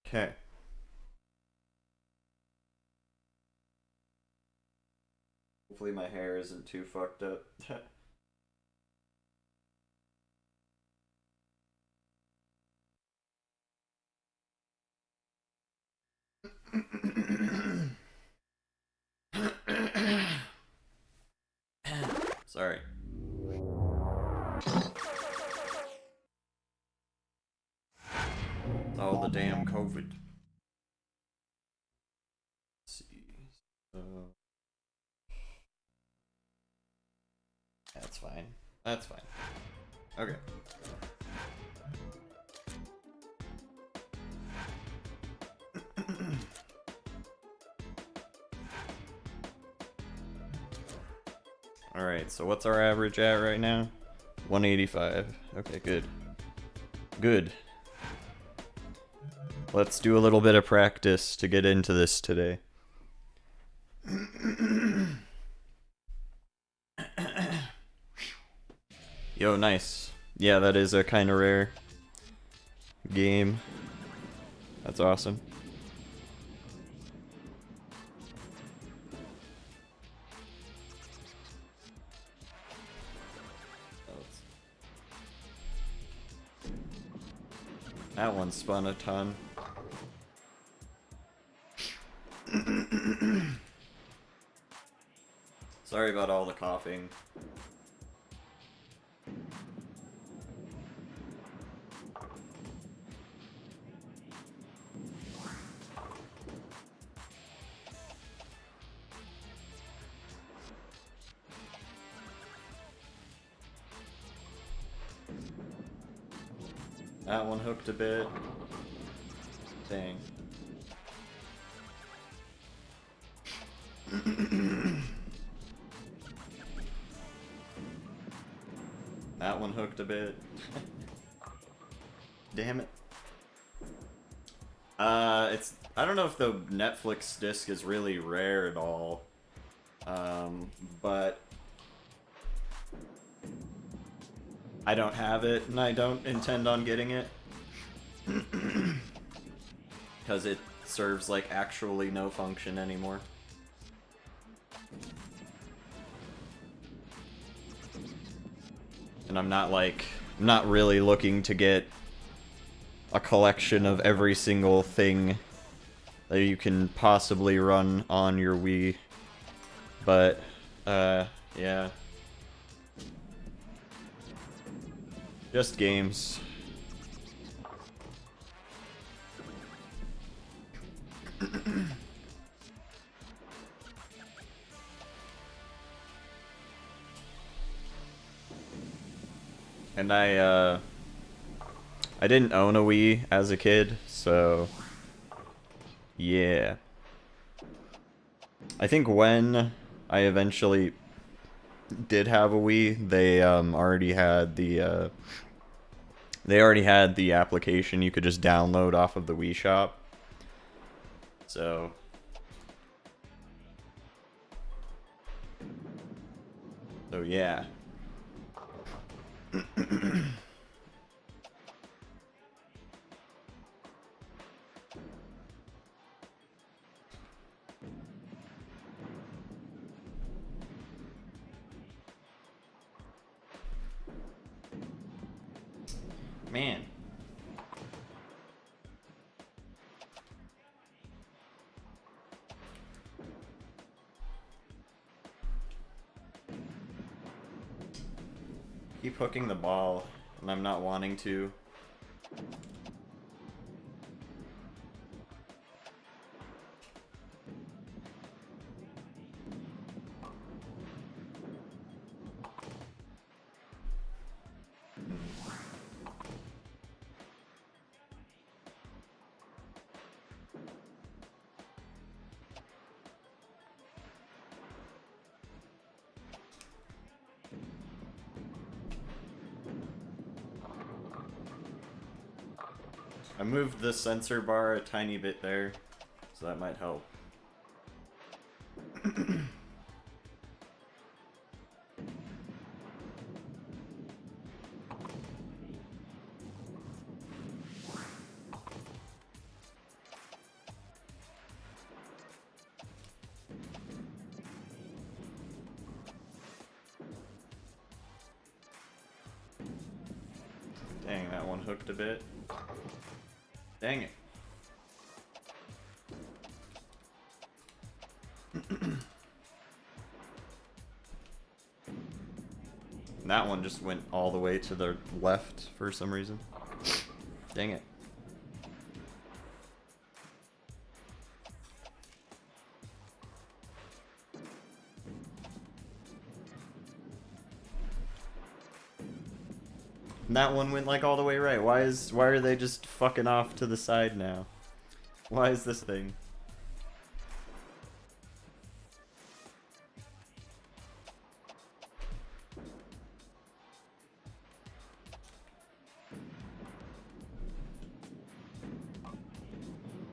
Okay. Hopefully my hair isn't too fucked up. Sorry. It's all the damn COVID. Let's see. So that's fine. That's fine. Okay. Alright, so what's our average at right now? 185. Okay, good. Good. Let's do a little bit of practice to get into this today. Yo, nice. Yeah, that is a kind of rare game. That's awesome. That one spun a ton. Sorry about all the coughing. That one hooked a bit. Dang. That one hooked a bit. Damn it. I don't know if the Netflix disc is really rare at all. But I don't have it, and I don't intend on getting it. Because it serves, like, actually no function anymore. And I'm not really looking to get a collection of every single thing that you can possibly run on your Wii. But, yeah. Just games. And I didn't own a Wii as a kid, so yeah. I think when I eventually did have a Wii, they already had the application you could just download off of the Wii shop. So yeah. Man. Keep hooking the ball, and I'm not wanting to. I moved the sensor bar a tiny bit there, so that might help. Dang, that one hooked a bit. Dang it. That one just went all the way to the left for some reason. Dang it. And that one went like all the way right. Why are they just fucking off to the side now? Why is this thing?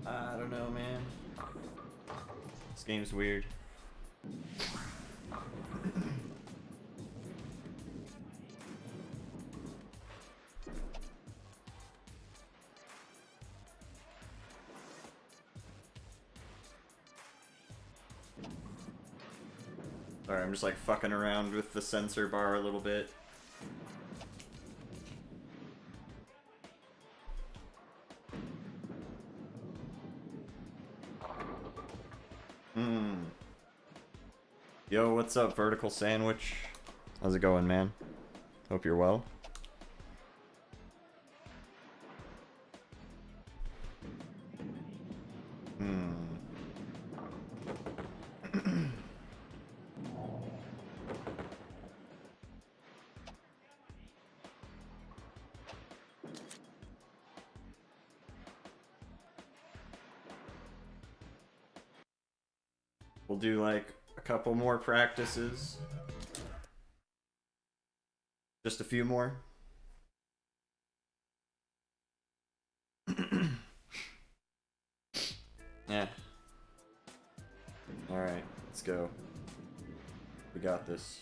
I don't know, man. This game's weird. Sorry, I'm just like fucking around with the sensor bar a little bit. Yo, what's up, Vertical Sandwich? How's it going, man? Hope you're well. We'll do like a couple more practices. Just a few more. Yeah. Alright, let's go. We got this.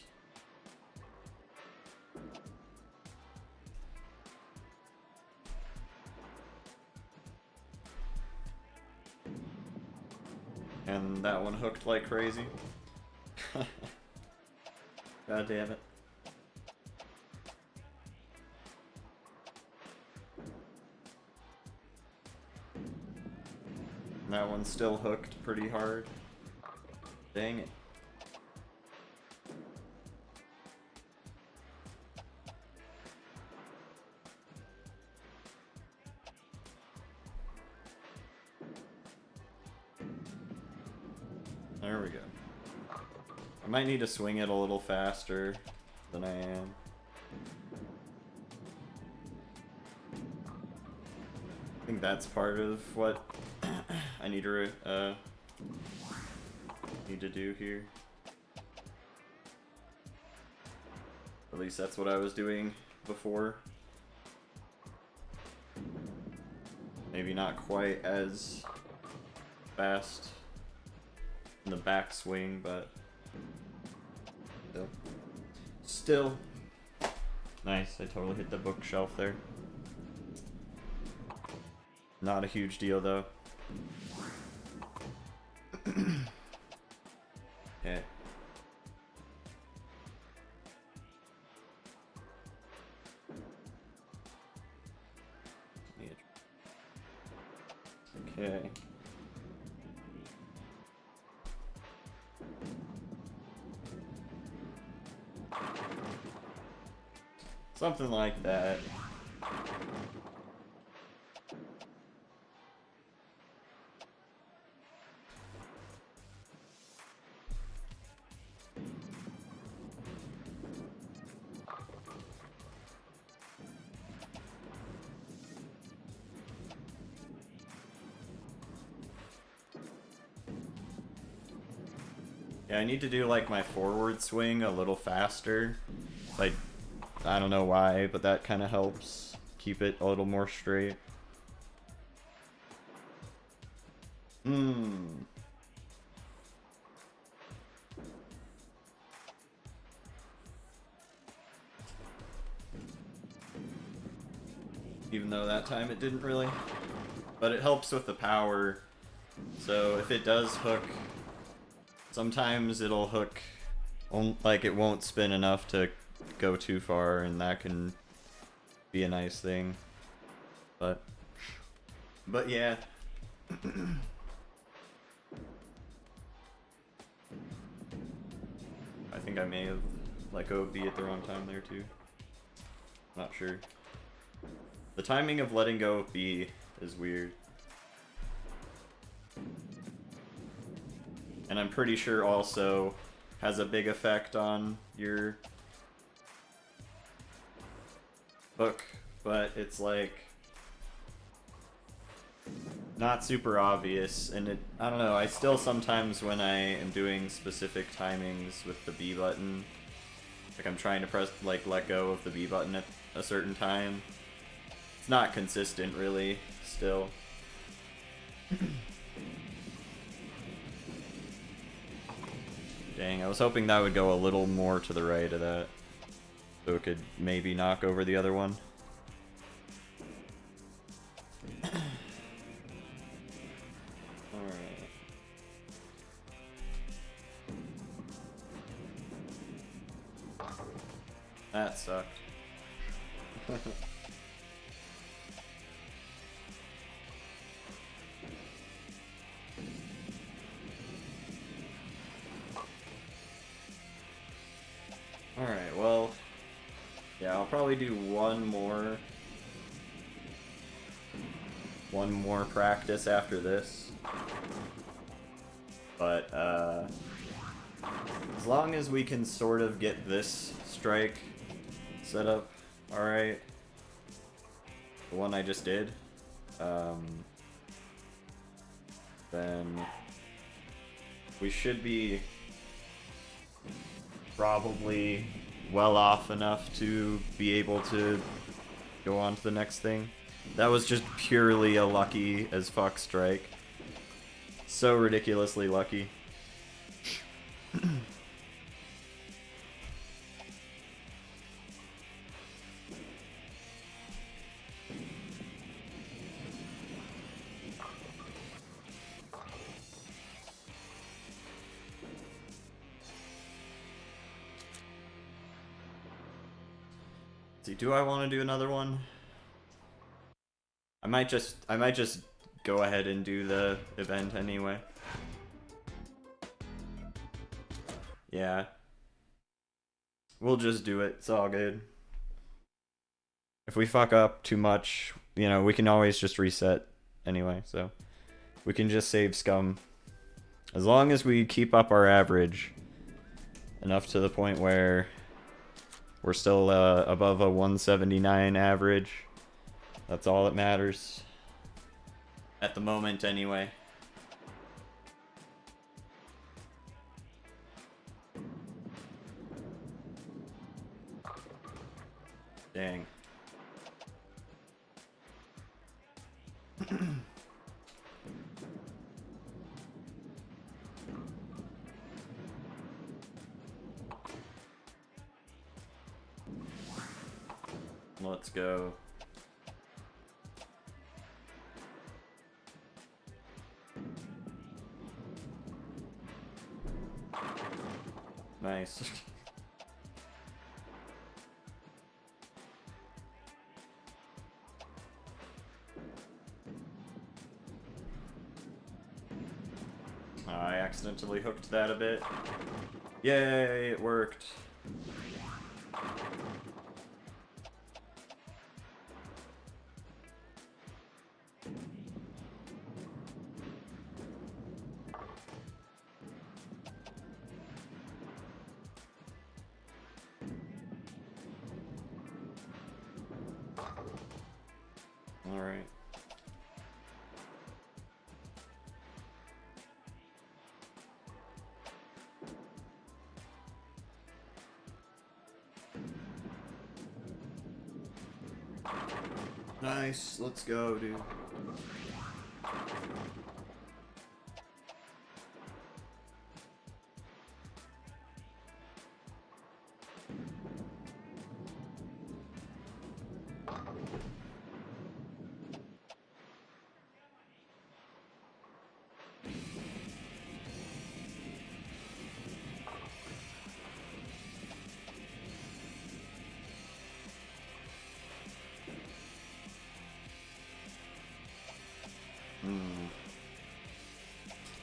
And that one hooked like crazy. God damn it. And that one's still hooked pretty hard. Dang it. There we go. I might need to swing it a little faster than I am. I think that's part of what I need to do here. At least that's what I was doing before. Maybe not quite as fast in the backswing, but still nice. I totally hit the bookshelf there. Not a huge deal though. Okay. Okay. Something like that. Yeah, I need to do like my forward swing a little faster. Like, I don't know why, but that kind of helps keep it a little more straight. Even though that time it didn't really. But it helps with the power. So if it does hook, sometimes it'll hook, like it won't spin enough to go too far, and that can be a nice thing. But yeah. I think I may have let go of B at the wrong time there too. Not sure. The timing of letting go of B is weird. And I'm pretty sure also has a big effect on your hook, but it's like not super obvious, and I don't know, I still sometimes when I am doing specific timings with the B button, like I'm trying to press, like, let go of the B button at a certain time, it's not consistent really, still. Dang, I was hoping that would go a little more to the right of that, so it could maybe knock over the other one. Alright. That sucked. Alright, well, yeah, I'll probably do one more practice after this. But, as long as we can sort of get this strike set up alright, the one I just did, then we should be probably well off enough to be able to go on to the next thing. That was just purely a lucky as fuck strike. So ridiculously lucky. See, do I want to do another one? I might just go ahead and do the event anyway. Yeah. We'll just do it. It's all good. If we fuck up too much, you know, we can always just reset anyway, so we can just save scum. As long as we keep up our average enough to the point where we're still above a 179 average, that's all that matters. At the moment, anyway. Dang. Let's go. Nice. I accidentally hooked that a bit. Yay, it worked. Alright. Nice, let's go, dude.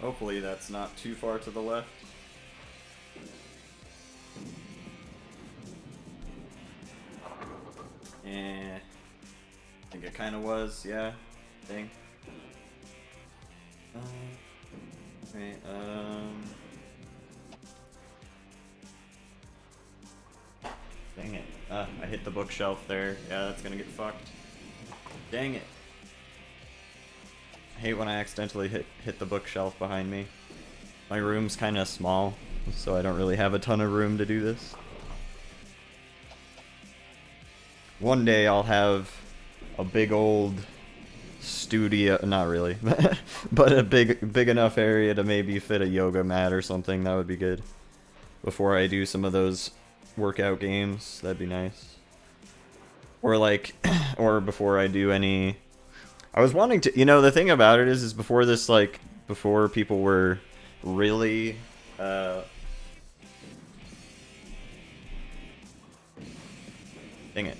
Hopefully that's not too far to the left. Eh, I think it kind of was, yeah. Dang. Right, dang it. I hit the bookshelf there. Yeah, that's gonna get fucked. Dang it. I hate when I accidentally hit the bookshelf behind me. My room's kind of small, so I don't really have a ton of room to do this. One day I'll have a big old studio, not really, but a big enough area to maybe fit a yoga mat or something. That would be good. Before I do some of those workout games, that'd be nice. Or like, or before I do any... I was wanting to, you know, the thing about it is before this, like, before people were really, dang it.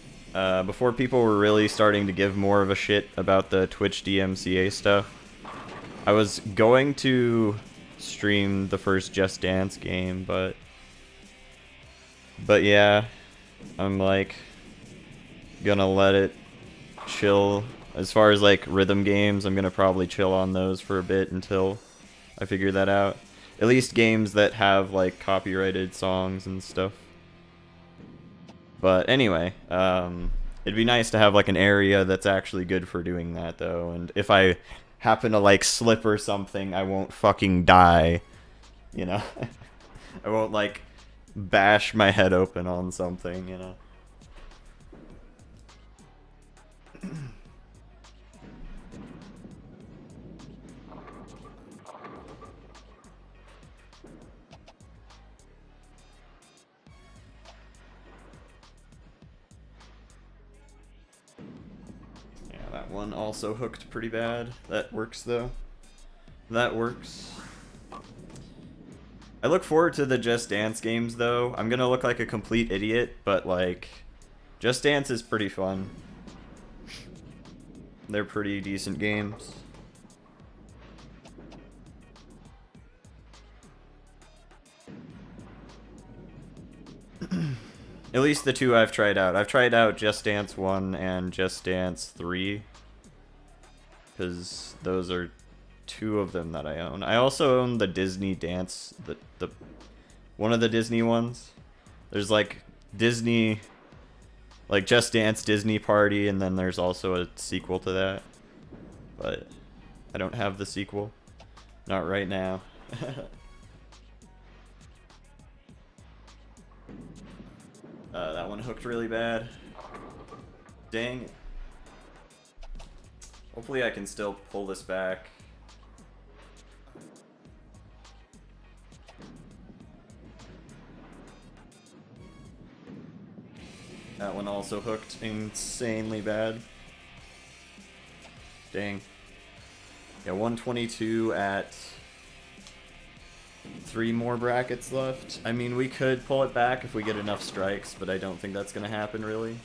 Before people were really starting to give more of a shit about the Twitch DMCA stuff, I was going to stream the first Just Dance game, but yeah, I'm, like, gonna let it chill. As far as, like, rhythm games, I'm gonna probably chill on those for a bit until I figure that out. At least games that have, like, copyrighted songs and stuff. But anyway, it'd be nice to have, like, an area that's actually good for doing that, though. And if I happen to, like, slip or something, I won't fucking die. You know? I won't, like, bash my head open on something, you know? That one also hooked pretty bad. That works, though. That works. I look forward to the Just Dance games, though. I'm gonna look like a complete idiot, but, like, Just Dance is pretty fun. They're pretty decent games. At least the two I've tried out. I've tried out Just Dance 1 and Just Dance 3. Because those are two of them that I own. I also own the Disney Dance, the one of the Disney ones. There's like Disney, like Just Dance Disney Party, and then there's also a sequel to that. But I don't have the sequel. Not right now. That one hooked really bad. Dang. Hopefully I can still pull this back. That one also hooked insanely bad. Dang. Yeah, 122 at 3 more brackets left. I mean, we could pull it back if we get enough strikes, but I don't think that's gonna happen, really.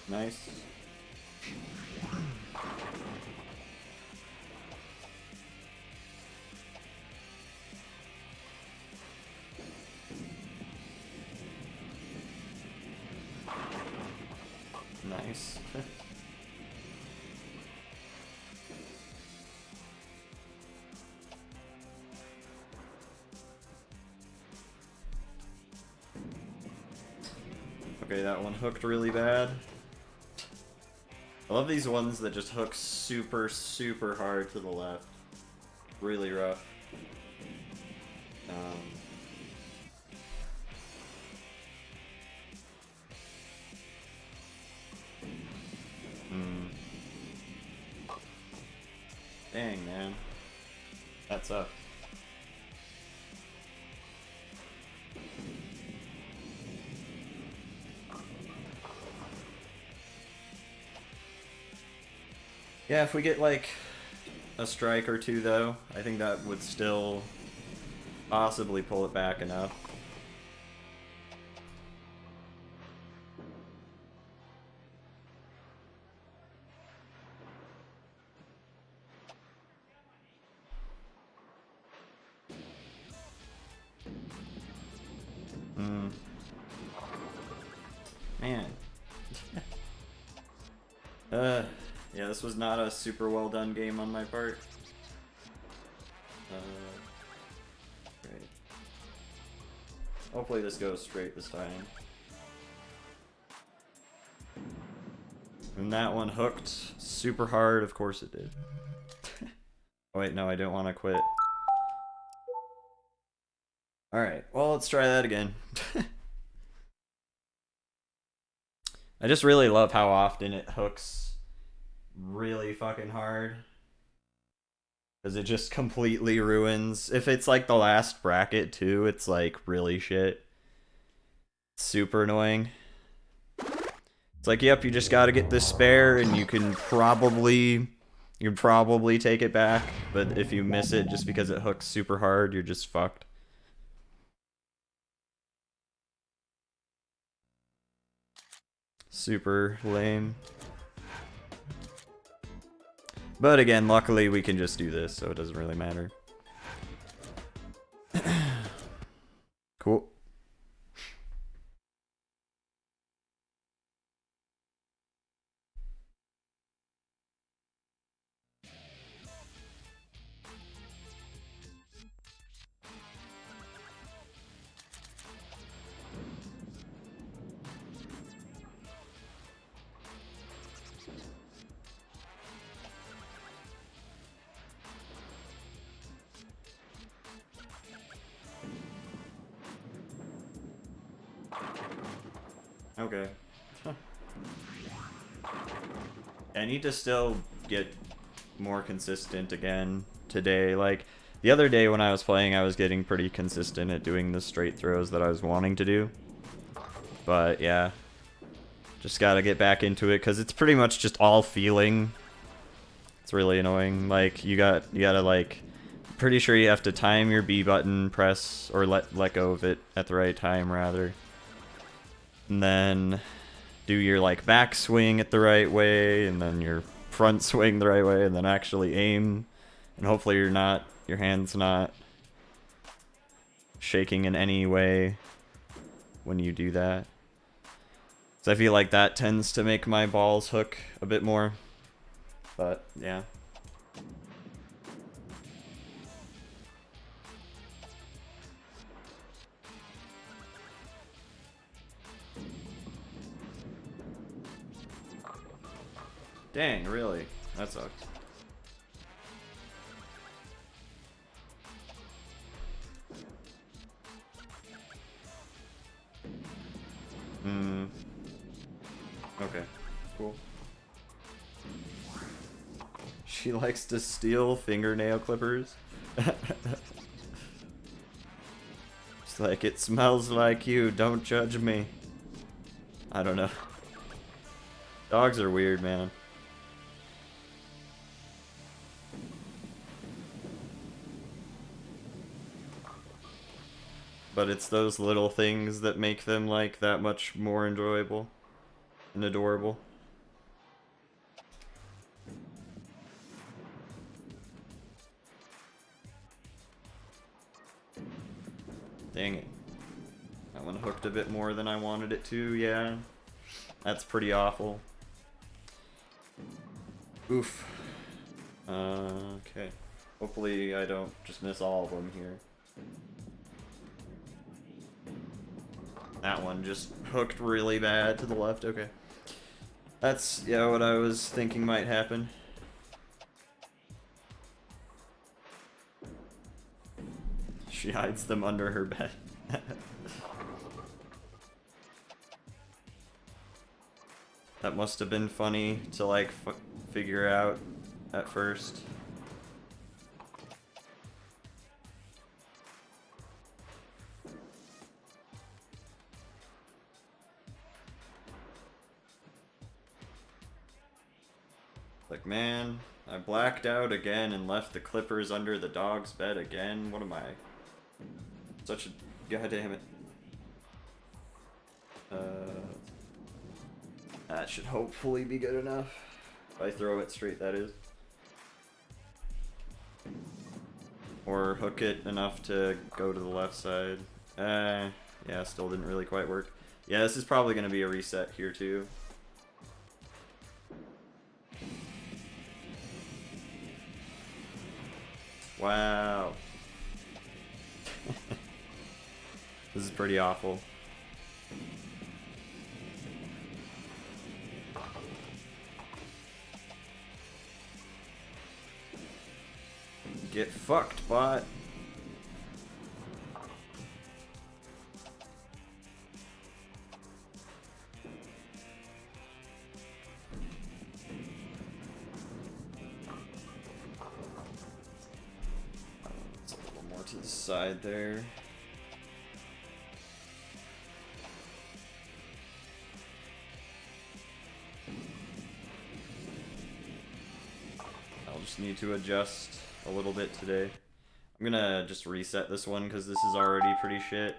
Nice. Nice. Okay, that one hooked really bad. I love these ones that just hook super, super hard to the left. Really rough. Dang, man. That sucks. Yeah, if we get like a strike or two though, I think that would still possibly pull it back enough. Man. Yeah, this was not a super well done game on my part. Great. Hopefully this goes straight this time. And that one hooked super hard, of course it did. Oh wait, no, I don't want to quit. Alright, well, let's try that again. I just really love how often it hooks really fucking hard. Because it just completely ruins. If it's like the last bracket too, it's like really shit. Super annoying. It's like, yep, you just gotta get this spare and you can probably take it back, but if you miss it just because it hooks super hard, you're just fucked. Super lame. But again, luckily we can just do this, so it doesn't really matter. Cool. Okay. I need to still get more consistent again today. Like, the other day when I was playing, I was getting pretty consistent at doing the straight throws that I was wanting to do. But, yeah. Just gotta get back into it, because it's pretty much just all feeling. It's really annoying. Like, you gotta, like... Pretty sure you have to time your B button press, or let go of it at the right time, rather. And then do your like back swing at the right way, and then your front swing the right way, and then actually aim. And hopefully your hand's not shaking in any way when you do that. So I feel like that tends to make my balls hook a bit more. But yeah. Dang, really? That sucks. Okay, cool. She likes to steal fingernail clippers. It's like, it smells like you, don't judge me. I don't know. Dogs are weird, man. But it's those little things that make them, like, that much more enjoyable and adorable. Dang it. That one hooked a bit more than I wanted it to, yeah. That's pretty awful. Oof. Okay. Hopefully I don't just miss all of them here. That one just hooked really bad to the left, okay. That's, yeah, what I was thinking might happen. She hides them under her bed. That must have been funny to, like, figure out at first. Like, man. I blacked out again and left the clippers under the dog's bed again. What am I? Such a... God damn it. That should hopefully be good enough. If I throw it straight, that is. Or hook it enough to go to the left side. Yeah, still didn't really quite work. Yeah, this is probably going to be a reset here too. Wow. This is pretty awful. Get fucked, bot. It's a little more to the side there. I'll just need to adjust a little bit today. I'm gonna just reset this one because this is already pretty shit.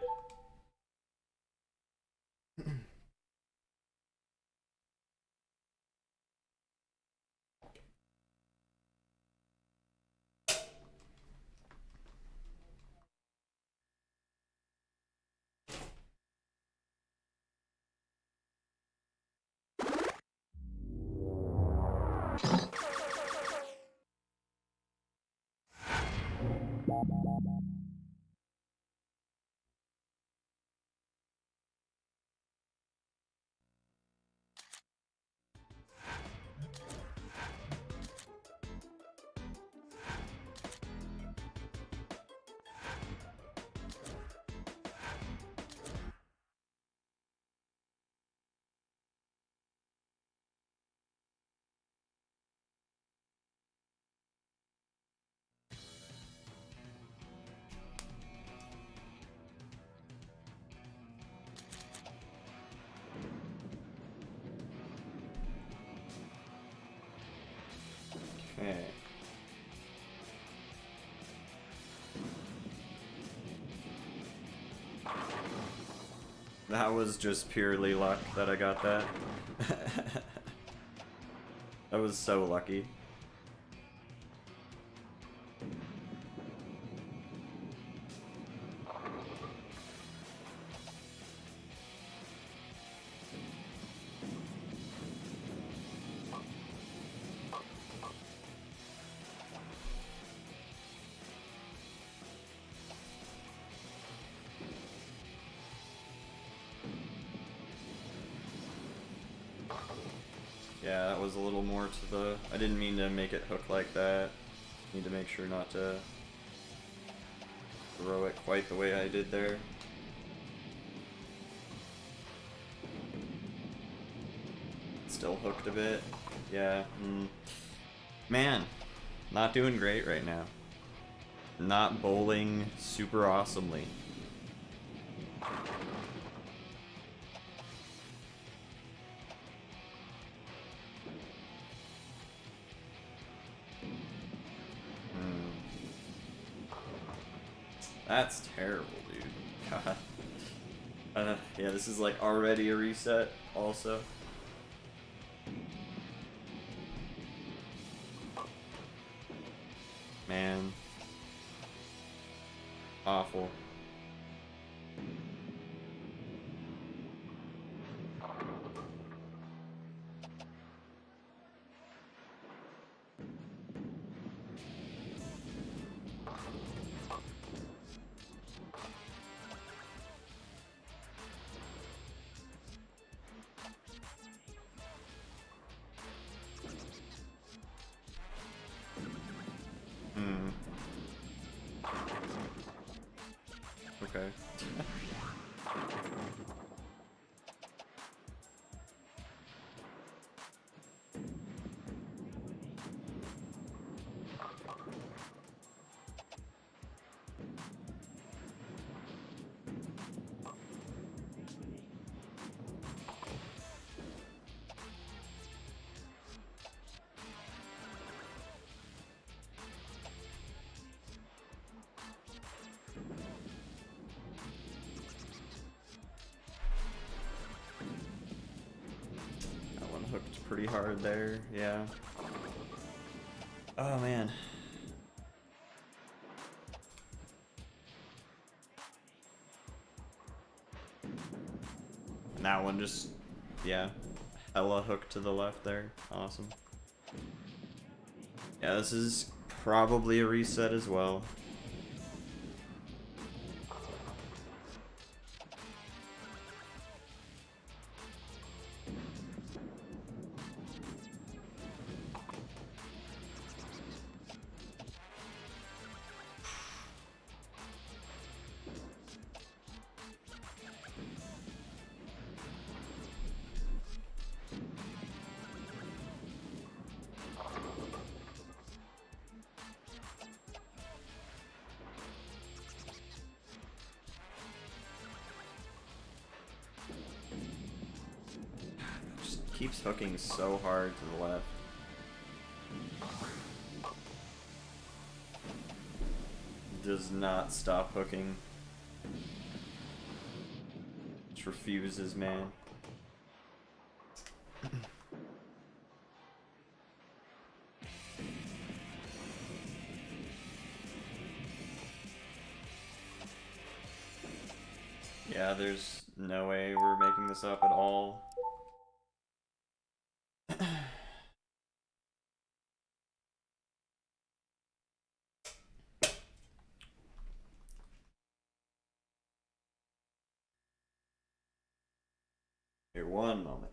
Okay. That was just purely luck that I got that. That was so lucky. Yeah, that was a little more to the... I didn't mean to make it hook like that. Need to make sure not to throw it quite the way I did there. Still hooked a bit. Yeah. Man, not doing great right now. Not bowling super awesomely. That's terrible, dude. God. Yeah, this is like already a reset, also. Man. Awful. Okay. pretty hard there, yeah. Oh man. And that one just, yeah, hella hook to the left there. Awesome. Yeah, this is probably a reset as well. Keeps hooking so hard to the left. Does not stop hooking. Just refuses, man. Yeah, there's no way we're making this up at all. Here, one moment.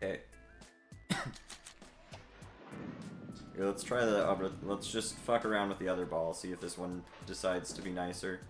Okay. Here, let's try the other. Let's just fuck around with the other ball, see if this one decides to be nicer.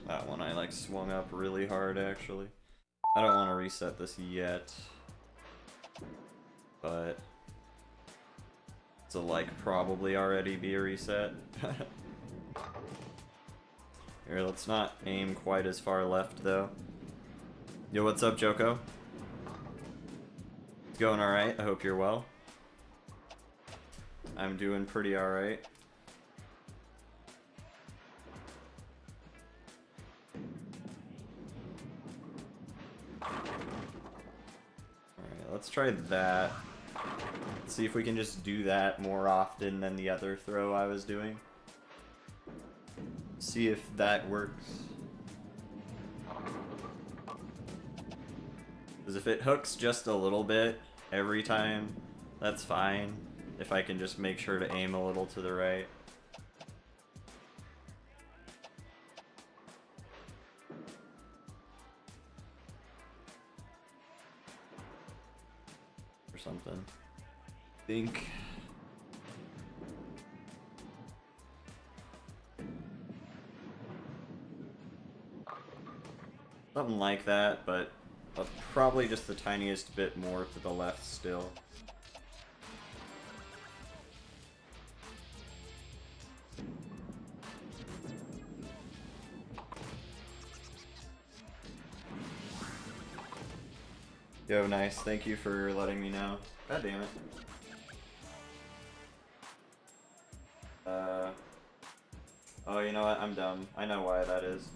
That one I like swung up really hard actually. I don't want to reset this yet, but it'll like probably already be a reset. Here, let's not aim quite as far left though. Yo, what's up, Joko? It's going alright, I hope you're well. I'm doing pretty alright. Let's try that. Let's see if we can just do that more often than the other throw I was doing. See if that works. Because if it hooks just a little bit every time, that's fine. If I can just make sure to aim a little to the right. Something. I think. Something like that, but probably just the tiniest bit more to the left still. Yo, nice. Thank you for letting me know. God damn it. Oh, you know what? I'm dumb. I know why that is.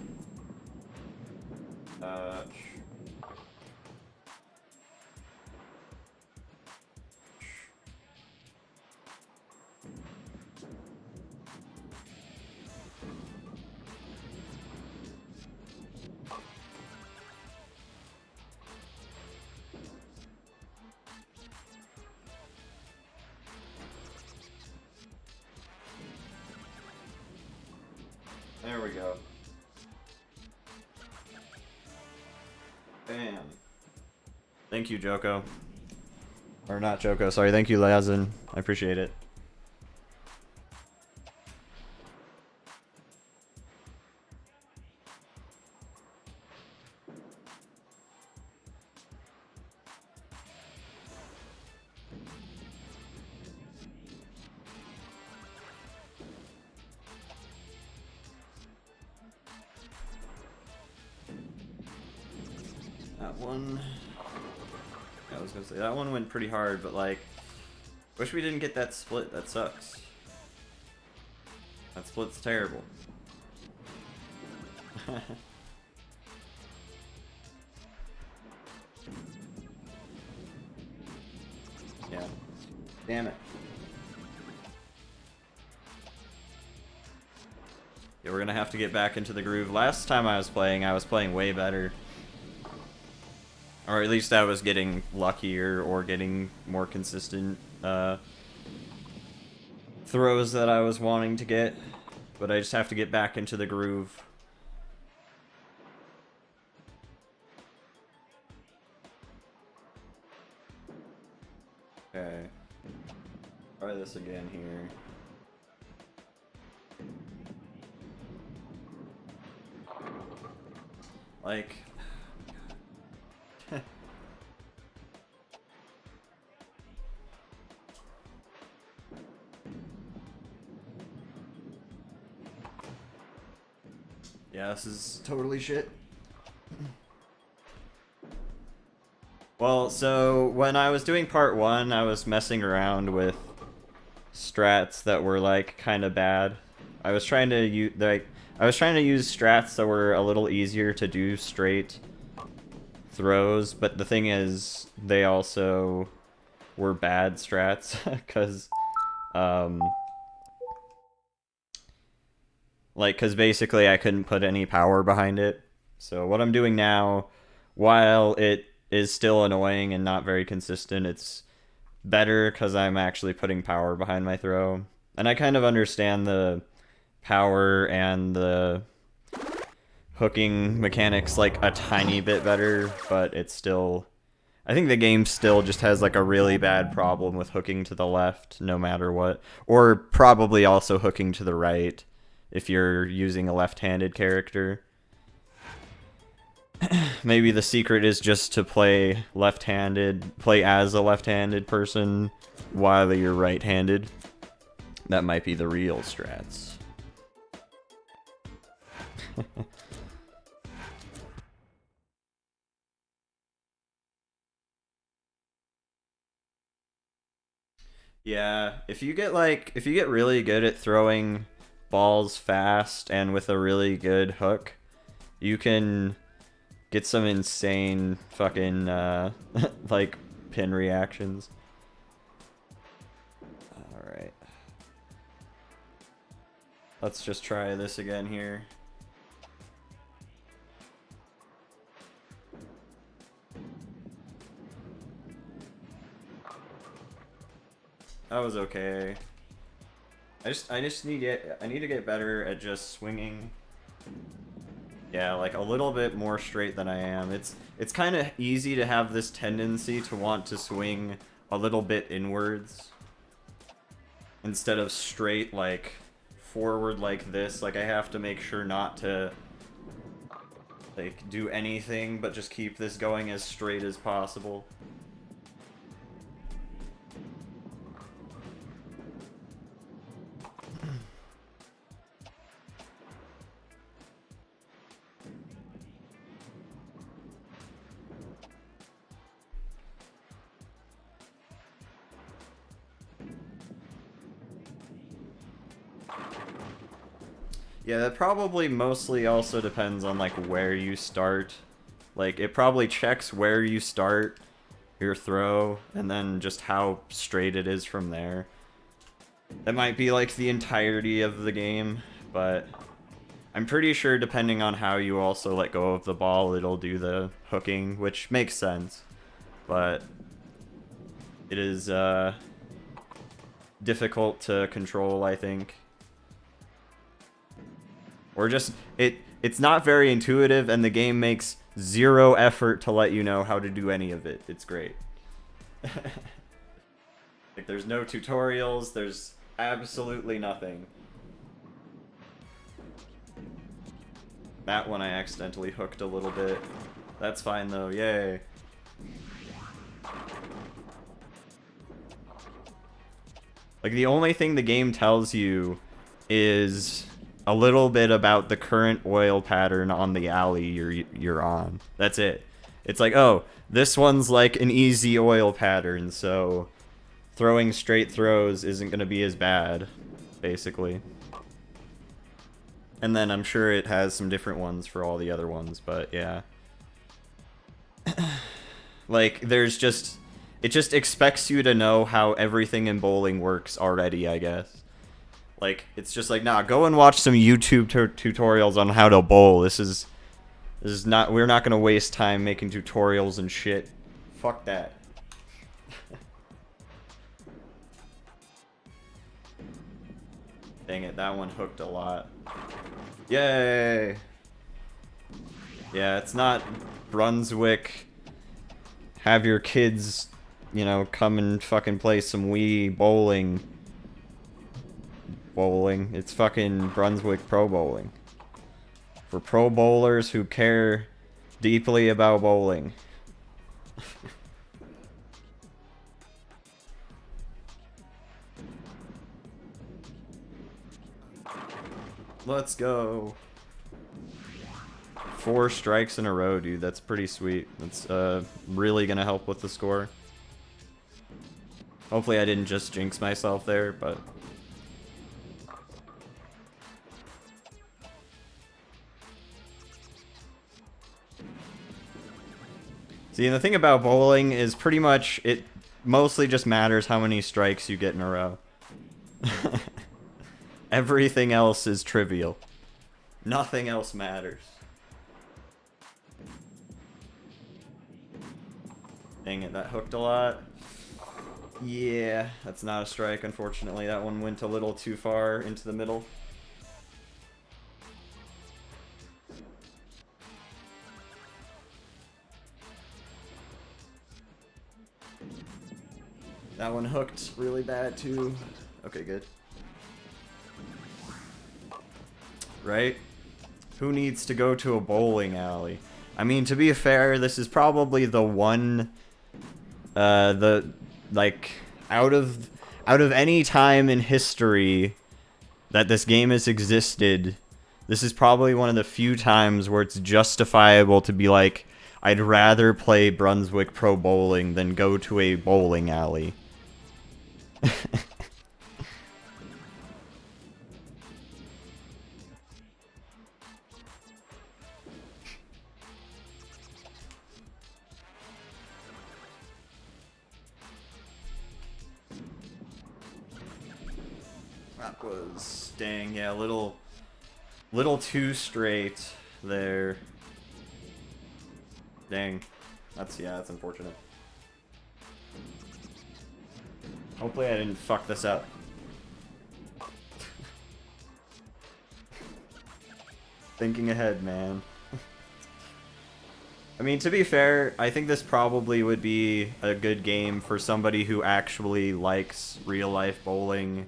There we go. Bam. Thank you, Joko. Or not Joko, sorry. Thank you, Lazin. I appreciate it. That one... I was gonna say, that one went pretty hard, but like... Wish we didn't get that split, that sucks. That split's terrible. Yeah. Damn it. Yeah, we're gonna have to get back into the groove. Last time I was playing way better. Or at least I was getting luckier or getting more consistent throws that I was wanting to get. But I just have to get back into the groove. Okay. Try this again here. Like... Yeah, this is totally shit. Well, so when I was doing part 1, I was messing around with strats that were like kind of bad. I was trying to use strats that were a little easier to do straight throws, but the thing is they also were bad strats cuz cuz basically I couldn't put any power behind it. So what I'm doing now, while it is still annoying and not very consistent, it's better because I'm actually putting power behind my throw. And I kind of understand the power and the hooking mechanics like a tiny bit better, but it's still... I think the game still just has like a really bad problem with hooking to the left no matter what. Or probably also hooking to the right if you're using a left-handed character. Maybe the secret is just to play left-handed, play as a left-handed person while you're right-handed. That might be the real strats. Yeah, if you get really good at throwing balls fast and with a really good hook, you can get some insane fucking like pin reactions. Alright. Let's just try this again here. That was okay. I need to get better at just swinging. Yeah, like a little bit more straight than I am. It's kind of easy to have this tendency to want to swing a little bit inwards instead of straight like forward like this. Like I have to make sure not to like do anything but just keep this going as straight as possible. Yeah, that probably mostly also depends on like where you start. Like it probably checks where you start your throw and then just how straight it is from there. That might be like the entirety of the game, but I'm pretty sure depending on how you also let go of the ball, it'll do the hooking, which makes sense. But it is difficult to control, I think. Or just it's not very intuitive, and the game makes zero effort to let you know how to do any of it. It's great. Like, there's no tutorials, there's absolutely nothing. That one I accidentally hooked a little bit. That's fine though, yay. Like, the only thing the game tells you is a little bit about the current oil pattern on the alley you're on. That's it. It's like, oh, this one's like an easy oil pattern, so throwing straight throws isn't going to be as bad, basically. And then I'm sure it has some different ones for all the other ones, but yeah. Like, there's just... It just expects you to know how everything in bowling works already, I guess. Like, it's just like, nah, go and watch some YouTube tutorials on how to bowl. This is not... We're not gonna waste time making tutorials and shit. Fuck that. Dang it, that one hooked a lot. Yay! Yeah, it's not Brunswick. Have your kids, you know, come and fucking play some Wii bowling. It's fucking Brunswick Pro Bowling. For pro bowlers who care deeply about bowling. Let's go. 4 strikes in a row, dude. That's pretty sweet. That's really gonna help with the score. Hopefully I didn't just jinx myself there, but... See, and the thing about bowling is pretty much it mostly just matters how many strikes you get in a row. Everything else is trivial. Nothing else matters. Dang it, that hooked a lot. Yeah, that's not a strike, unfortunately. That one went a little too far into the middle. That one hooked really bad, too. Okay, good. Right? Who needs to go to a bowling alley? I mean, to be fair, this is probably the one... like, out of any time in history that this game has existed, this is probably one of the few times where it's justifiable to be like, I'd rather play Brunswick Pro Bowling than go to a bowling alley. That was, dang, yeah, a little too straight there. Dang. That's unfortunate. Hopefully I didn't fuck this up. Thinking ahead, man. I mean, to be fair, I think this probably would be a good game for somebody who actually likes real-life bowling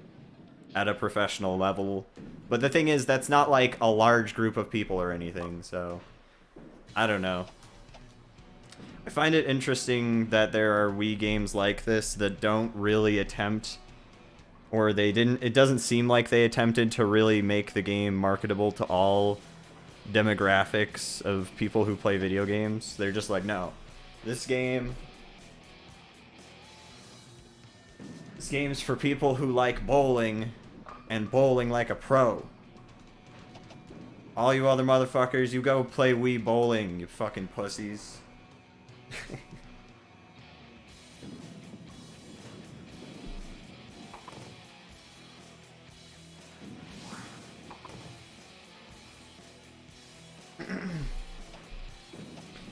at a professional level. But the thing is, that's not like a large group of people or anything, so... I don't know. I find it interesting that there are Wii games like this that don't really attempt, or it doesn't seem like they attempted to really make the game marketable to all demographics of people who play video games. They're just like, no, this game's for people who like bowling, and bowling like a pro. All you other motherfuckers, you go play Wii bowling, you fucking pussies.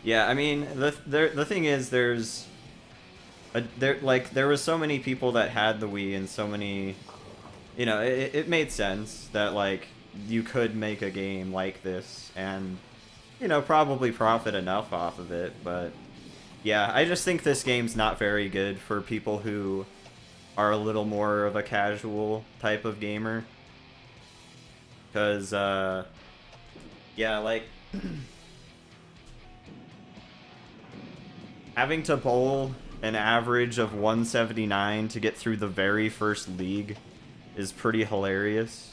Yeah, I mean, the thing is, there was so many people that had the Wii, and so many, you know, it made sense that, like, you could make a game like this and, you know, probably profit enough off of it, but yeah, I just think this game's not very good for people who are a little more of a casual type of gamer. Because, yeah, like, having to bowl an average of 179 to get through the very first league is pretty hilarious.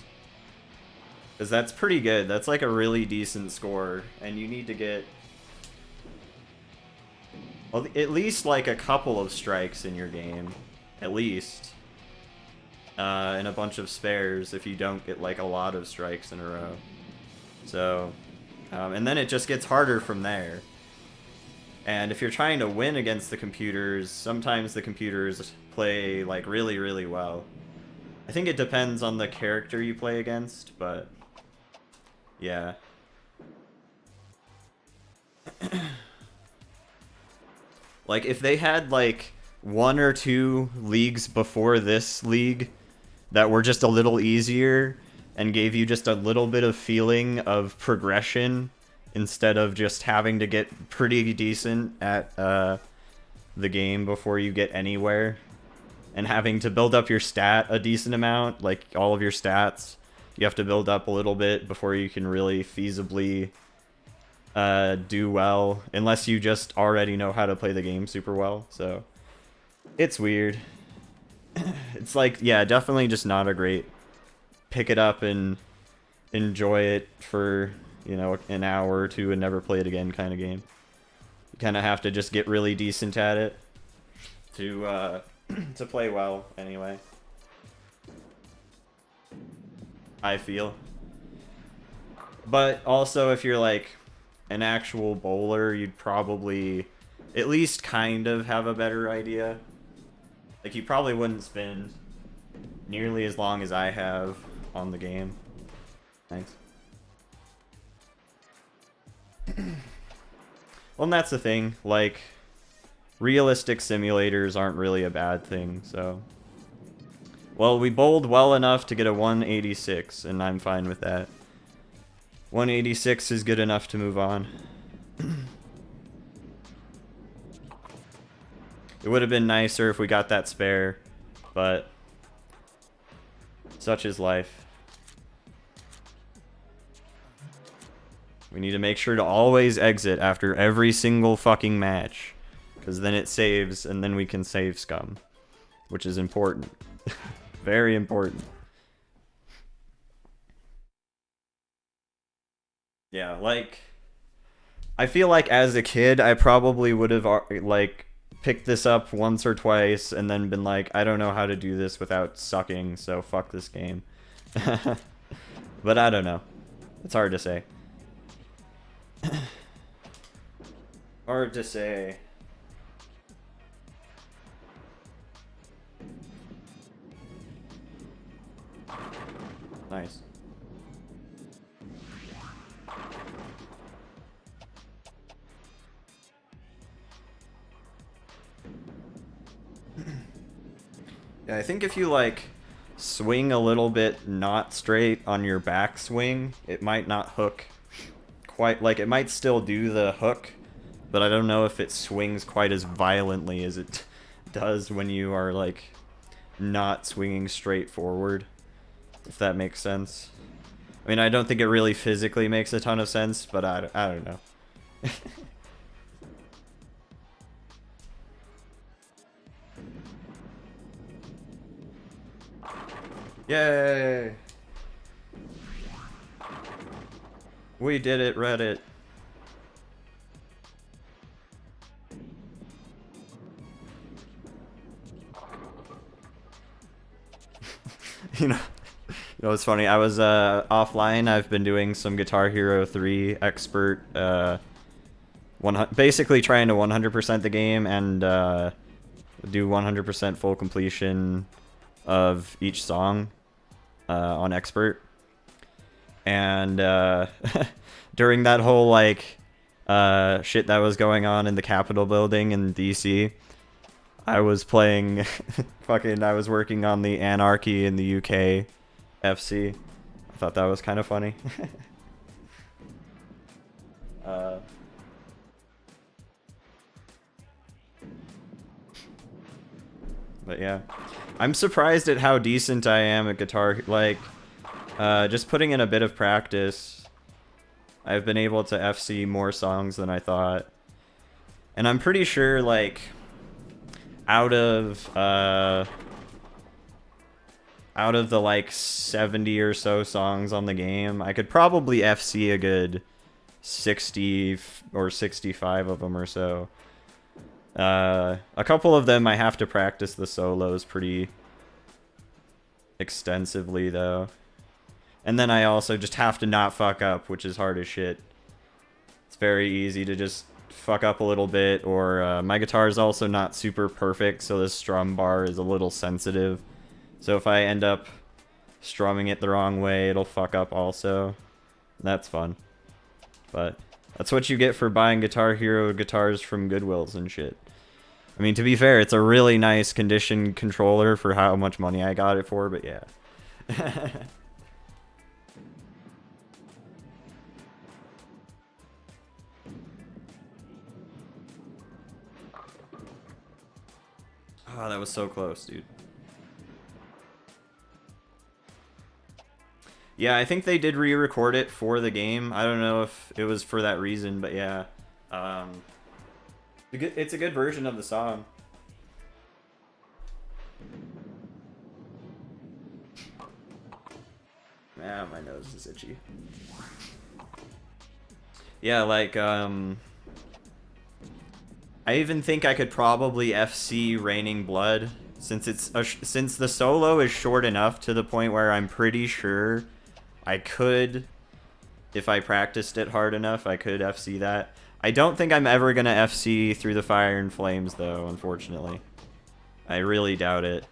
Because that's pretty good. That's like a really decent score. And you need to get, well, at least like a couple of strikes in your game. At least. And a bunch of spares if you don't get like a lot of strikes in a row. So, and then it just gets harder from there. And if you're trying to win against the computers, sometimes the computers play like really, really well. I think it depends on the character you play against, but yeah. Like if they had like 1 or 2 leagues before this league that were just a little easier and gave you just a little bit of feeling of progression instead of just having to get pretty decent at the game before you get anywhere and having to build up your stat a decent amount, like all of your stats you have to build up a little bit before you can really feasibly do well, unless you just already know how to play the game super well. So it's weird. It's like, yeah, definitely just not a great pick it up and enjoy it for, you know, an hour or two and never play it again kind of game. You kind of have to just get really decent at it to to play well anyway. I feel. But also if you're like an actual bowler, you'd probably at least kind of have a better idea. Like, you probably wouldn't spend nearly as long as I have on the game. Thanks. Well, and that's the thing. Like, realistic simulators aren't really a bad thing, so... Well, we bowled well enough to get a 186, and I'm fine with that. 186 is good enough to move on. It would have been nicer if we got that spare, but such is life. We need to make sure to always exit after every single fucking match, because then it saves, and then we can save scum, which is important. Very important. Yeah, like, I feel like as a kid, I probably would have, like, picked this up once or twice and then been like, I don't know how to do this without sucking, so fuck this game. But I don't know. It's hard to say. Hard to say. Nice. Yeah, I think if you like swing a little bit not straight on your backswing, it might not hook quite, like it might still do the hook, but I don't know if it swings quite as violently as it does when you are like not swinging straight forward, if that makes sense. I mean, I don't think it really physically makes a ton of sense, but I don't know. Yay! We did it, Reddit. You know, it's funny. I was offline. I've been doing some Guitar Hero 3 expert, basically trying to 100% the game and do 100% full completion of each song on expert. And during that whole like shit that was going on in the Capitol building in DC, I was playing I was working on the Anarchy in the UK FC. I thought that was kind of funny. But yeah, I'm surprised at how decent I am at guitar. Like, just putting in a bit of practice, I've been able to FC more songs than I thought. And I'm pretty sure, like, out of the, like, 70 or so songs on the game, I could probably FC a good 60 or 65 of them or so. A couple of them I have to practice the solos pretty extensively, though. And then I also just have to not fuck up, which is hard as shit. It's very easy to just fuck up a little bit, or my guitar is also not super perfect, so this strum bar is a little sensitive. So if I end up strumming it the wrong way, it'll fuck up also. That's fun. But that's what you get for buying Guitar Hero guitars from Goodwills and shit. I mean, to be fair, it's a really nice condition controller for how much money I got it for, but yeah. Oh, that was so close, dude. Yeah, I think they did re-record it for the game. I don't know if it was for that reason, but yeah. It's a good version of the song. Ah, my nose is itchy. Yeah, like, I even think I could probably FC Raining Blood, since since the solo is short enough to the point where I'm pretty sure I could, if I practiced it hard enough, I could FC that. I don't think I'm ever gonna FC Through the Fire and Flames, though, unfortunately. I really doubt it.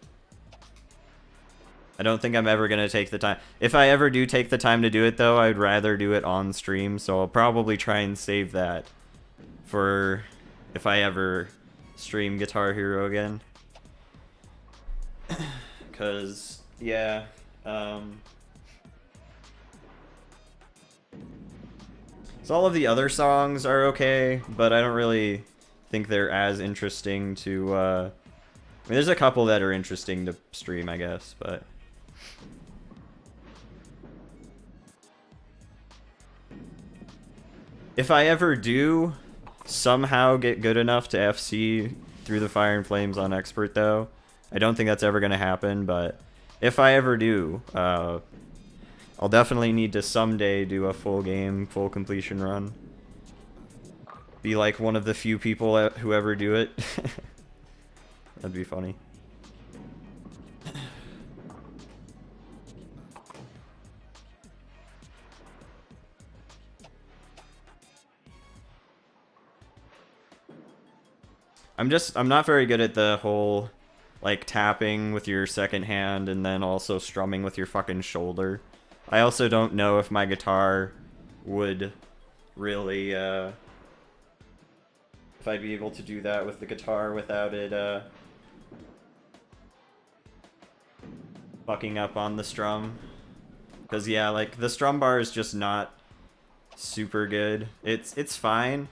I don't think I'm ever gonna take the time. If I ever do take the time to do it, though, I'd rather do it on stream, so I'll probably try and save that for if I ever stream Guitar Hero again. Cause, yeah, so all of the other songs are okay, but I don't really think they're as interesting to, I mean, there's a couple that are interesting to stream, I guess, but... If I ever do somehow get good enough to FC Through the Fire and Flames on Expert, though, I don't think that's ever going to happen, but if I ever do, I'll definitely need to someday do a full game, full completion run. Be like one of the few people who ever do it. That'd be funny. I'm not very good at the whole, like, tapping with your second hand and then also strumming with your fucking shoulder. I also don't know if my guitar would really, if I'd be able to do that with the guitar without it, fucking up on the strum. Because, yeah, like, the strum bar is just not super good. It's fine.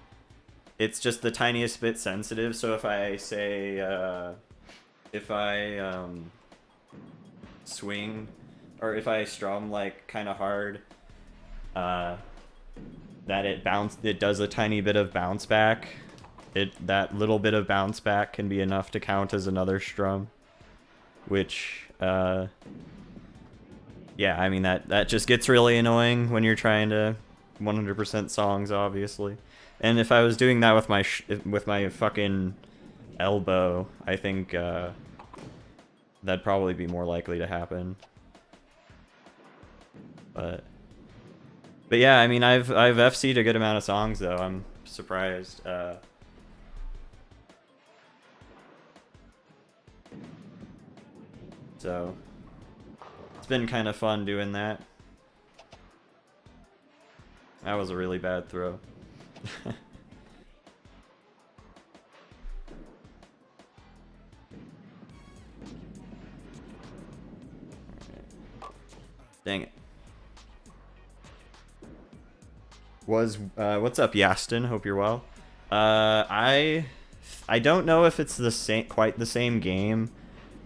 It's just the tiniest bit sensitive, so if I say, if I, swing, or if I strum, like, kind of hard, that it does a tiny bit of bounce back. That little bit of bounce back can be enough to count as another strum, which, yeah, I mean, that just gets really annoying when you're trying to 100% songs, obviously. And if I was doing that with my fucking elbow, I think that'd probably be more likely to happen. But yeah, I mean, I've FC'd a good amount of songs, though. I'm surprised. So it's been kind of fun doing that. That was a really bad throw. Dang it. What's up, Yastin? Hope you're well. I don't know if it's the same, quite the same game.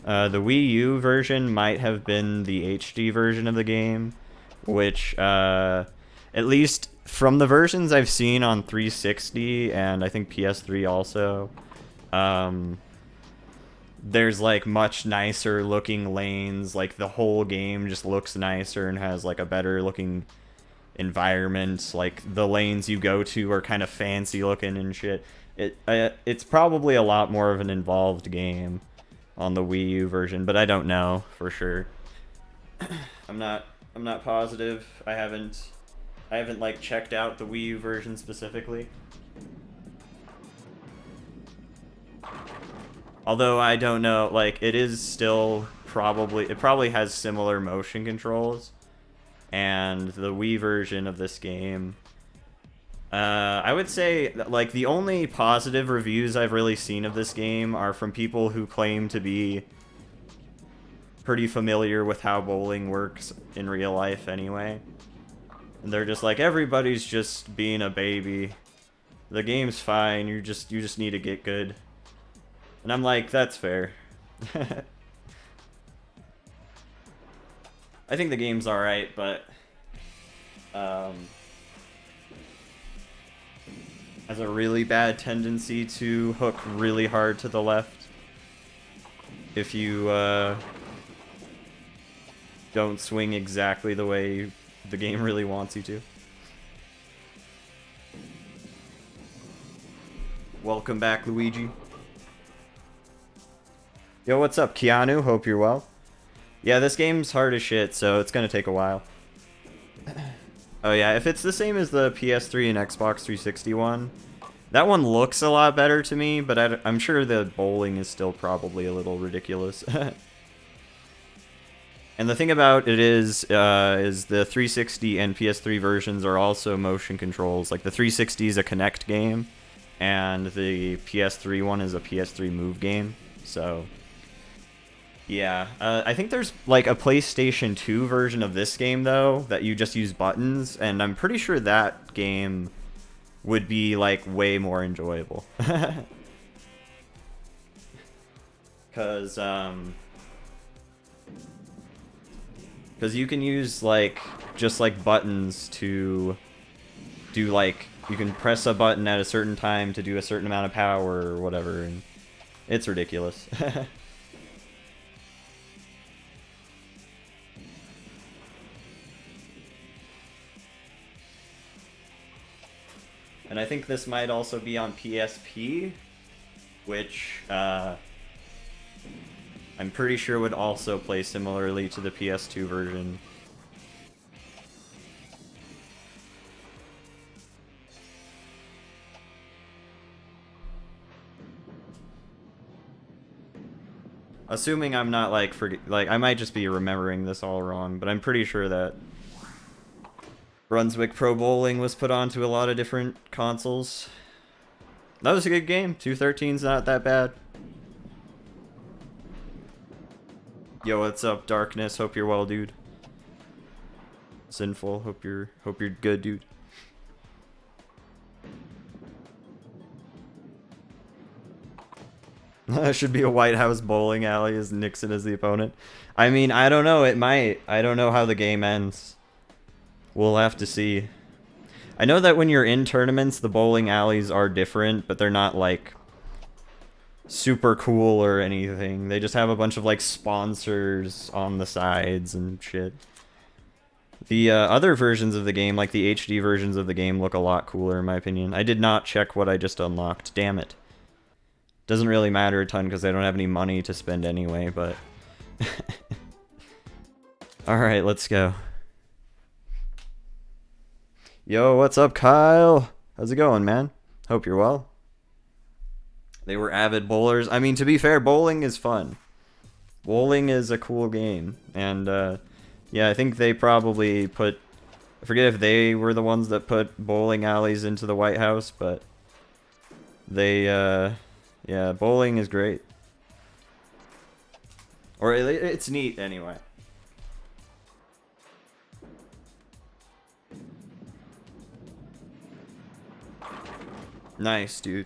The Wii U version might have been the HD version of the game, which, at least from the versions I've seen on 360 and I think PS3 also, there's like much nicer looking lanes. Like the whole game just looks nicer and has like a better looking environment. Like the lanes you go to are kind of fancy looking and shit. It's probably a lot more of an involved game on the Wii U version, but I don't know for sure. I'm not positive. I haven't like checked out the Wii U version specifically. Although I don't know, like it is still it probably has similar motion controls, and the Wii version of this game, I would say that, like, the only positive reviews I've really seen of this game are from people who claim to be pretty familiar with how bowling works in real life anyway. And they're just like, everybody's just being a baby. The game's fine, you just need to get good. And I'm like, that's fair. I think the game's alright, but has a really bad tendency to hook really hard to the left if you don't swing exactly the way the game really wants you to. Welcome back, Luigi. Yo, what's up, Keanu? Hope you're well. Yeah, this game's hard as shit, so it's gonna take a while. Oh yeah, if it's the same as the PS3 and Xbox 360 one, that one looks a lot better to me, but I'm sure the bowling is still probably a little ridiculous. And the thing about it is the 360 and PS3 versions are also motion controls. Like the 360 is a Kinect game, and the PS3 one is a PS3 Move game. So yeah, I think there's like a PlayStation 2 version of this game though that you just use buttons, and I'm pretty sure that game would be like way more enjoyable. Cause you can use like just like buttons to do, like, you can press a button at a certain time to do a certain amount of power or whatever, and it's ridiculous. And I think this might also be on PSP, which I'm pretty sure would also play similarly to the PS2 version. Assuming I'm not like I might just be remembering this all wrong, but I'm pretty sure that Brunswick Pro Bowling was put onto a lot of different consoles. That was a good game. 213's not that bad. Yo, what's up, Darkness? Hope you're well, dude. Sinful. Hope you're good, dude. Should be a White House bowling alley as Nixon as the opponent. I mean, I don't know. It might. I don't know how the game ends. We'll have to see. I know that when you're in tournaments, the bowling alleys are different, but they're not, like, super cool or anything. They just have a bunch of, like, sponsors on the sides and shit. The other versions of the game, like the HD versions of the game, look a lot cooler, in my opinion. I did not check what I just unlocked. Damn it. Doesn't really matter a ton because I don't have any money to spend anyway, but... Alright, let's go. Yo, what's up, Kyle? How's it going, man? Hope you're well. They were avid bowlers. I mean, to be fair, bowling is fun. Bowling is a cool game. And, yeah, I think they probably put... I forget if they were the ones that put bowling alleys into the White House, but... They, yeah, bowling is great. Or it's neat, anyway. Nice, dude.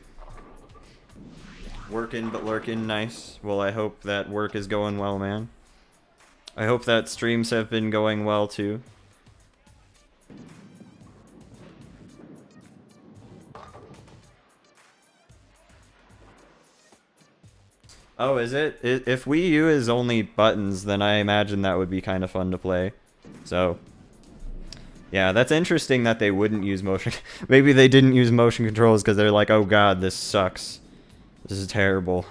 Working but lurking, nice. Well, I hope that work is going well, man. I hope that streams have been going well, too. Oh, is it? If Wii U is only buttons, then I imagine that would be kind of fun to play. So, yeah, that's interesting that they wouldn't use motion. Maybe they didn't use motion controls because they're like, oh god, this sucks. This is terrible.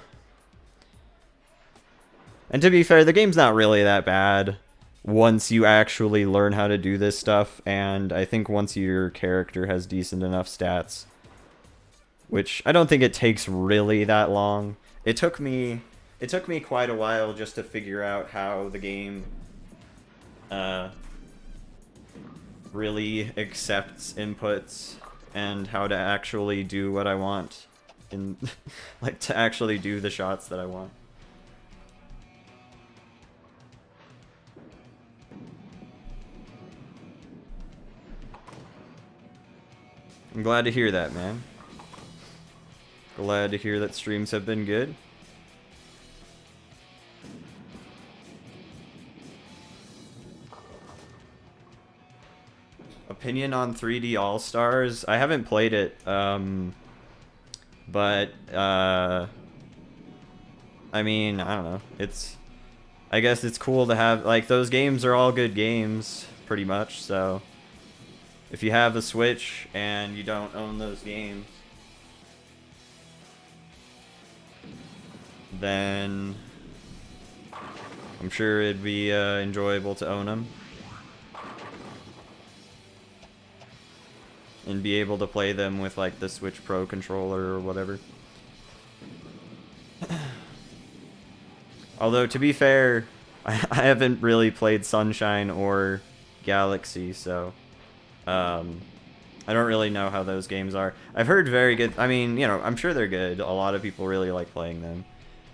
And to be fair, the game's not really that bad once you actually learn how to do this stuff, and I think once your character has decent enough stats, which I don't think it takes really that long. It took me quite a while just to figure out how the game really accepts inputs and how to actually do what I want in like to actually do the shots that I want. I'm glad to hear that, man. Glad to hear that streams have been good. Opinion on 3D All-Stars? I haven't played it, but, I mean, I don't know. I guess it's cool to have, like, those games are all good games, pretty much, so if you have a Switch and you don't own those games, then I'm sure it'd be enjoyable to own them and be able to play them with like the Switch Pro controller or whatever. Although to be fair, I haven't really played Sunshine or Galaxy, so I don't really know how those games are. I've heard very good, I mean, you know, I'm sure they're good. A lot of people really like playing them.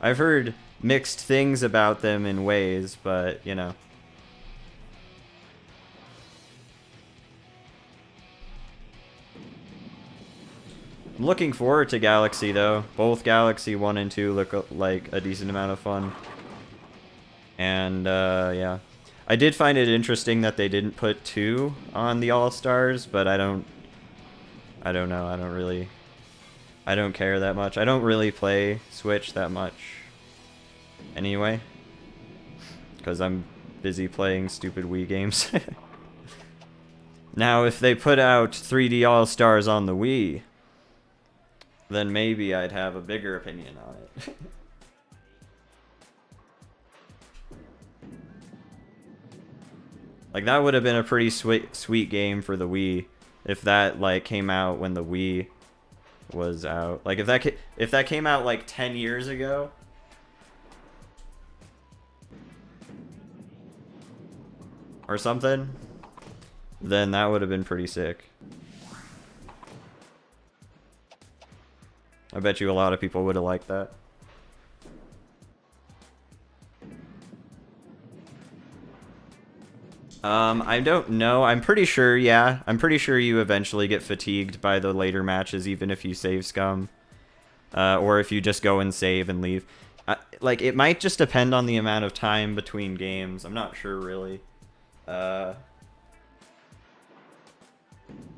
I've heard mixed things about them in ways, but, you know. I'm looking forward to Galaxy, though. Both Galaxy 1 and 2 look like a decent amount of fun. And, yeah. I did find it interesting that they didn't put 2 on the All-Stars, but I don't know. I don't care that much. I don't really play Switch that much anyway, because I'm busy playing stupid Wii games. Now, if they put out 3D All-Stars on the Wii, then maybe I'd have a bigger opinion on it. Like, that would have been a pretty sweet game for the Wii if that, like, came out when the Wii was out. Like, if that came out, like, 10 years ago, or something, then that would have been pretty sick. I bet you a lot of people would have liked that. I don't know. I'm pretty sure, yeah. I'm pretty sure you eventually get fatigued by the later matches, even if you save scum. Or if you just go and save and leave. Like, it might just depend on the amount of time between games. I'm not sure, really. But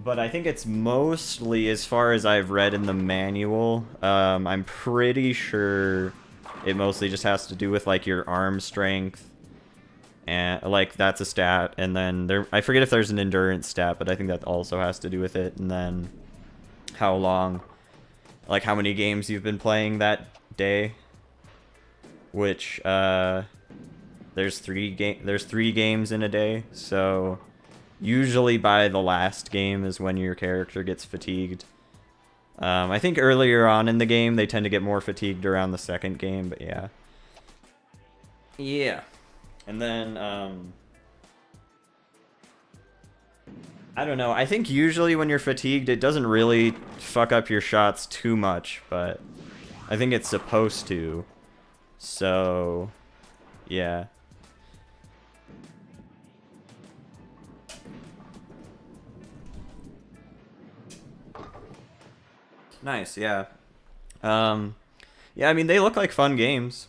I think it's mostly, as far as I've read in the manual, I'm pretty sure it mostly just has to do with, like, your arm strength. And, like, that's a stat. And then, I forget if there's an endurance stat, but I think that also has to do with it. And then, how long, like, how many games you've been playing that day. Which, there's three games in a day, so usually by the last game is when your character gets fatigued. I think earlier on in the game they tend to get more fatigued around the second game, but yeah. Yeah. And then, I don't know, I think usually when you're fatigued it doesn't really fuck up your shots too much, but I think it's supposed to. So, yeah. Nice, yeah. Yeah, I mean, they look like fun games.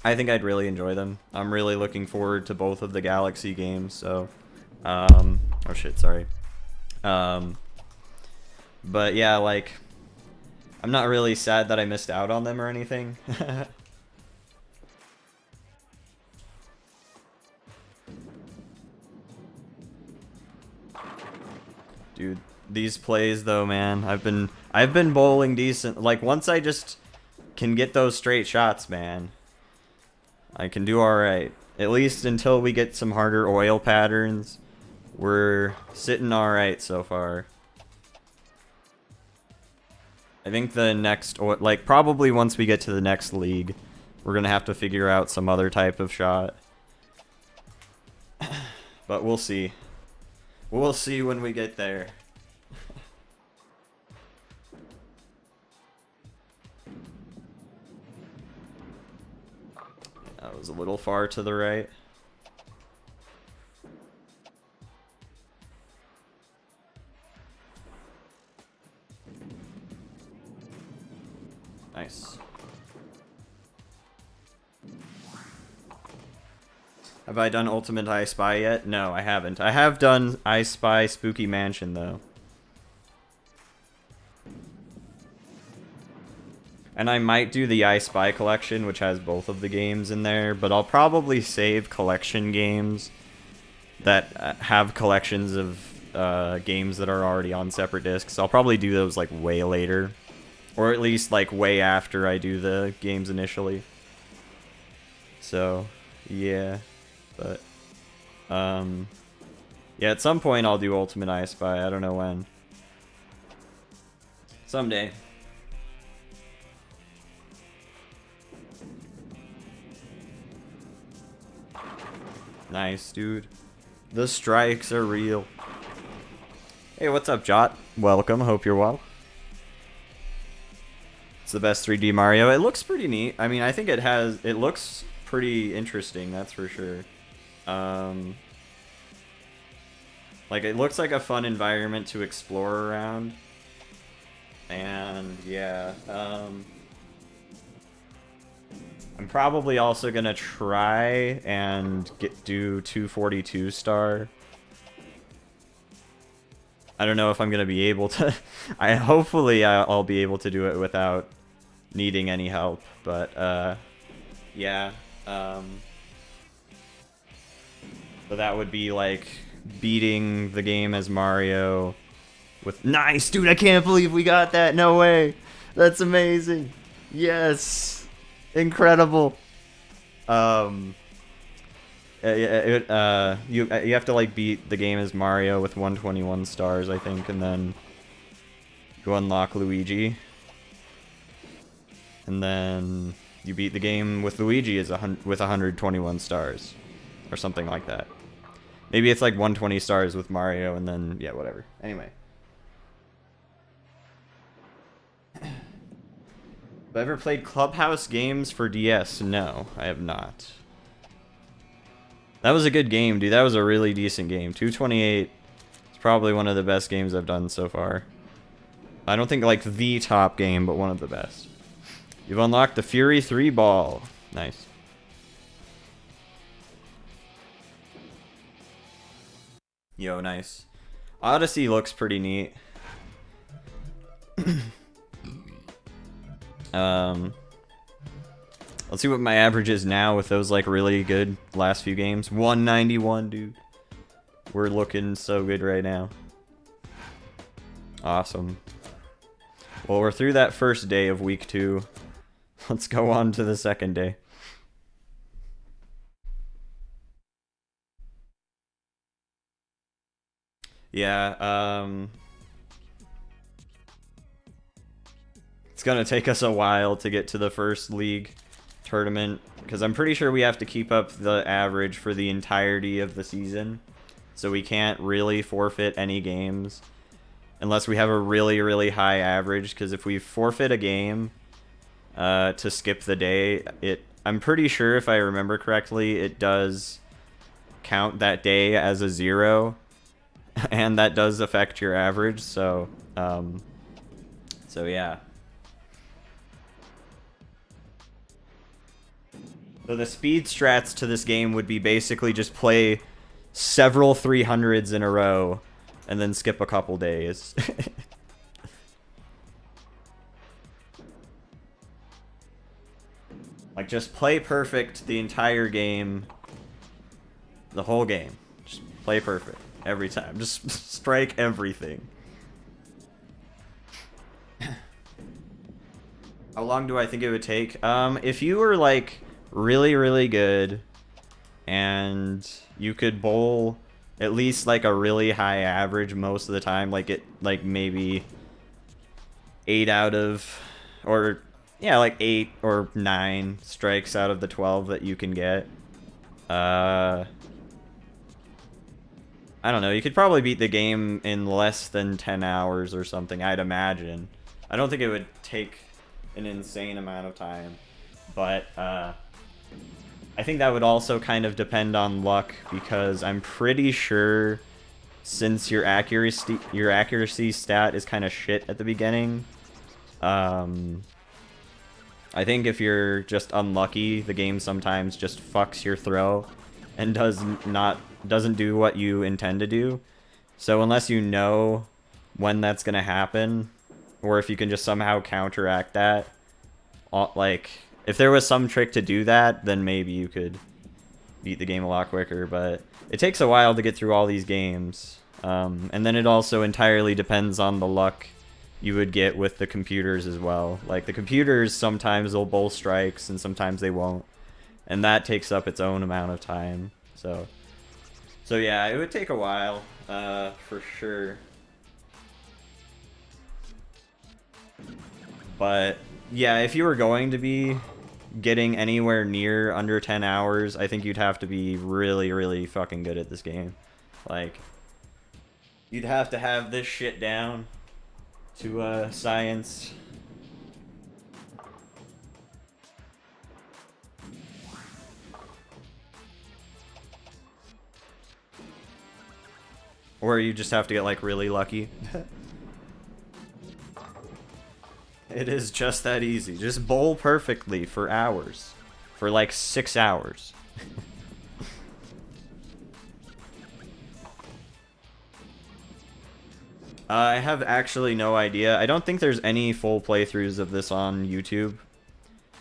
I think I'd really enjoy them. I'm really looking forward to both of the Galaxy games, so... oh shit, sorry. Um, but yeah, like... I'm not really sad that I missed out on them or anything. Dude, these plays though, man, I've been bowling decent. Like once I just can get those straight shots, man, I can do all right. At least until we get some harder oil patterns, we're sitting all right so far. I think the next, like probably once we get to the next league, we're gonna have to figure out some other type of shot. But we'll see. We'll see when we get there. That was a little far to the right. Nice. Have I done Ultimate I Spy yet? No, I haven't. I have done I Spy Spooky Mansion, though. And I might do the I Spy collection, which has both of the games in there, but I'll probably save collection games that have collections of games that are already on separate discs. I'll probably do those, like, way later. Or at least, like, way after I do the games initially. So, yeah. But, yeah, at some point I'll do Ultimate I Spy. I don't know when. Someday. Nice, dude. The strikes are real. Hey, what's up, Jot? Welcome. Hope you're well. It's the best 3D Mario. It looks pretty neat. I mean, I think it looks pretty interesting, that's for sure. Like, it looks like a fun environment to explore around. And, yeah, I'm probably also gonna try and do 242 star. I don't know if I'm gonna be able to. Hopefully I'll be able to do it without needing any help. But yeah. So that would be like beating the game as Mario with nice, dude. I can't believe we got that. No way. That's amazing. Yes. Incredible. You have to like beat the game as Mario with 121 stars, I think, and then you unlock Luigi, and then you beat the game with Luigi as with 121 stars, or something like that. Maybe it's like 120 stars with Mario, and then yeah, whatever. Anyway. Have I ever played Clubhouse games for DS? No, I have not. That was a good game, dude. That was a really decent game. 228 is probably one of the best games I've done so far. I don't think like the top game, but one of the best. You've unlocked the Fury 3 ball. Nice. Yo, nice. Odyssey looks pretty neat. Let's see what my average is now with those like really good last few games. 191, dude. We're looking so good right now. Awesome. Well, we're through that first day of week 2. Let's go on to the second day. Yeah, it's gonna take us a while to get to the first league tournament, because I'm pretty sure we have to keep up the average for the entirety of the season, so we can't really forfeit any games unless we have a really, really high average, because if we forfeit a game to skip the day, I'm pretty sure, if I remember correctly, it does count that day as a 0, and that does affect your average, so So yeah. So the speed strats to this game would be basically just play several 300s in a row and then skip a couple days. Like, just play perfect the entire game. The whole game. Just play perfect. Every time. Just strike everything. How long do I think it would take? If you were, like, really, really good, and you could bowl at least, like, a really high average most of the time, like, maybe 8 out of... or... yeah, like 8 or 9 strikes out of the 12 that you can get. I don't know, you could probably beat the game in less than 10 hours or something, I'd imagine. I don't think it would take an insane amount of time, but I think that would also kind of depend on luck, because I'm pretty sure since your accuracy stat is kind of shit at the beginning, I think if you're just unlucky, the game sometimes just fucks your throw and doesn't do what you intend to do. So unless you know when that's gonna happen, or if you can just somehow counteract that, like, if there was some trick to do that, then maybe you could beat the game a lot quicker, but it takes a while to get through all these games. And then it also entirely depends on the luck you would get with the computers as well. Like, the computers, sometimes they'll bowl strikes and sometimes they won't, and that takes up its own amount of time. So yeah, it would take a while, for sure. But yeah, if you were going to be getting anywhere near under 10 hours, I think you'd have to be really, really fucking good at this game. Like, you'd have to have this shit down to science. Or you just have to get, like, really lucky. It is just that easy. Just bowl perfectly for hours. For like 6 hours. I have actually no idea. I don't think there's any full playthroughs of this on YouTube.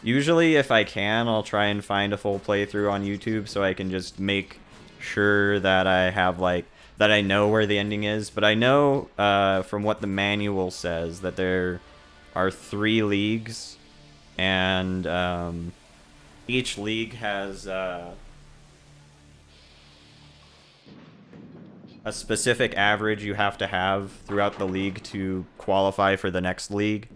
Usually, if I can, I'll try and find a full playthrough on YouTube so I can just make sure that I have, like, that I know where the ending is. But I know, from what the manual says, that there are 3 leagues, and each league has a specific average you have to have throughout the league to qualify for the next league.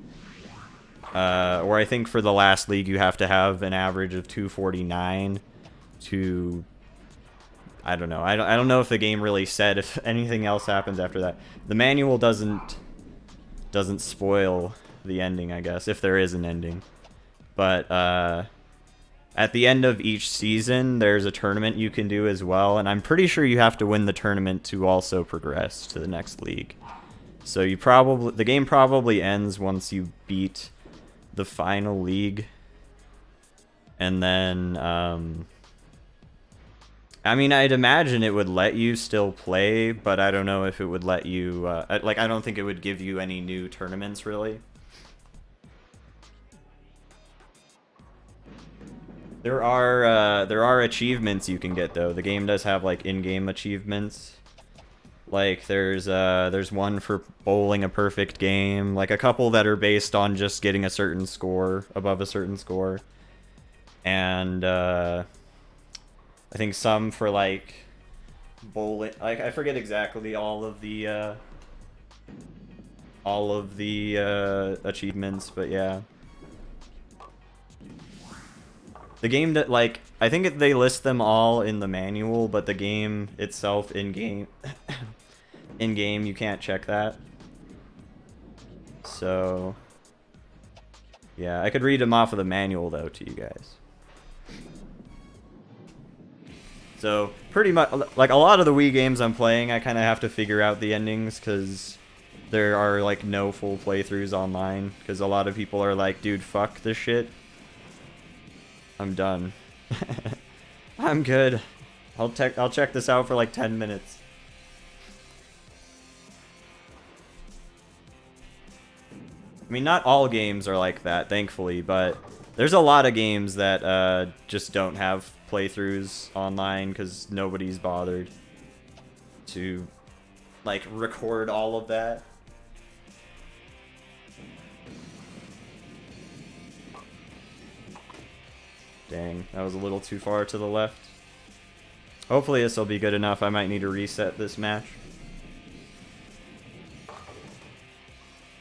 Or I think for the last league you have to have an average of 249 to... I don't know. I don't know if the game really said if anything else happens after that. The manual doesn't spoil the ending, I guess, if there is an ending. But at the end of each season, there's a tournament you can do as well, and I'm pretty sure you have to win the tournament to also progress to the next league. So the game probably ends once you beat the final league. And then I mean, I'd imagine it would let you still play, but I don't know if it would let you like, I don't think it would give you any new tournaments really. There are achievements you can get though. The game does have like in-game achievements. Like there's one for bowling a perfect game, like a couple that are based on just getting a certain score, above a certain score. And I think some for like bowling, like I forget exactly all of the achievements, but yeah. The game that, like, I think they list them all in the manual, but the game itself in-game, in-game, you can't check that. So, yeah, I could read them off of the manual, though, to you guys. So, pretty much, like, a lot of the Wii games I'm playing, I kind of have to figure out the endings, because there are like no full playthroughs online, because a lot of people are like, dude, fuck this shit. I'm done. I'm good. I'll check this out for like 10 minutes. I mean, not all games are like that, thankfully, but there's a lot of games that just don't have playthroughs online because nobody's bothered to like record all of that. Dang, that was a little too far to the left. Hopefully this will be good enough. I might need to reset this match.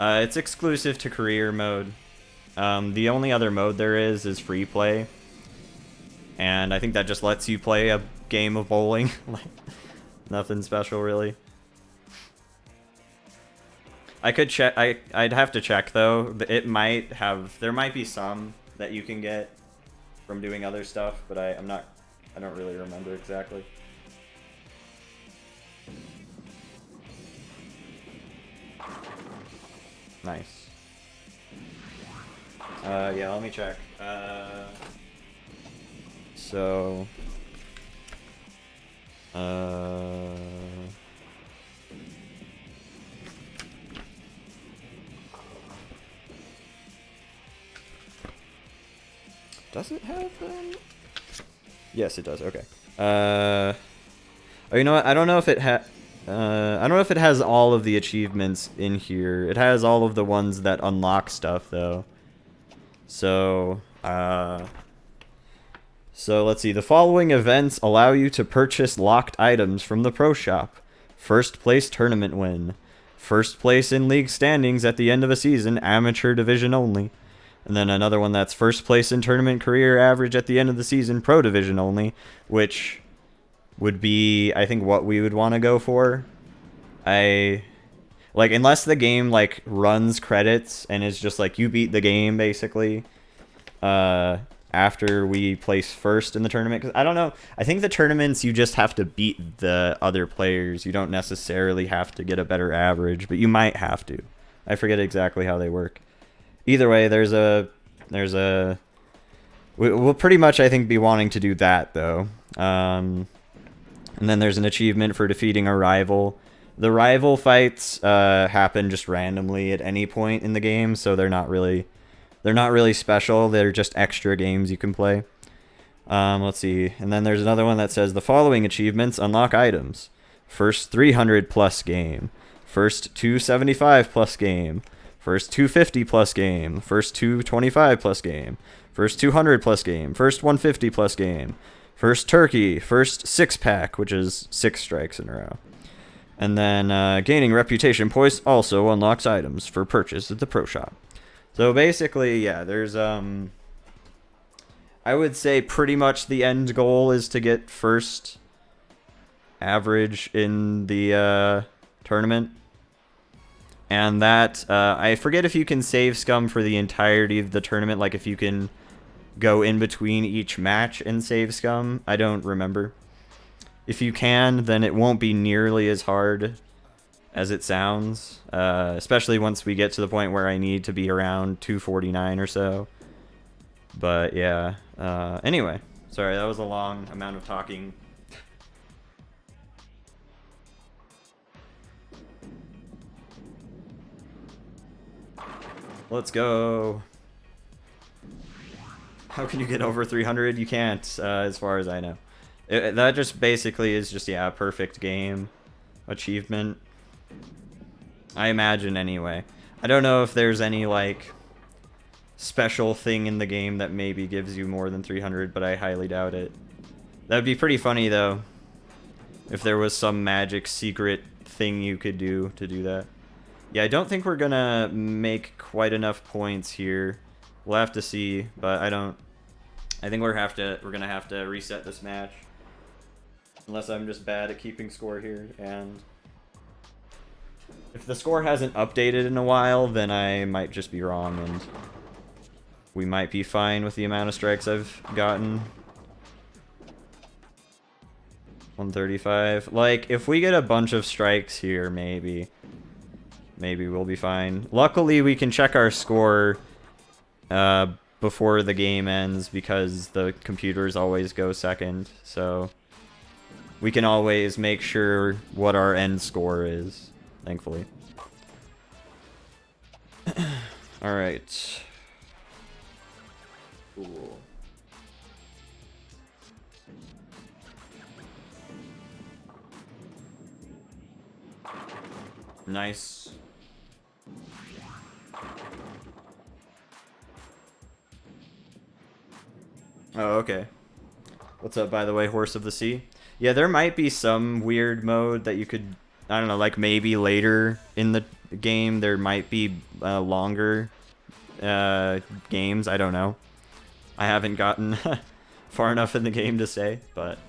It's exclusive to career mode. The only other mode there is free play. And I think that just lets you play a game of bowling. Like, nothing special, really. I could check. I'd have to check, though. It might have... There might be some that you can get from doing other stuff, but I don't really remember exactly. Nice. Yeah, let me check. So... Does it have them? Yes, it does. Okay. Oh, you know what? I don't know if it I don't know if it has all of the achievements in here. It has all of the ones that unlock stuff, though. So, so let's see. The following events allow you to purchase locked items from the pro shop. First place tournament win. First place in league standings at the end of a season, amateur division only. And then another one that's first place in tournament career average at the end of the season, pro division only, which would be, I think, what we would want to go for. Like, unless the game, like, runs credits and is just, like, you beat the game, basically, after we place first in the tournament. Because I don't know. I think the tournaments, you just have to beat the other players. You don't necessarily have to get a better average, but you might have to. I forget exactly how they work. Either way, we'll pretty much, I think, be wanting to do that, though. And then there's an achievement for defeating a rival. The rival fights happen just randomly at any point in the game, so they're not really special. They're just extra games you can play. Let's see. And then there's another one that says the following achievements unlock items. First 300 plus game. First 275 plus game. First 250 plus game. First 225 plus game. First 200 plus game. First 150 plus game. First turkey. First 6-pack, which is 6 strikes in a row. And then gaining reputation points also unlocks items for purchase at the pro shop. So basically, yeah, there's I would say pretty much the end goal is to get first average in the tournament. And that, I forget if you can save scum for the entirety of the tournament, like if you can go in between each match and save scum. I don't remember. If you can, then it won't be nearly as hard as it sounds, especially once we get to the point where I need to be around 249 or so. But yeah, anyway, sorry, that was a long amount of talking. Let's go. How can you get over 300? You can't, as far as I know. That just basically is just, yeah, a perfect game achievement. I imagine, anyway. I don't know if there's any, like, special thing in the game that maybe gives you more than 300, but I highly doubt it. That would be pretty funny, though, if there was some magic secret thing you could do to do that. Yeah, I don't think we're gonna make quite enough points here. We'll have to see, but I think we're gonna have to reset this match. Unless I'm just bad at keeping score here, and if the score hasn't updated in a while, then I might just be wrong, and we might be fine with the amount of strikes I've gotten. 135. Like, if we get a bunch of strikes here, maybe maybe we'll be fine. Luckily, we can check our score before the game ends because the computers always go second, so we can always make sure what our end score is, thankfully. Alright. Cool. Nice. Oh, okay. What's up, by the way, Horse of the Sea? Yeah, there might be some weird mode that you could, I don't know, like maybe later in the game there might be longer games. I don't know. I haven't gotten far enough in the game to say, but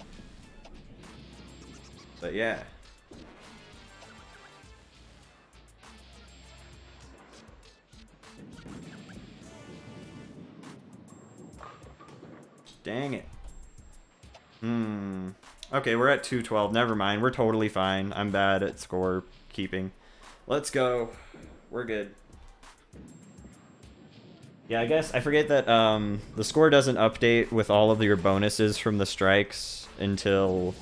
yeah. Dang it. Okay, we're at 212. Never mind. We're totally fine. I'm bad at score keeping. Let's go. We're good. Yeah, I guess I forget that the score doesn't update with all of your bonuses from the strikes until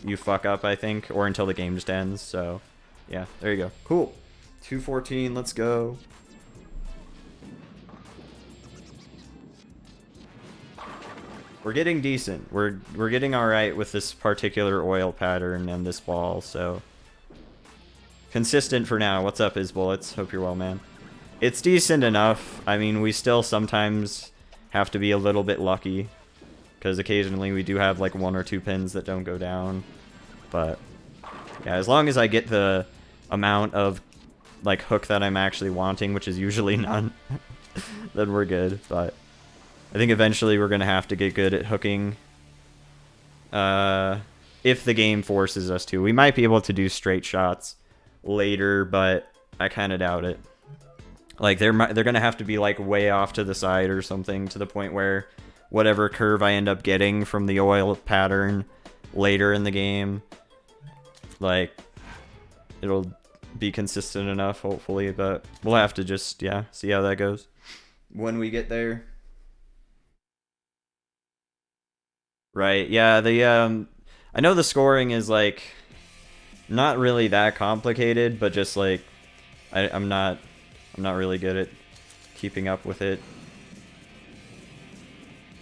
you fuck up, I think, or until the game just ends. So, yeah, there you go. Cool. 214. Let's go. We're getting decent. We're getting all right with this particular oil pattern and this ball, so consistent for now. What's up, Bullets? Hope you're well, man. It's decent enough. I mean, we still sometimes have to be a little bit lucky because occasionally we do have like 1 or 2 pins that don't go down. But yeah, as long as I get the amount of like hook that I'm actually wanting, which is usually none, then we're good. But I think eventually we're going to have to get good at hooking if the game forces us to. We might be able to do straight shots later, but I kind of doubt it. Like, they're going to have to be, like, way off to the side or something to the point where whatever curve I end up getting from the oil pattern later in the game, like, it'll be consistent enough, hopefully, but we'll have to just, yeah, see how that goes when we get there. Right, yeah, I know the scoring is, like, not really that complicated, but just, like, I'm not really good at keeping up with it.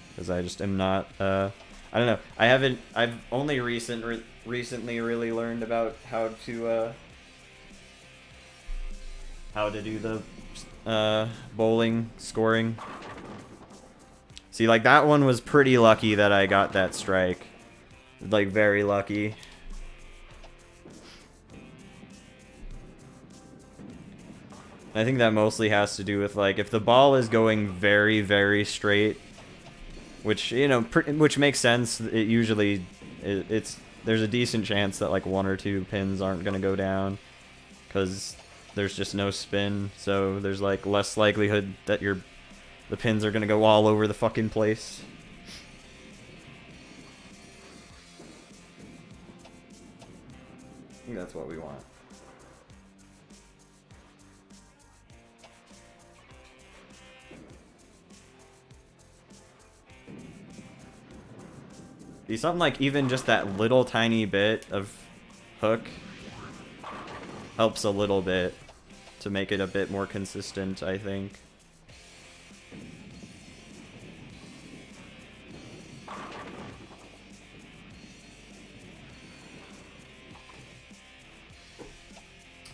Because I just am not, I don't know, I've only recently really learned about how to do the, bowling scoring. See, like, that one was pretty lucky that I got that strike. Like, very lucky. I think that mostly has to do with, like, if the ball is going very, very straight, which, you know, which makes sense, it usually, there's a decent chance that, like, 1 or 2 pins aren't going to go down, because there's just no spin, so there's, like, less likelihood that the pins are going to go all over the fucking place. I think that's what we want. See, something like even just that little tiny bit of hook helps a little bit to make it a bit more consistent, I think.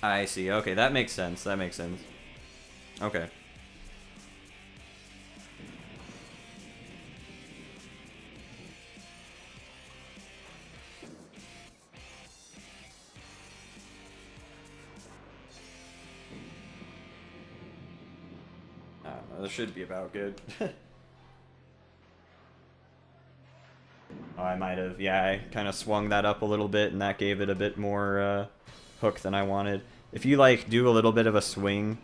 I see. Okay, that makes sense. That makes sense. Okay. I don't know. This should be about good. Oh, I might have. Yeah, I kind of swung that up a little bit, and that gave it a bit more hook than I wanted. If you, like, do a little bit of a swing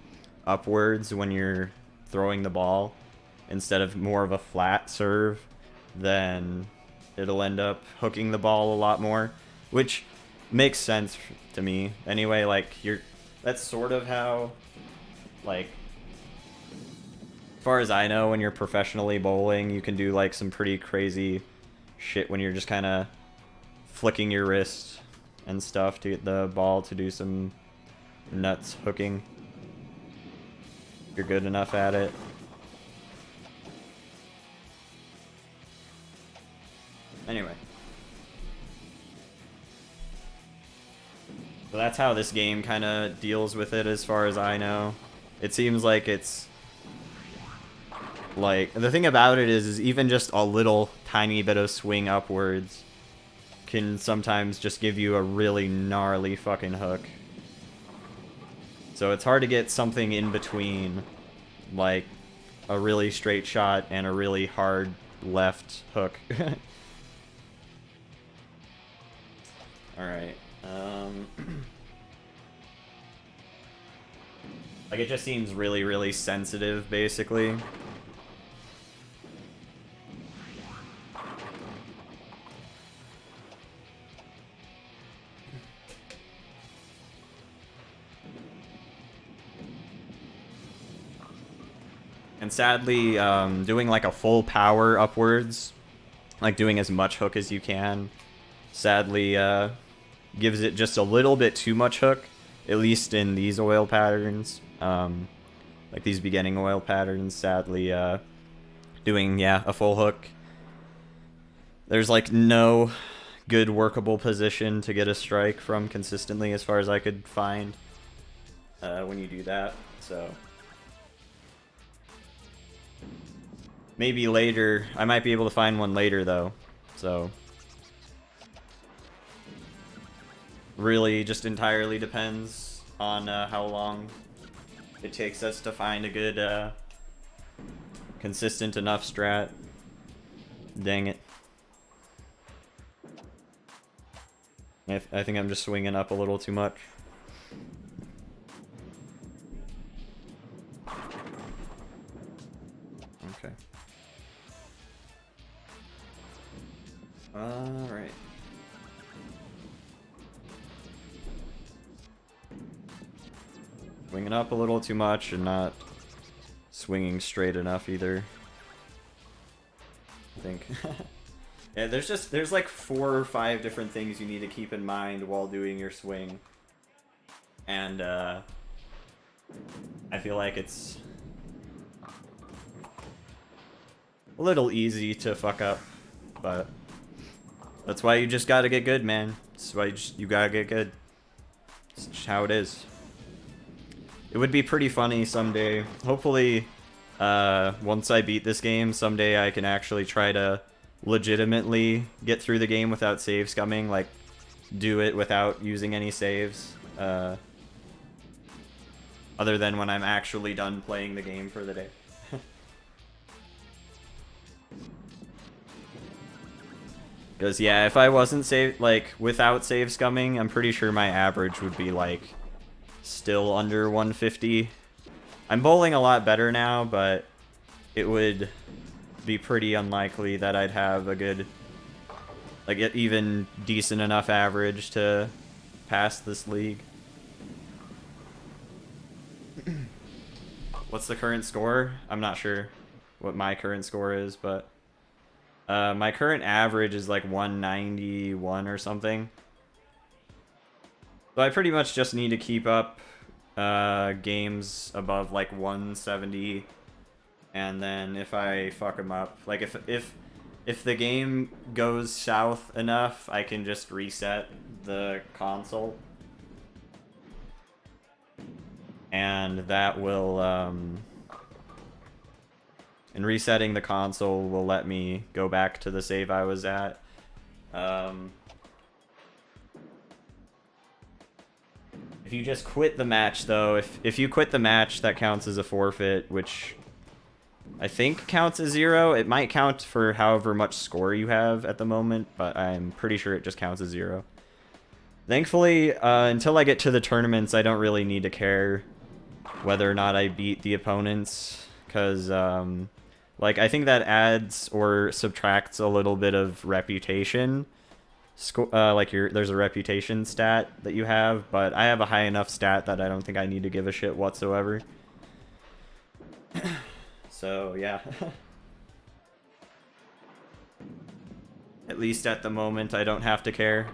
upwards when you're throwing the ball, instead of more of a flat serve, then it'll end up hooking the ball a lot more, which makes sense to me. Anyway, like, That's sort of how, like, as far as I know, when you're professionally bowling, you can do like some pretty crazy shit when you're just kind of flicking your wrist and stuff to get the ball to do some nuts hooking. If you're good enough at it. Anyway. So that's how this game kind of deals with it as far as I know. It seems like it's... like, the thing about it is even just a little tiny bit of swing upwards can sometimes just give you a really gnarly fucking hook. So it's hard to get something in between, like a really straight shot and a really hard left hook. Alright. Like, it just seems really, really sensitive, basically. And sadly, doing like a full power upwards, like doing as much hook as you can, sadly gives it just a little bit too much hook, at least in these oil patterns. Like these beginning oil patterns, sadly, doing, yeah, a full hook. There's like no good workable position to get a strike from consistently as far as I could find when you do that, so... Maybe later. I might be able to find one later, though. So... really just entirely depends on how long it takes us to find a good, consistent enough strat. Dang it. I think I'm just swinging up a little too much. Okay. Alright. Swinging up a little too much and not swinging straight enough either. I think. Yeah, there's like 4 or 5 different things you need to keep in mind while doing your swing. And I feel like it's a little easy to fuck up, but that's why you just gotta get good, man. That's why you gotta get good. It's just how it is. It would be pretty funny someday. Hopefully, once I beat this game, someday I can actually try to legitimately get through the game without save scumming, like do it without using any saves. Other than when I'm actually done playing the game for the day. Because, yeah, if I wasn't without save scumming, I'm pretty sure my average would be, like, still under 150. I'm bowling a lot better now, but it would be pretty unlikely that I'd have a good, like, even decent enough average to pass this league. What's the current score? I'm not sure what my current score is, but my current average is like 191 or something. So I pretty much just need to keep up games above like 170, and then if I fuck them up, like if the game goes south enough, I can just reset the console, and that will and resetting the console will let me go back to the save I was at. If you just quit the match, though, if you quit the match, that counts as a forfeit, which I think counts as 0. It might count for however much score you have at the moment, but I'm pretty sure it just counts as 0. Thankfully, until I get to the tournaments, I don't really need to care whether or not I beat the opponents, because, like, I think that adds or subtracts a little bit of reputation like there's a reputation stat that you have, but I have a high enough stat that I don't think I need to give a shit whatsoever. So yeah. At least at the moment I don't have to care.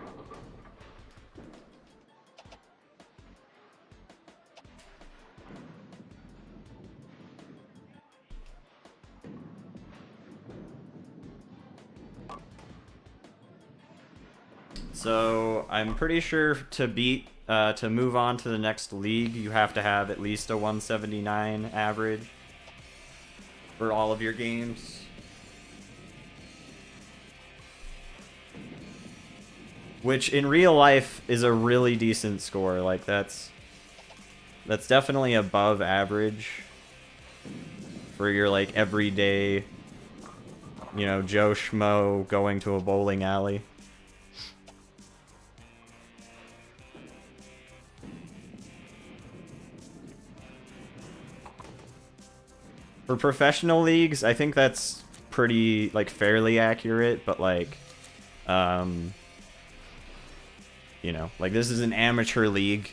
So I'm pretty sure to move on to the next league, you have to have at least a 179 average for all of your games. Which in real life is a really decent score. Like that's definitely above average for your like everyday, you know, Joe Schmo going to a bowling alley. For professional leagues, I think that's pretty, like, fairly accurate, but, like, you know, like, this is an amateur league,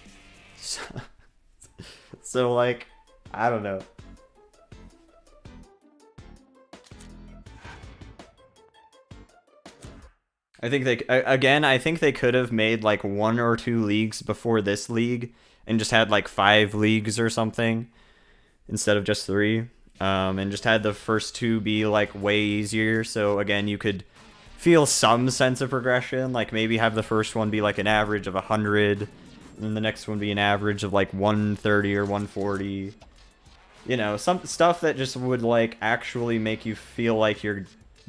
so like, I don't know. I think I think they could have made, like, 1 or 2 leagues before this league, and just had, like, 5 leagues or something, instead of just 3. And just had the first 2 be like way easier, so again you could feel some sense of progression, like maybe have the first one be like an average of 100, and then the next one be an average of like 130 or 140, you know, some stuff that just would like actually make you feel like you're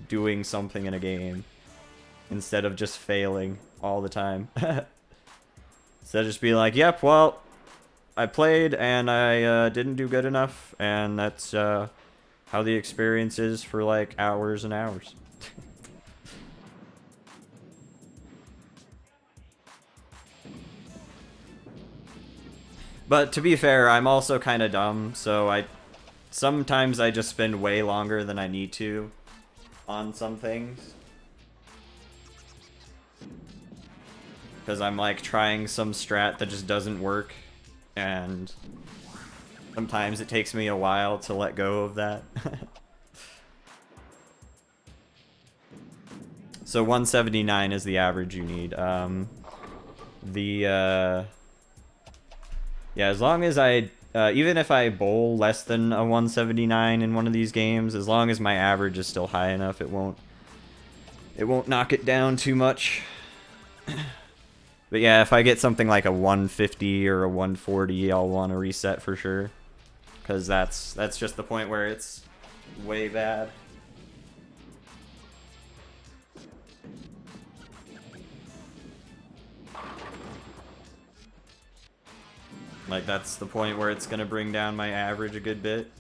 doing something in a game instead of just failing all the time. Instead of just be like, yep, well, I played and I didn't do good enough, and that's how the experience is for like hours and hours. But to be fair, I'm also kind of dumb, so sometimes I just spend way longer than I need to on some things. Because I'm like trying some strat that just doesn't work, and sometimes it takes me a while to let go of that. So 179 is the average you need. Yeah, as long as I, even if I bowl less than a 179 in one of these games, as long as my average is still high enough, it won't knock it down too much. But yeah, if I get something like a 150 or a 140, I'll want to reset for sure. Because that's just the point where it's way bad. Like, that's the point where it's going to bring down my average a good bit.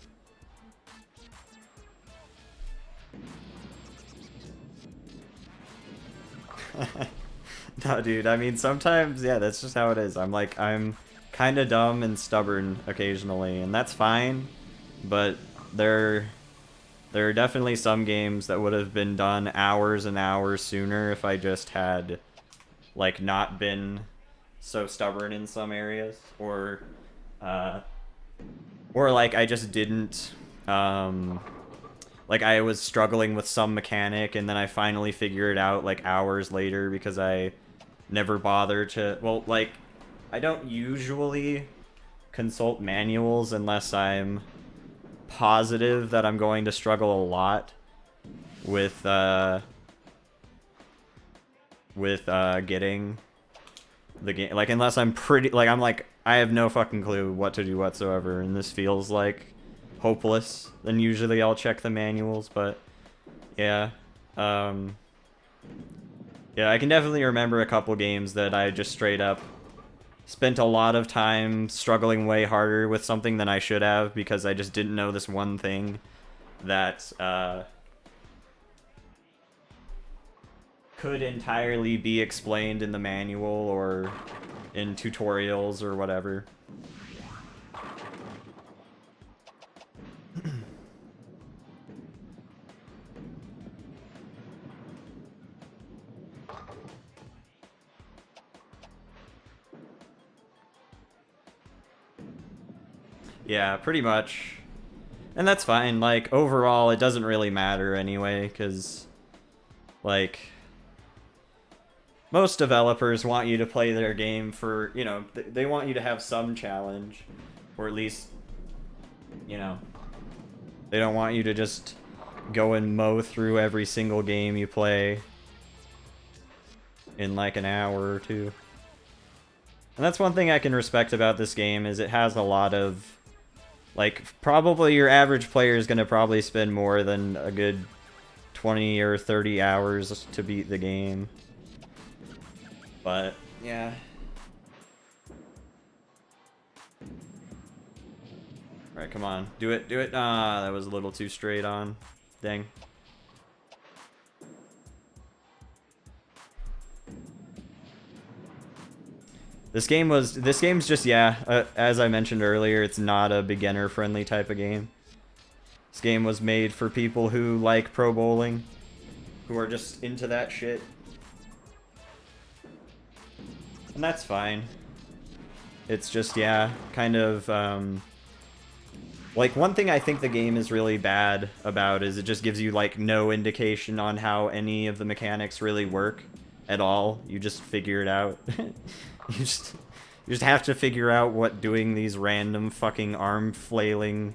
No, dude, I mean, sometimes, yeah, that's just how it is. I'm kind of dumb and stubborn occasionally, and that's fine, but there are definitely some games that would have been done hours and hours sooner if I just had, like, not been so stubborn in some areas, or like, I just didn't, like, I was struggling with some mechanic, and then I finally figured it out, like, hours later, because I never bothered to, well, like, I don't usually consult manuals unless I'm positive that I'm going to struggle a lot with getting the game, like, unless I'm pretty, like, I'm like, I have no fucking clue what to do whatsoever, and this feels like hopeless, then usually I'll check the manuals. But yeah, yeah, I can definitely remember a couple games that I just straight up spent a lot of time struggling way harder with something than I should have, because I just didn't know this one thing that could entirely be explained in the manual or in tutorials or whatever. Yeah, pretty much. And that's fine. Like, overall, it doesn't really matter anyway, because, like, most developers want you to play their game for, you know, they want you to have some challenge. Or at least, you know, they don't want you to just go and mow through every single game you play in like an hour or two. And that's one thing I can respect about this game, is it has a lot of, like, probably your average player is going to probably spend more than a good 20 or 30 hours to beat the game. But, yeah. Alright, come on. Do it, do it. Ah, that was a little too straight on. Dang. This game's just, yeah, as I mentioned earlier, it's not a beginner-friendly type of game. This game was made for people who like pro bowling, who are just into that shit. And that's fine. It's just, yeah, kind of, like, one thing I think the game is really bad about is it just gives you, like, no indication on how any of the mechanics really work at all. You just figure it out. You just have to figure out what doing these random fucking arm flailing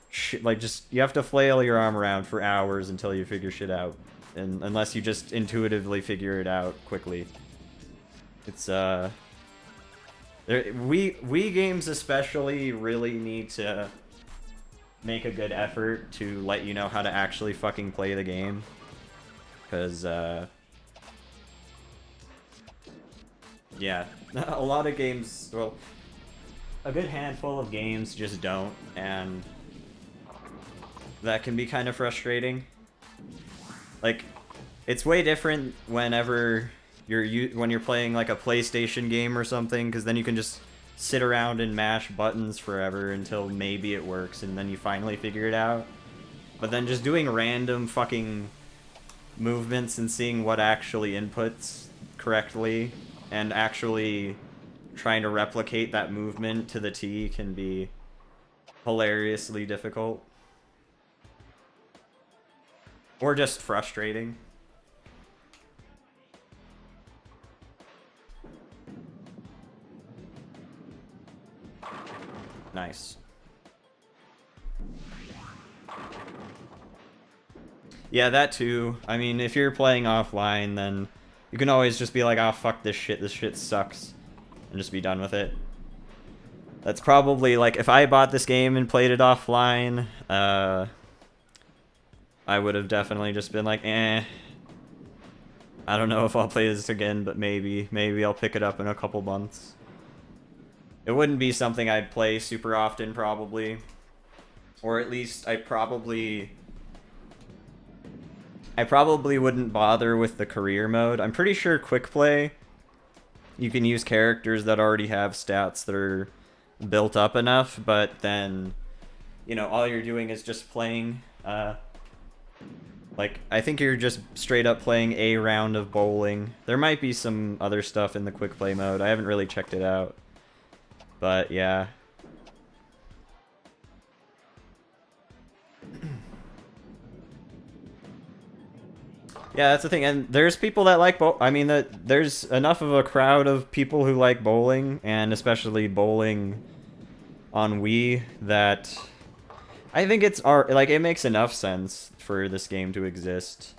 shit, like, just, you have to flail your arm around for hours until you figure shit out. And unless you just intuitively figure it out quickly. It's, Wii games especially really need to make a good effort to let you know how to actually fucking play the game. Because, yeah, a lot of games, well, a good handful of games just don't, and that can be kind of frustrating. Like, it's way different whenever when you're playing like a PlayStation game or something, because then you can just sit around and mash buttons forever until maybe it works, and then you finally figure it out. But then just doing random fucking movements and seeing what actually inputs correctly, and actually trying to replicate that movement to the T can be hilariously difficult. Or just frustrating. Nice. Yeah, that too. I mean, if you're playing offline, then you can always just be like, oh, fuck this shit sucks, and just be done with it. That's probably, like, if I bought this game and played it offline, I would have definitely just been like, eh. I don't know if I'll play this again, but maybe I'll pick it up in a couple months. It wouldn't be something I'd play super often, probably. Or at least I probably wouldn't bother with the career mode. I'm pretty sure quick play, you can use characters that already have stats that are built up enough, but then, you know, all you're doing is just playing, like, I think you're just straight up playing a round of bowling. There might be some other stuff in the quick play mode. I haven't really checked it out. But, yeah. Yeah, that's the thing, and there's people that like I mean, there's enough of a crowd of people who like bowling, and especially bowling on Wii, that I think like, it makes enough sense for this game to exist.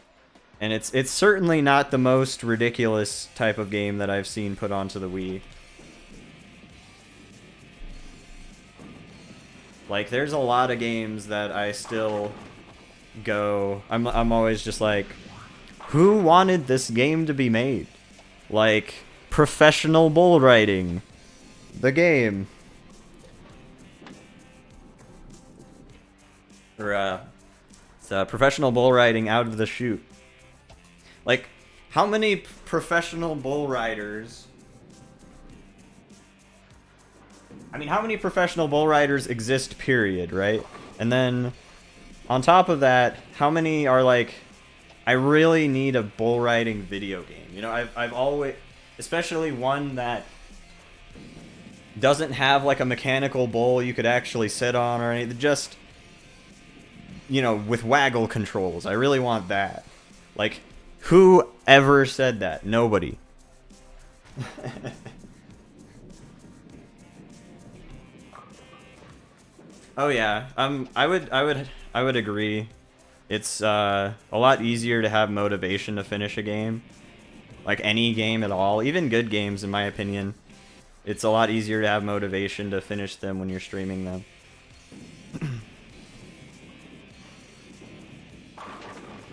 And it's certainly not the most ridiculous type of game that I've seen put onto the Wii. Like, there's a lot of games that I still go, I'm always just like, who wanted this game to be made? Like, Professional Bull Riding, the game. Or, it's Professional Bull Riding Out of the Chute. Like, how many professional bull riders... I mean, how many professional bull riders exist, period, right? And then, on top of that, how many are like, I really need a bull riding video game? You know, I've always, especially one that Doesn't have like a mechanical bowl you could actually sit on or anything. Just, you know, with waggle controls. I really want that. Like, who ever said that? Nobody. Oh yeah. I would agree. It's a lot easier to have motivation to finish a game. Like any game at all, even good games in my opinion. It's a lot easier to have motivation to finish them when you're streaming them.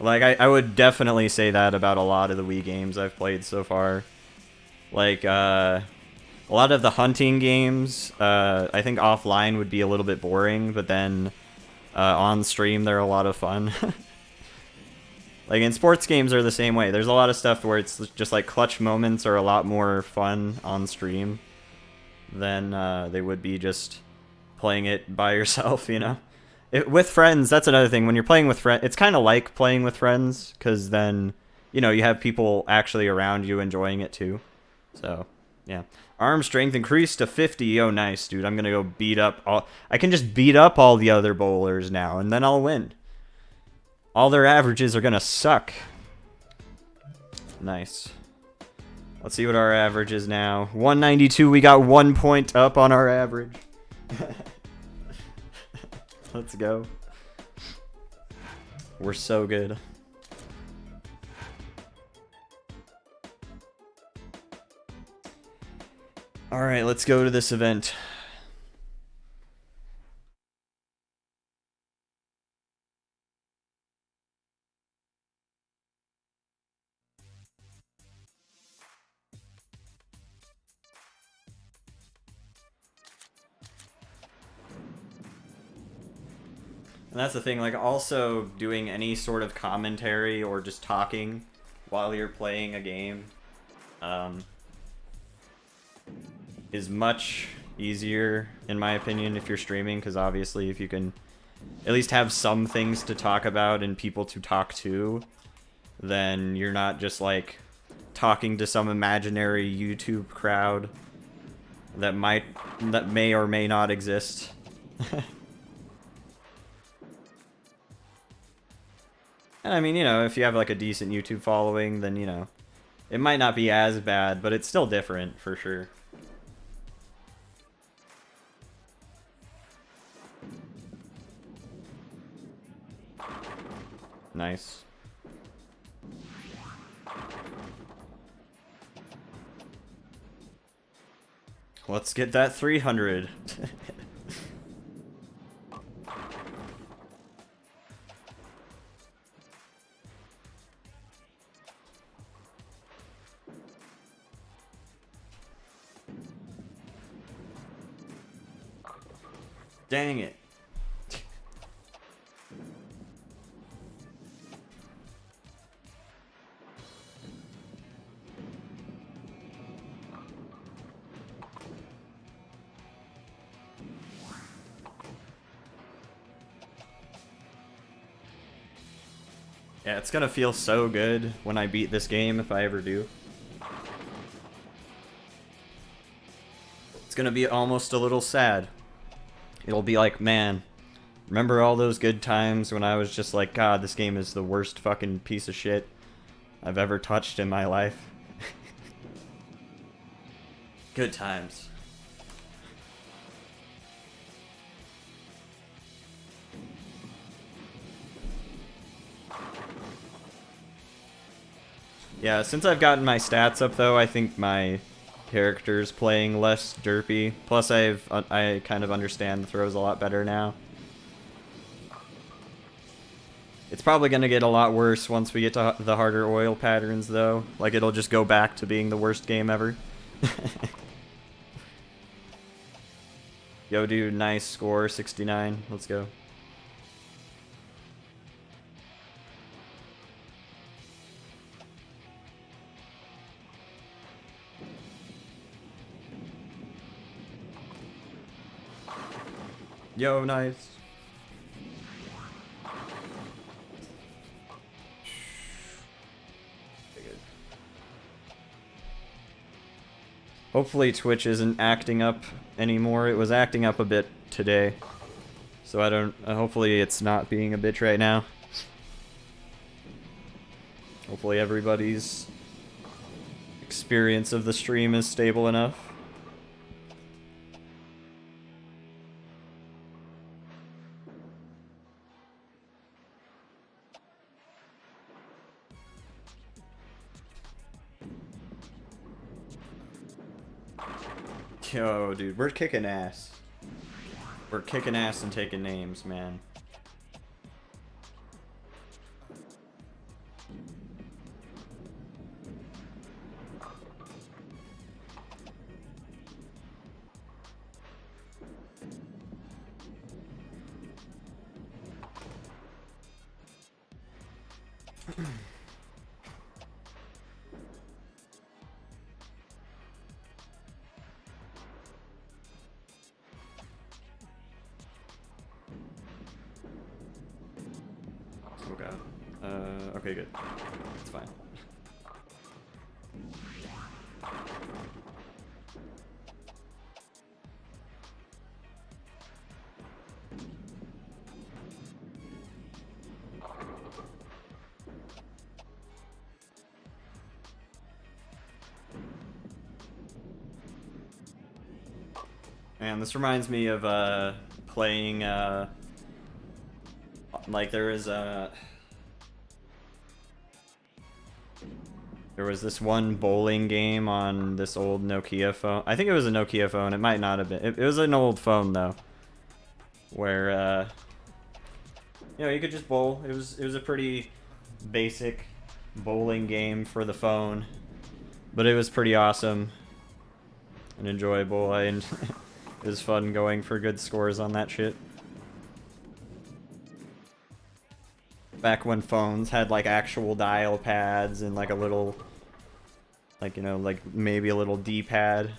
Like, I would definitely say that about a lot of the Wii games I've played so far. Like, a lot of the hunting games, I think offline would be a little bit boring, but then on stream they're a lot of fun. Like, and sports games are the same way. There's a lot of stuff where it's just like clutch moments are a lot more fun on stream than they would be just playing it by yourself, you know? With friends, that's another thing. When you're playing with friends, it's kind of like playing with friends, because then, you know, you have people actually around you enjoying it too. So, yeah. Arm strength increased to 50. Oh, nice, dude. I'm going to go beat up all... I can just beat up all the other bowlers now, and then I'll win. All their averages are going to suck. Nice. Let's see what our average is now. 192. We got 1 point up on our average. Let's go. We're so good. Alright, let's go to this event. And that's the thing, like, also doing any sort of commentary or just talking while you're playing a game is much easier, in my opinion, if you're streaming, because obviously if you can at least have some things to talk about and people to talk to, then you're not just, like, talking to some imaginary YouTube crowd that may or may not exist. And I mean, you know, if you have like a decent YouTube following, then, you know, it might not be as bad, but it's still different for sure. Nice. Let's get that 300. Dang it. Yeah, it's gonna feel so good when I beat this game, if I ever do. It's gonna be almost a little sad. It'll be like, man, remember all those good times when I was just like, God, this game is the worst fucking piece of shit I've ever touched in my life. Good times. Yeah, since I've gotten my stats up though, I think my character's playing less derpy. Plus I kind of understand the throws a lot better now. It's probably going to get a lot worse once we get to the harder oil patterns though. Like, it'll just go back to being the worst game ever. Yo dude, nice score, 69. Let's go. Yo, nice. Hopefully Twitch isn't acting up anymore. It was acting up a bit today. So I don't... hopefully it's not being a bitch right now. Hopefully everybody's experience of the stream is stable enough. Yo, dude, we're kicking ass. We're kicking ass and taking names, man. Oh god. Okay, good. It's fine. And this reminds me of playing like there was this one bowling game on this old Nokia phone. I think it was a Nokia phone. It might not have been. It was an old phone though, where you know, you could just bowl. It was a pretty basic bowling game for the phone, but it was pretty awesome and enjoyable. It was fun going for good scores on that shit. Back when phones had like actual dial pads and like a little, like, you know, like maybe a little D-pad.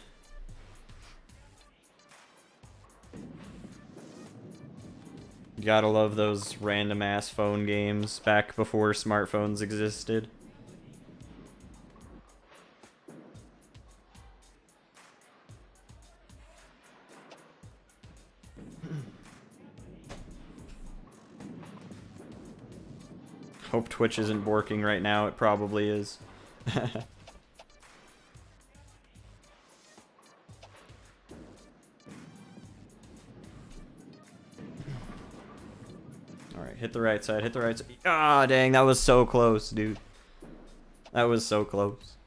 You gotta love those random ass phone games back before smartphones existed. Hope Twitch isn't borking right now. It probably is. Alright, hit the right side, hit the right side. Ah, dang, that was so close, dude. That was so close.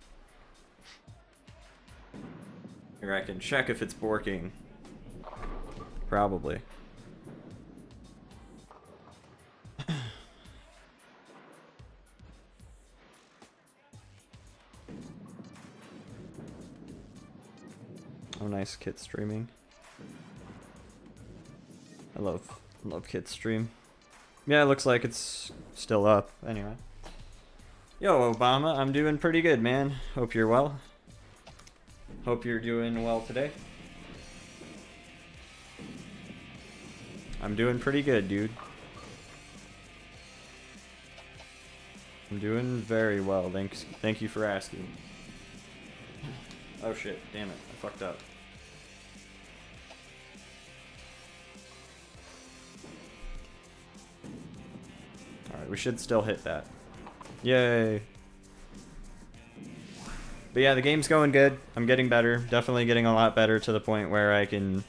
Here, I can check if it's borking. Probably. Oh, nice, Kit streaming. I love Kit stream. Yeah, it looks like it's still up. Anyway. Yo, Obama, I'm doing pretty good, man. Hope you're well. Hope you're doing well today. I'm doing pretty good, dude. I'm doing very well. Thank you for asking. Oh shit, damn it. I fucked up. Alright, we should still hit that. Yay! But yeah, the game's going good. I'm getting better. Definitely getting a lot better to the point where I can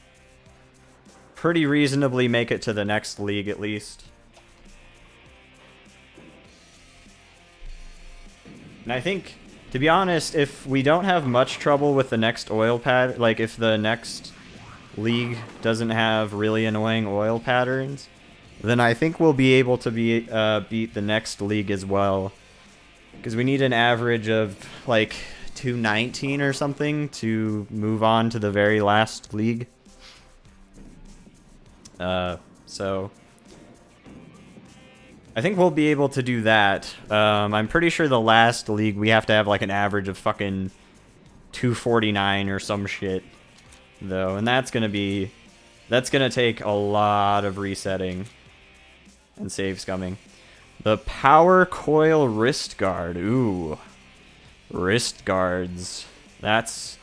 pretty reasonably make it to the next league at least. And I think, to be honest, if we don't have much trouble with the next oil pad, like if the next league doesn't have really annoying oil patterns, then I think we'll be able to beat the next league as well. Because we need an average of like 219 or something to move on to the very last league. So I think we'll be able to do that. I'm pretty sure the last league we have to have like an average of fucking 249 or some shit, though, and that's gonna take a lot of resetting and save scumming. The power coil wrist guard. Ooh, wrist guards. That's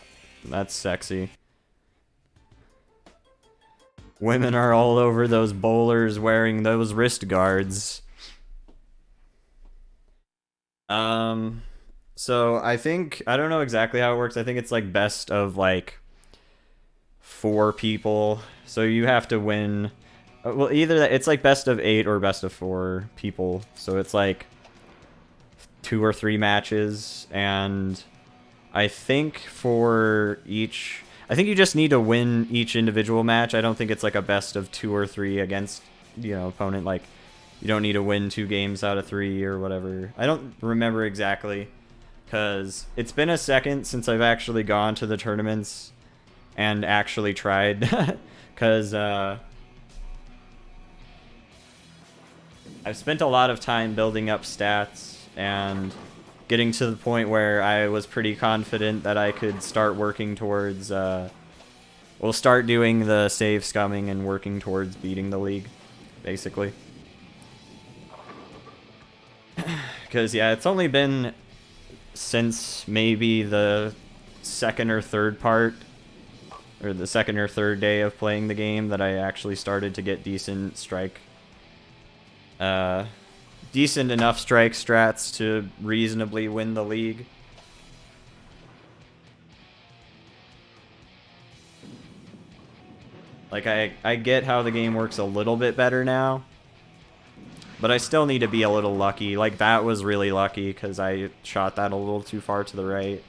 That's sexy. Women are all over those bowlers wearing those wrist guards. So I think, I don't know exactly how it works. I think it's like best of like 4 people. So you have to win. Well, either that, it's like best of 8 or best of 4 people. So it's like 2 or 3 matches. And I think for each, I think you just need to win each individual match. I don't think it's like a best of 2 or 3 against, you know, opponent. Like, you don't need to win 2 games out of 3 or whatever. I don't remember exactly, because it's been a second since I've actually gone to the tournaments and actually tried. Because I've spent a lot of time building up stats and getting to the point where I was pretty confident that I could start working towards, we'll start doing the save scumming and working towards beating the league, basically. Because, yeah, it's only been since maybe the second or third part, or the second or third day of playing the game, that I actually started to get decent decent enough strike strats to reasonably win the league. Like, I get how the game works a little bit better now, but I still need to be a little lucky. Like, that was really lucky because I shot that a little too far to the right.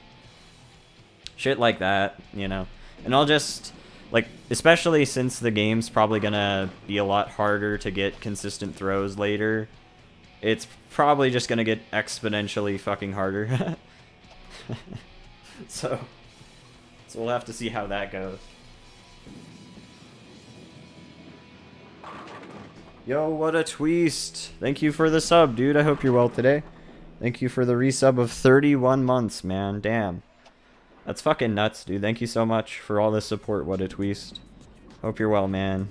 Shit like that, you know. And I'll just, like, especially since the game's probably gonna be a lot harder to get consistent throws later, it's probably just gonna get exponentially fucking harder. So we'll have to see how that goes. Yo, what a twist! Thank you for the sub, dude. I hope you're well today. Thank you for the resub of 31 months, man. Damn. That's fucking nuts, dude. Thank you so much for all the support. What a twist. Hope you're well, man.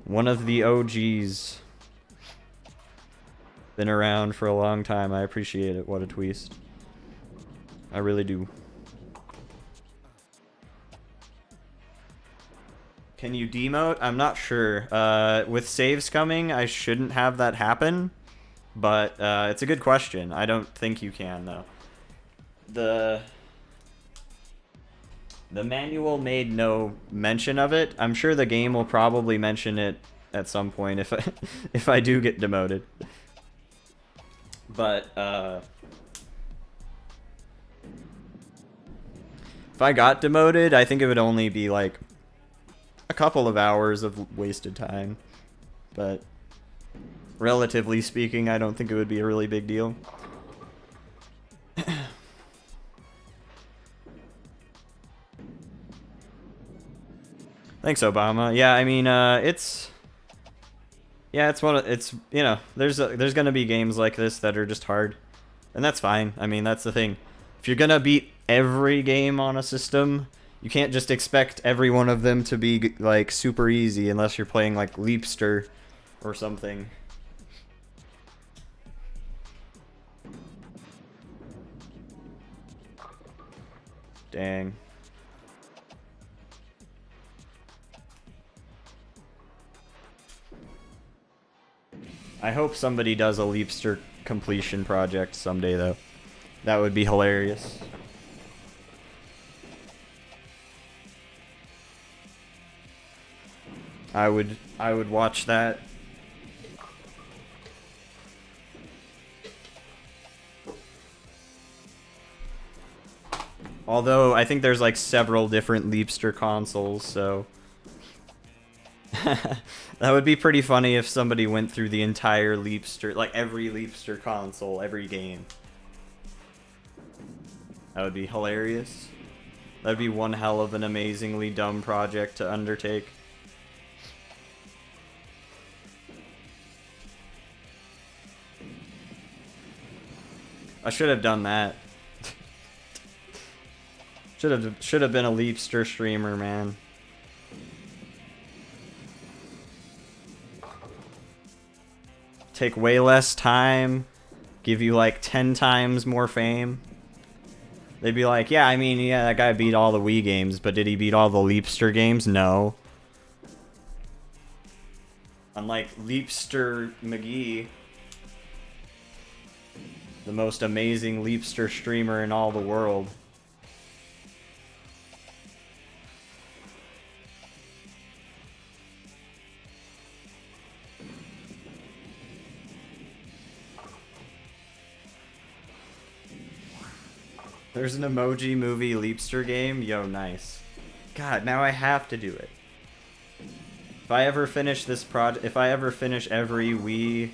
One of the OGs. Been around for a long time. I appreciate it. What a twist. I really do. Can you demote? I'm not sure. With save scumming, I shouldn't have that happen. But it's a good question. I don't think you can, though. The manual made no mention of it. I'm sure the game will probably mention it at some point if I do get demoted. But if I got demoted, I think it would only be like a couple of hours of wasted time. But relatively speaking, I don't think it would be a really big deal. Thanks, Obama. Yeah, I mean, it's you know, there's gonna be games like this that are just hard, and that's fine. I mean, that's the thing. If you're gonna beat every game on a system, you can't just expect every one of them to be like super easy unless you're playing like Leapster or something. Dang. I hope somebody does a Leapster completion project someday, though. That would be hilarious. I would watch that. Although I think there's like several different Leapster consoles, so that would be pretty funny if somebody went through the entire Leapster, like every Leapster console, every game. That would be hilarious. That'd be one hell of an amazingly dumb project to undertake. I should have done that. Should have been a Leapster streamer, man. Take way less time, give you like 10 times more fame. They'd be like, yeah, I mean, yeah, that guy beat all the Wii games, but did he beat all the Leapster games? No. Unlike Leapster McGee, the most amazing Leapster streamer in all the world. There's an Emoji Movie Leapster game? Yo, nice. God, now I have to do it. If I ever finish this project, if I ever finish every Wii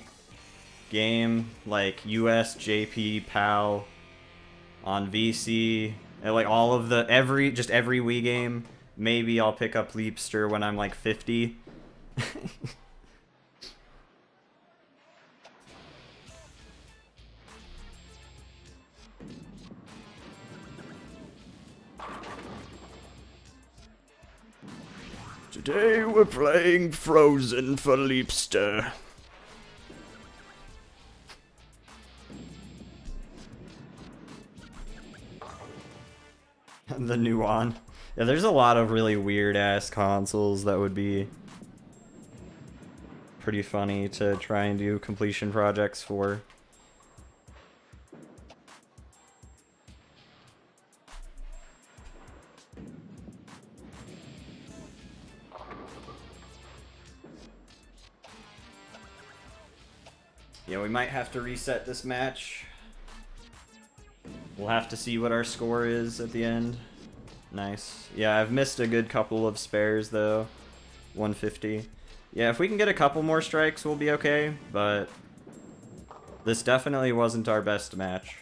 game, like US, JP, PAL, on VC, and like all of the, just every Wii game, maybe I'll pick up Leapster when I'm like 50. Today we're playing Frozen for Leapster. The new one. Yeah, there's a lot of really weird-ass consoles that would be pretty funny to try and do completion projects for. Yeah, we might have to reset this match. We'll have to see what our score is at the end. Nice. Yeah, I've missed a good couple of spares, though. 150. Yeah, if we can get a couple more strikes, we'll be okay, but this definitely wasn't our best match.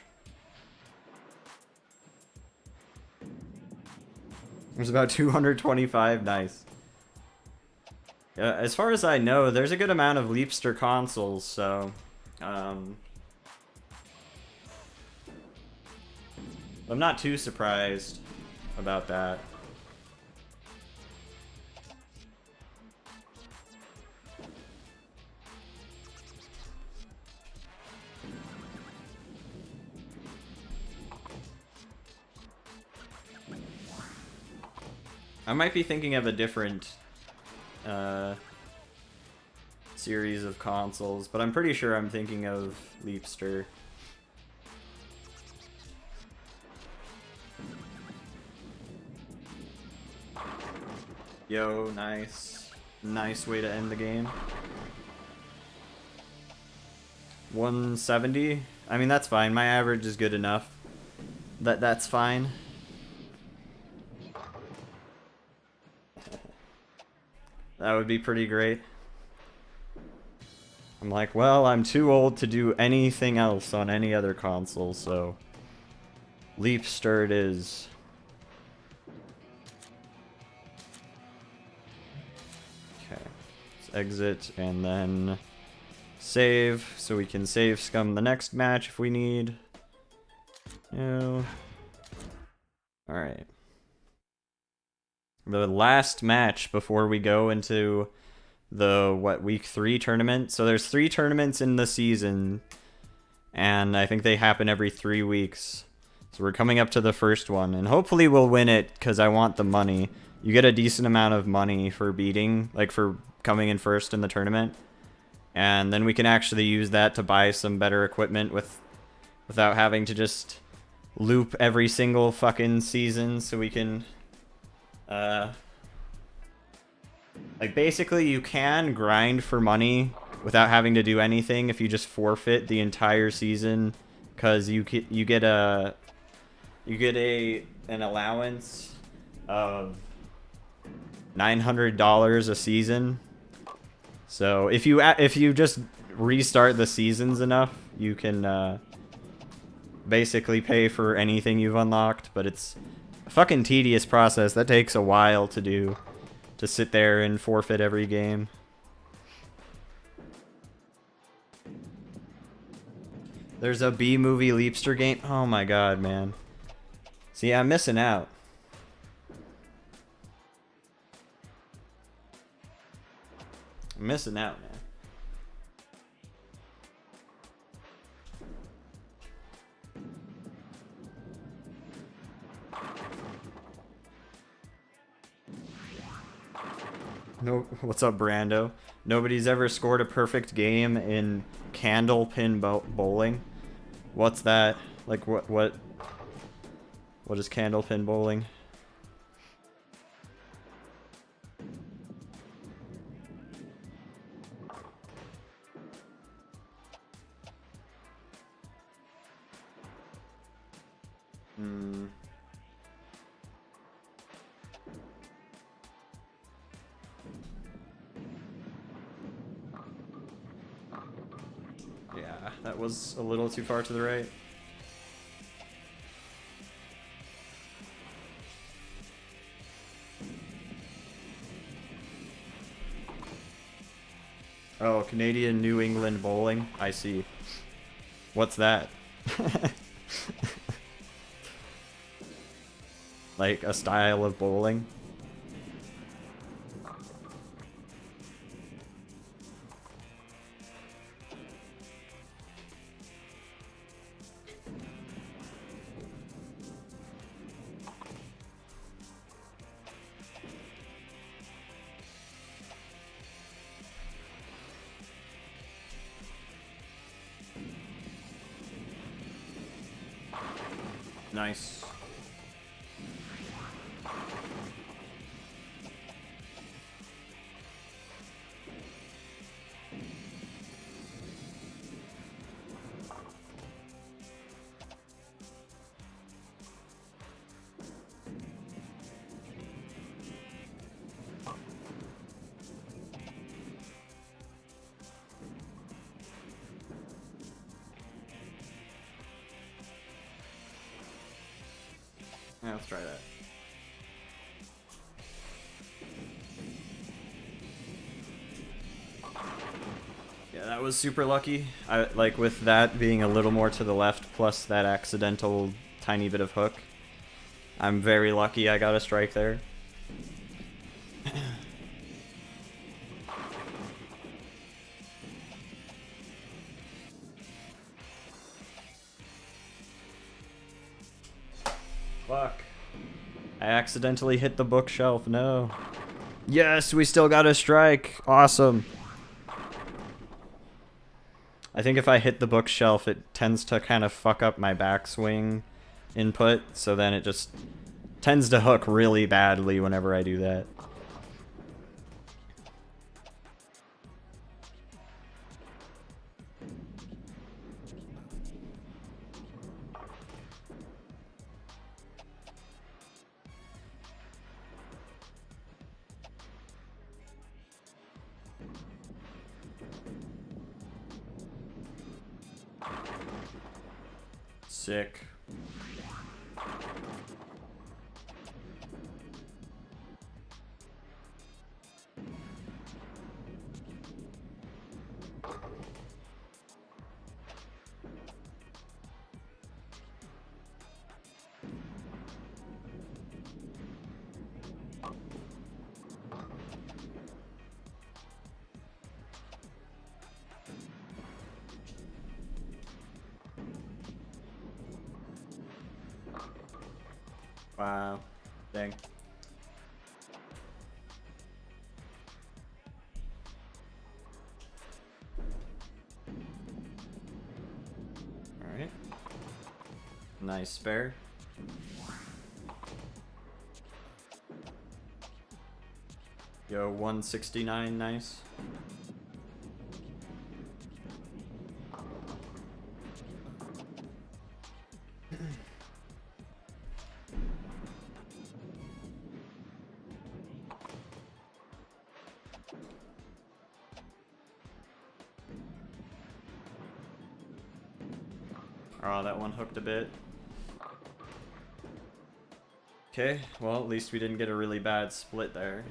There's about 225. Nice. As far as I know, there's a good amount of Leapster consoles, so I'm not too surprised about that. I might be thinking of a different series of consoles, but I'm pretty sure I'm thinking of Leapster. Yo, nice. Nice way to end the game. 170? I mean, that's fine. My average is good enough. That's fine. That would be pretty great. I'm like, well, I'm too old to do anything else on any other console, so Leapster it is. Okay, let's exit and then save, so we can save scum the next match if we need. No. Alright. The last match before we go into the, week 3 tournament? So there's 3 tournaments in the season, and I think they happen every 3 weeks. So we're coming up to the first one, and hopefully we'll win it, because I want the money. You get a decent amount of money for beating, like for coming in first in the tournament. And then we can actually use that to buy some better equipment without having to just loop every single fucking season, so we can like, basically you can grind for money without having to do anything if you just forfeit the entire season, because you get an allowance of $900 a season. So if you just restart the seasons enough, you can basically pay for anything you've unlocked, but it's a fucking tedious process. That takes a while to do, to sit there and forfeit every game. There's a B-movie Leapster game. Oh my god, man. See, I'm missing out. I'm missing out, man. What's up, Brando? Nobody's ever scored a perfect game in candlepin bowling. What's that? Like, what is candlepin bowling? Hmm. Yeah, that was a little too far to the right. Oh, Canadian New England bowling? I see. What's that? Like a style of bowling? Nice. Yeah, let's try that. Yeah, that was super lucky. I like with that being a little more to the left plus that accidental tiny bit of hook. I'm very lucky I got a strike there. Fuck. I accidentally hit the bookshelf, no. Yes, we still got a strike. Awesome. I think if I hit the bookshelf, it tends to kind of fuck up my backswing input, so then it just tends to hook really badly whenever I do that. Sick. Wow. Dang. Alright. Nice spare. Yo, 169, nice. Oh, that one hooked a bit. Okay, well, at least we didn't get a really bad split there.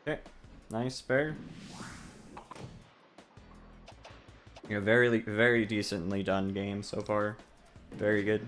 Okay, nice spare. Yeah, very decently done game so far. Very good.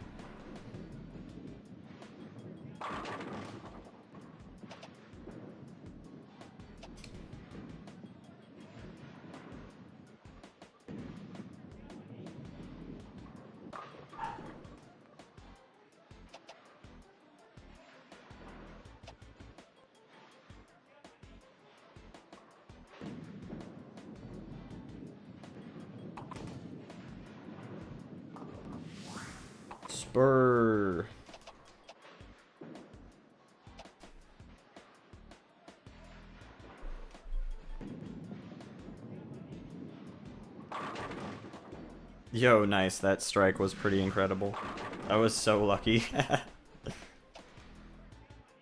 Brr. Yo, nice. That strike was pretty incredible. I was so lucky.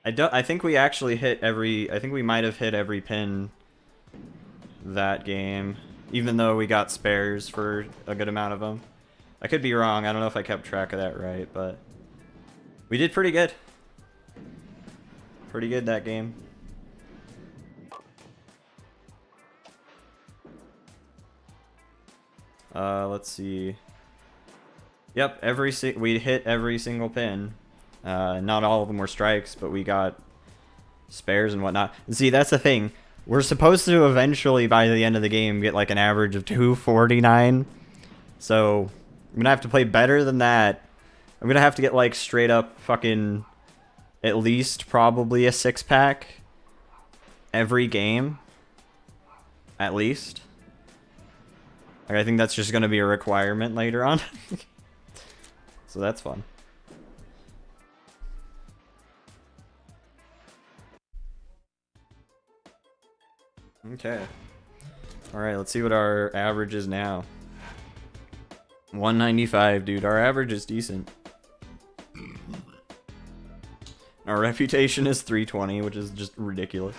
I think we actually hit every... I think we might have hit every pin that game, even though we got spares for a good amount of them. I could be wrong. I don't know if I kept track of that right, but we did pretty good. Pretty good that game. Let's see. Yep, we hit every single pin. Not all of them were strikes, but we got spares and whatnot. And see, that's the thing. We're supposed to eventually, by the end of the game, get like an average of 249. So I'm gonna have to play better than that. I'm gonna have to get like straight up fucking at least probably a 6-pack every game. At least. Like, I think that's just gonna be a requirement later on. So that's fun. Okay. Alright, let's see what our average is now. 195, dude. Our average is decent. Our reputation is 320, which is just ridiculous.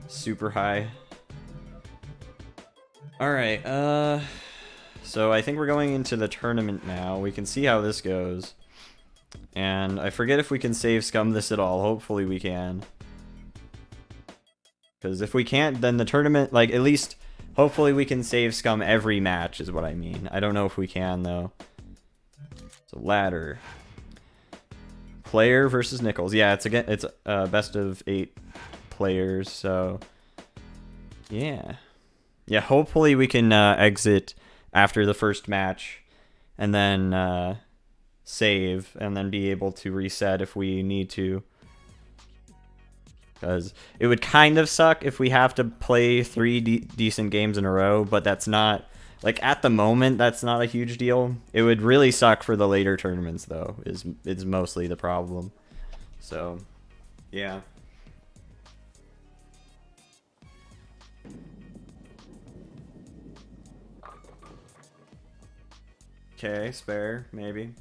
Super high. Alright, so I think we're going into the tournament now. We can see how this goes. And I forget if we can save scum this at all. Hopefully we can. Because if we can't, then the tournament, like, at least, hopefully we can save scum every match is what I mean. I don't know if we can, though. So, ladder. Player versus Nichols. Yeah, it's best of 8 players, so... Yeah. Yeah, hopefully we can exit after the first match, and then save, and then be able to reset if we need to. Because it would kind of suck if we have to play 3 decent games in a row, but that's not... Like, at the moment, that's not a huge deal. It would really suck for the later tournaments, though, is mostly the problem. So, yeah. Okay, spare, maybe.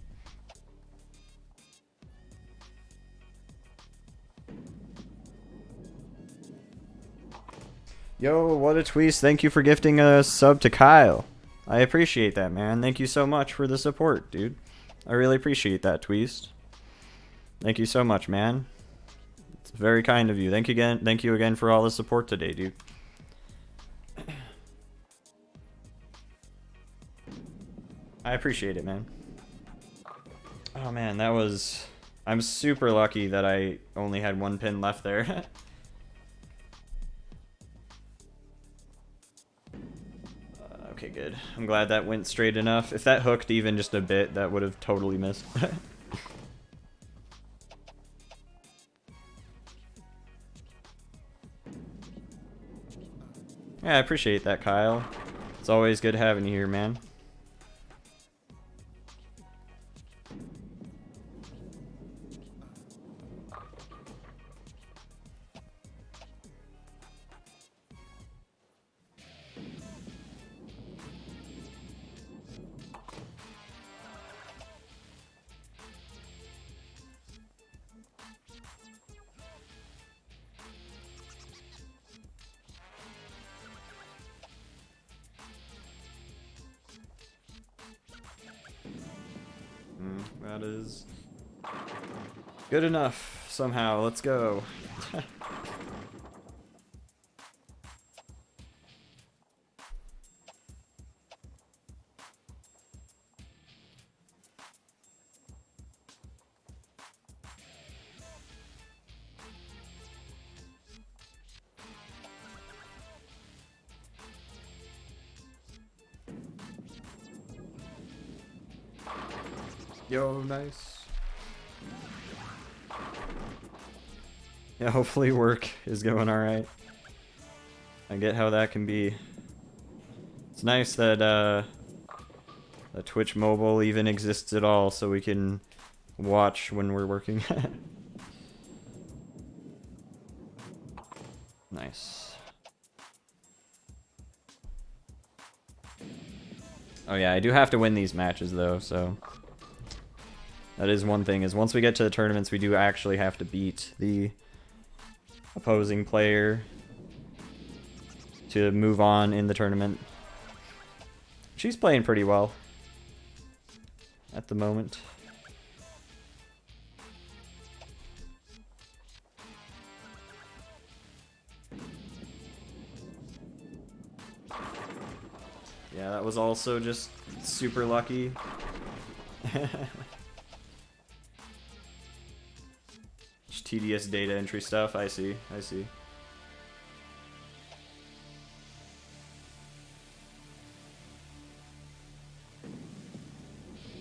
Yo, what a tweet. Thank you for gifting a sub to Kyle. I appreciate that, man. Thank you so much for the support, dude. I really appreciate that, Tweest. Thank you so much, man. It's very kind of you. Thank you again for all the support today, dude. I appreciate it, man. Oh man, that was... I'm super lucky that I only had 1 pin left there. Okay, good. I'm glad that went straight enough. If that hooked even just a bit, that would have totally missed. Yeah, I appreciate that, Kyle. It's always good having you here, man. That is good enough somehow. Let's go. Yo, nice. Yeah, hopefully work is going alright. I get how that can be. It's nice that Twitch Mobile even exists at all, so we can watch when we're working. Nice. Oh yeah, I do have to win these matches though, so that is one thing, is once we get to the tournaments, we do actually have to beat the opposing player to move on in the tournament. She's playing pretty well at the moment. Yeah, that was also just super lucky. Just tedious data entry stuff, I see, I see.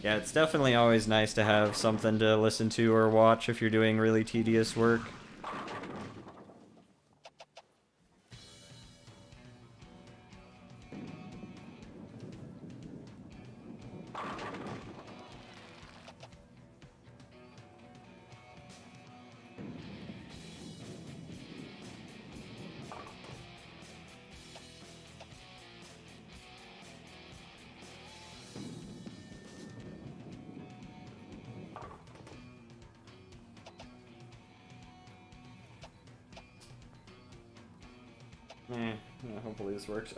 Yeah, it's definitely always nice to have something to listen to or watch if you're doing really tedious work. Yeah, hopefully this works.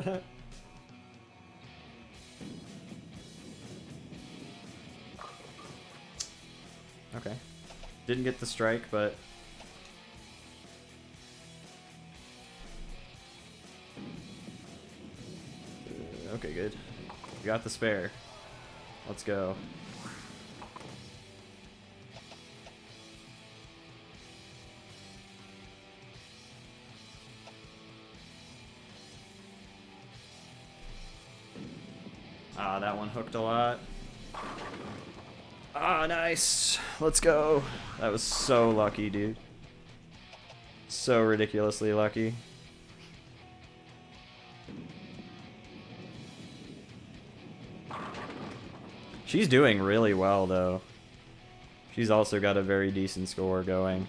Okay. Didn't get the strike, but... okay, good. We got the spare. Let's go. Ah, that one hooked a lot. Ah, nice. Let's go. That was so lucky, dude. So ridiculously lucky. She's doing really well, though. She's also got a very decent score going.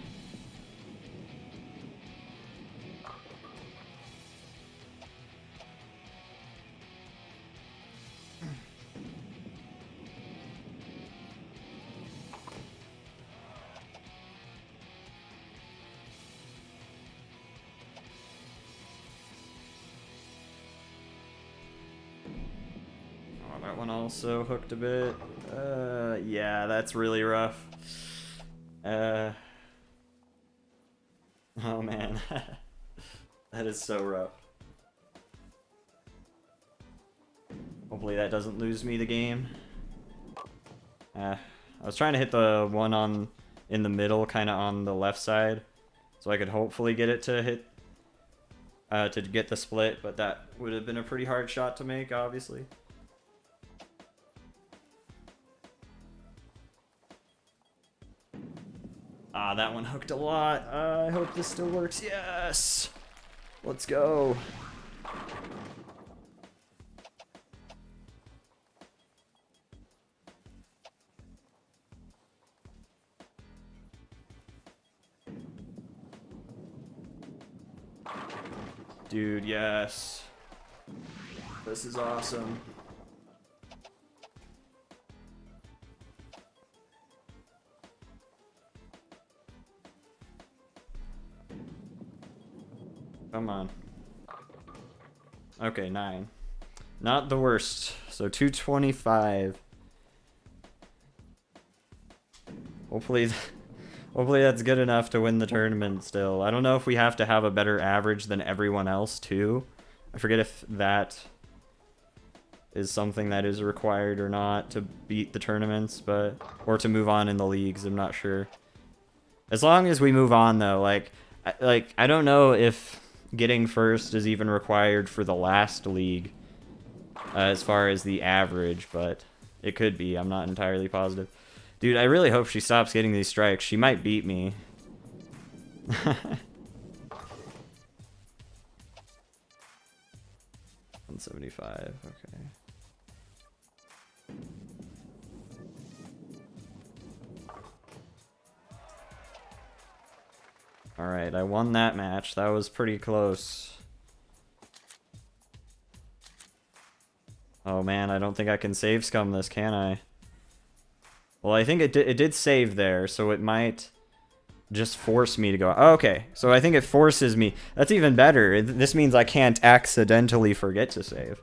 That one also hooked a bit. Yeah, that's really rough. Oh man. That is so rough. Hopefully that doesn't lose me the game. I was trying to hit the one in the middle, kind of on the left side, so I could hopefully get it to hit, to get the split, but that would have been a pretty hard shot to make, obviously. Ah, that one hooked a lot. I hope this still works. Yes! Let's go. Dude, yes. This is awesome. Come on. Okay, 9. Not the worst. So 225. Hopefully that's good enough to win the tournament still. I don't know if we have to have a better average than everyone else too. I forget if that is something that is required or not to beat the tournaments, but or to move on in the leagues, I'm not sure. As long as we move on though, like I don't know if getting first is even required for the last league as far as the average, but it could be. I'm not entirely positive. Dude, I really hope she stops getting these strikes. She might beat me. 175, okay. Alright, I won that match. That was pretty close. Oh man, I don't think I can save scum this, can I? Well, I think it did save there, so it might just force me to go. Oh, okay, so I think it forces me. That's even better. This means I can't accidentally forget to save.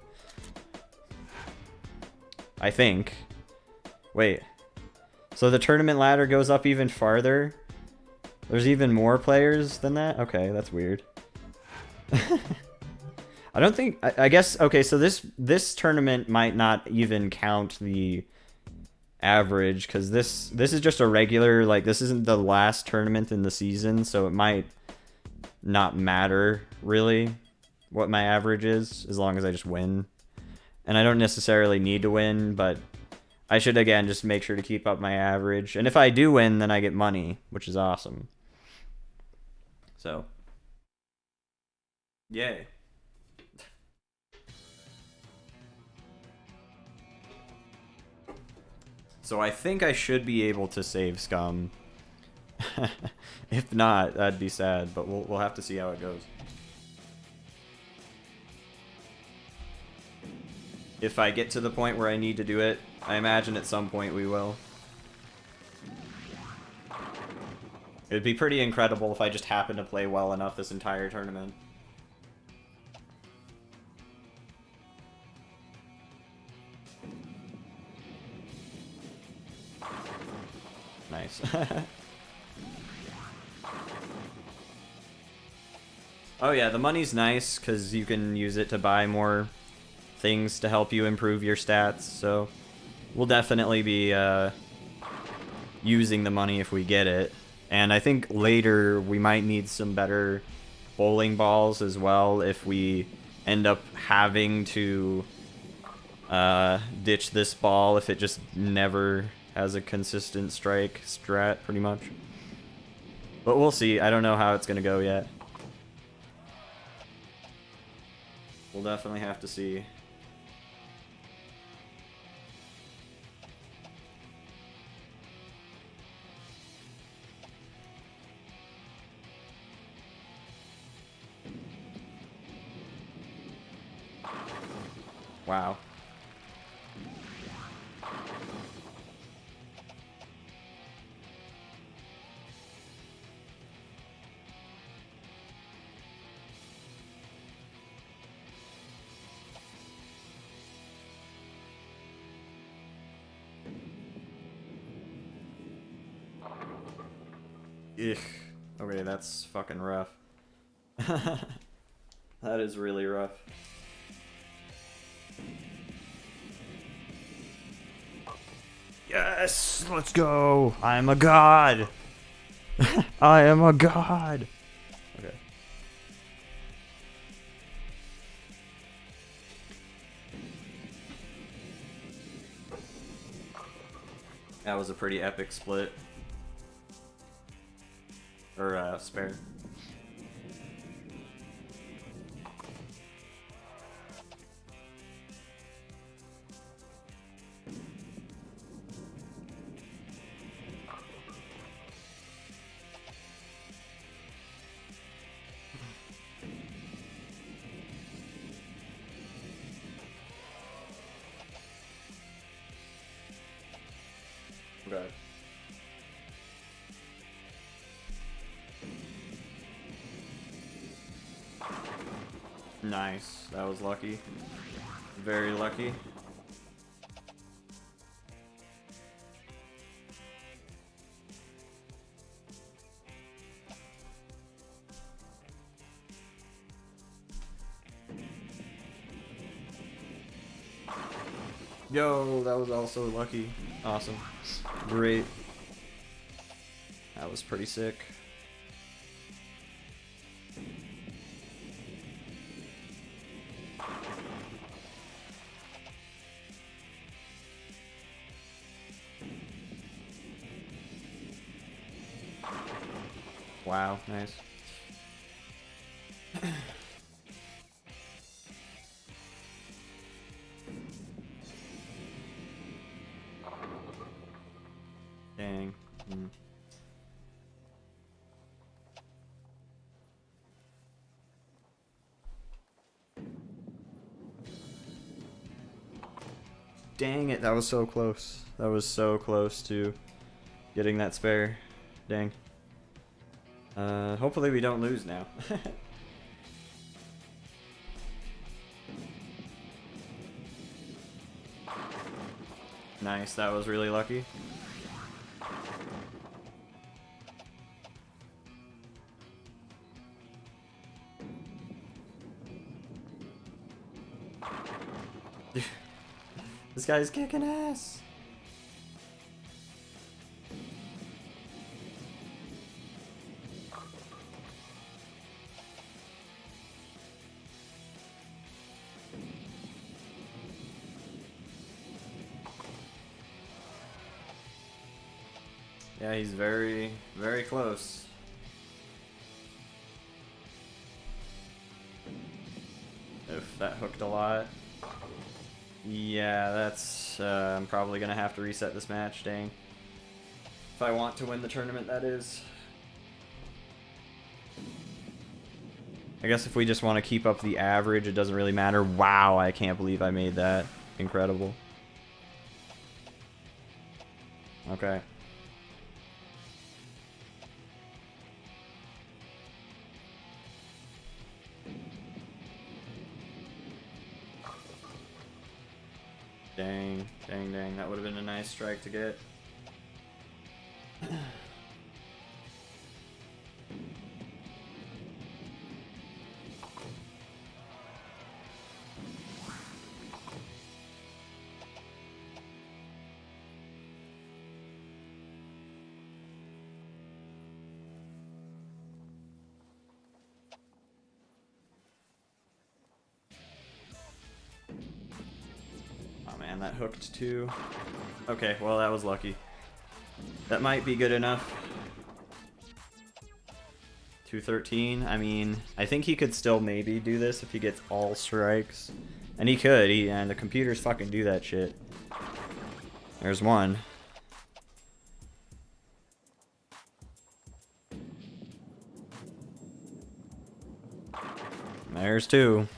I think. Wait. So the tournament ladder goes up even farther? There's even more players than that? Okay, that's weird. I don't think... I guess... Okay, so this tournament might not even count the average, because this is just a regular... Like, this isn't the last tournament in the season, so it might not matter, really, what my average is, as long as I just win. And I don't necessarily need to win, but I should, again, just make sure to keep up my average. And if I do win, then I get money, which is awesome. So, yay. So I think I should be able to save scum. If not, that'd be sad, but we'll have to see how it goes. If I get to the point where I need to do it, I imagine at some point we will. It'd be pretty incredible if I just happened to play well enough this entire tournament. Nice. Oh yeah, the money's nice because you can use it to buy more things to help you improve your stats, so we'll definitely be using the money if we get it. And I think later we might need some better bowling balls as well if we end up having to ditch this ball if it just never has a consistent strike strat, pretty much. But we'll see. I don't know how it's going to go yet. We'll definitely have to see. Wow. Ugh. Okay, that's fucking rough. That is really rough. Yes! Let's go! I'm a god! I am a god! Okay. That was a pretty epic split. Or, spare. Okay. Nice. That was lucky. Very lucky. Yo, that was also lucky. Awesome. Great. That was pretty sick. Wow, nice. Dang. Dang it, that was so close. That was so close to getting that spare. Dang. Hopefully we don't lose now. Nice, that was really lucky. This guy's kicking ass. Yeah, he's very, very close. If that hooked a lot. Yeah, that's... I'm probably gonna have to reset this match, dang. If I want to win the tournament, that is. I guess if we just want to keep up the average, it doesn't really matter. Wow, I can't believe I made that. Incredible. Okay. Dang, dang, dang. That would have been a nice strike to get. Man, that hooked too. Okay, well that was lucky. That might be good enough. 213. I mean, I think he could still maybe do this if he gets all strikes. And he could, and the computers fucking do that shit. There's one. There's two.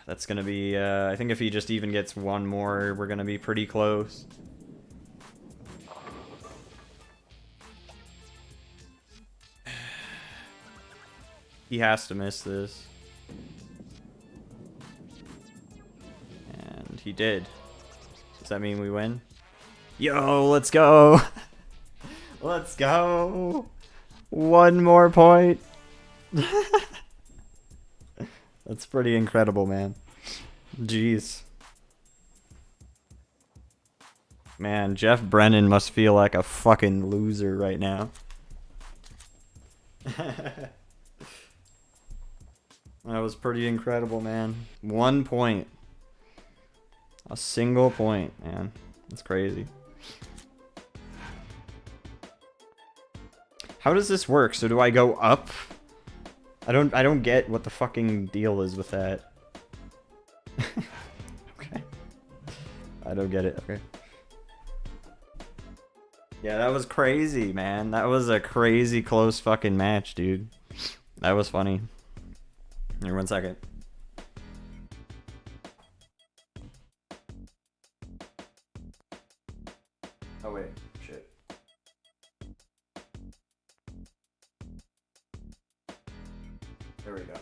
That's gonna be, I think if he just even gets one more, we're gonna be pretty close. He has to miss this. And he did. Does that mean we win? Yo, let's go! Let's go! One more point! That's pretty incredible, man. Jeez. Man, Jeff Brennan must feel like a fucking loser right now. That was pretty incredible, man. 1 point. A single point, man. That's crazy. How does this work? So do I go up? I don't get what the fucking deal is with that. Okay. I don't get it. Okay. Yeah, that was crazy, man. That was a crazy close fucking match, dude. That was funny. Here, 1 second. Oh wait, shit. There we go.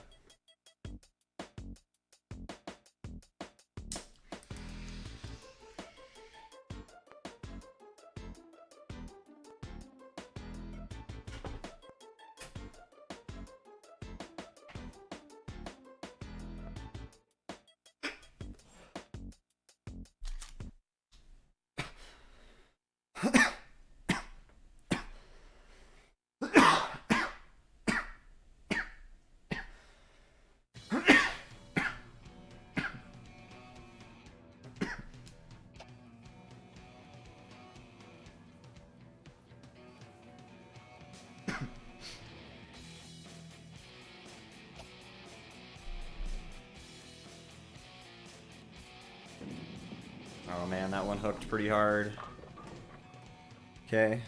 Oh man, that one hooked pretty hard. Okay.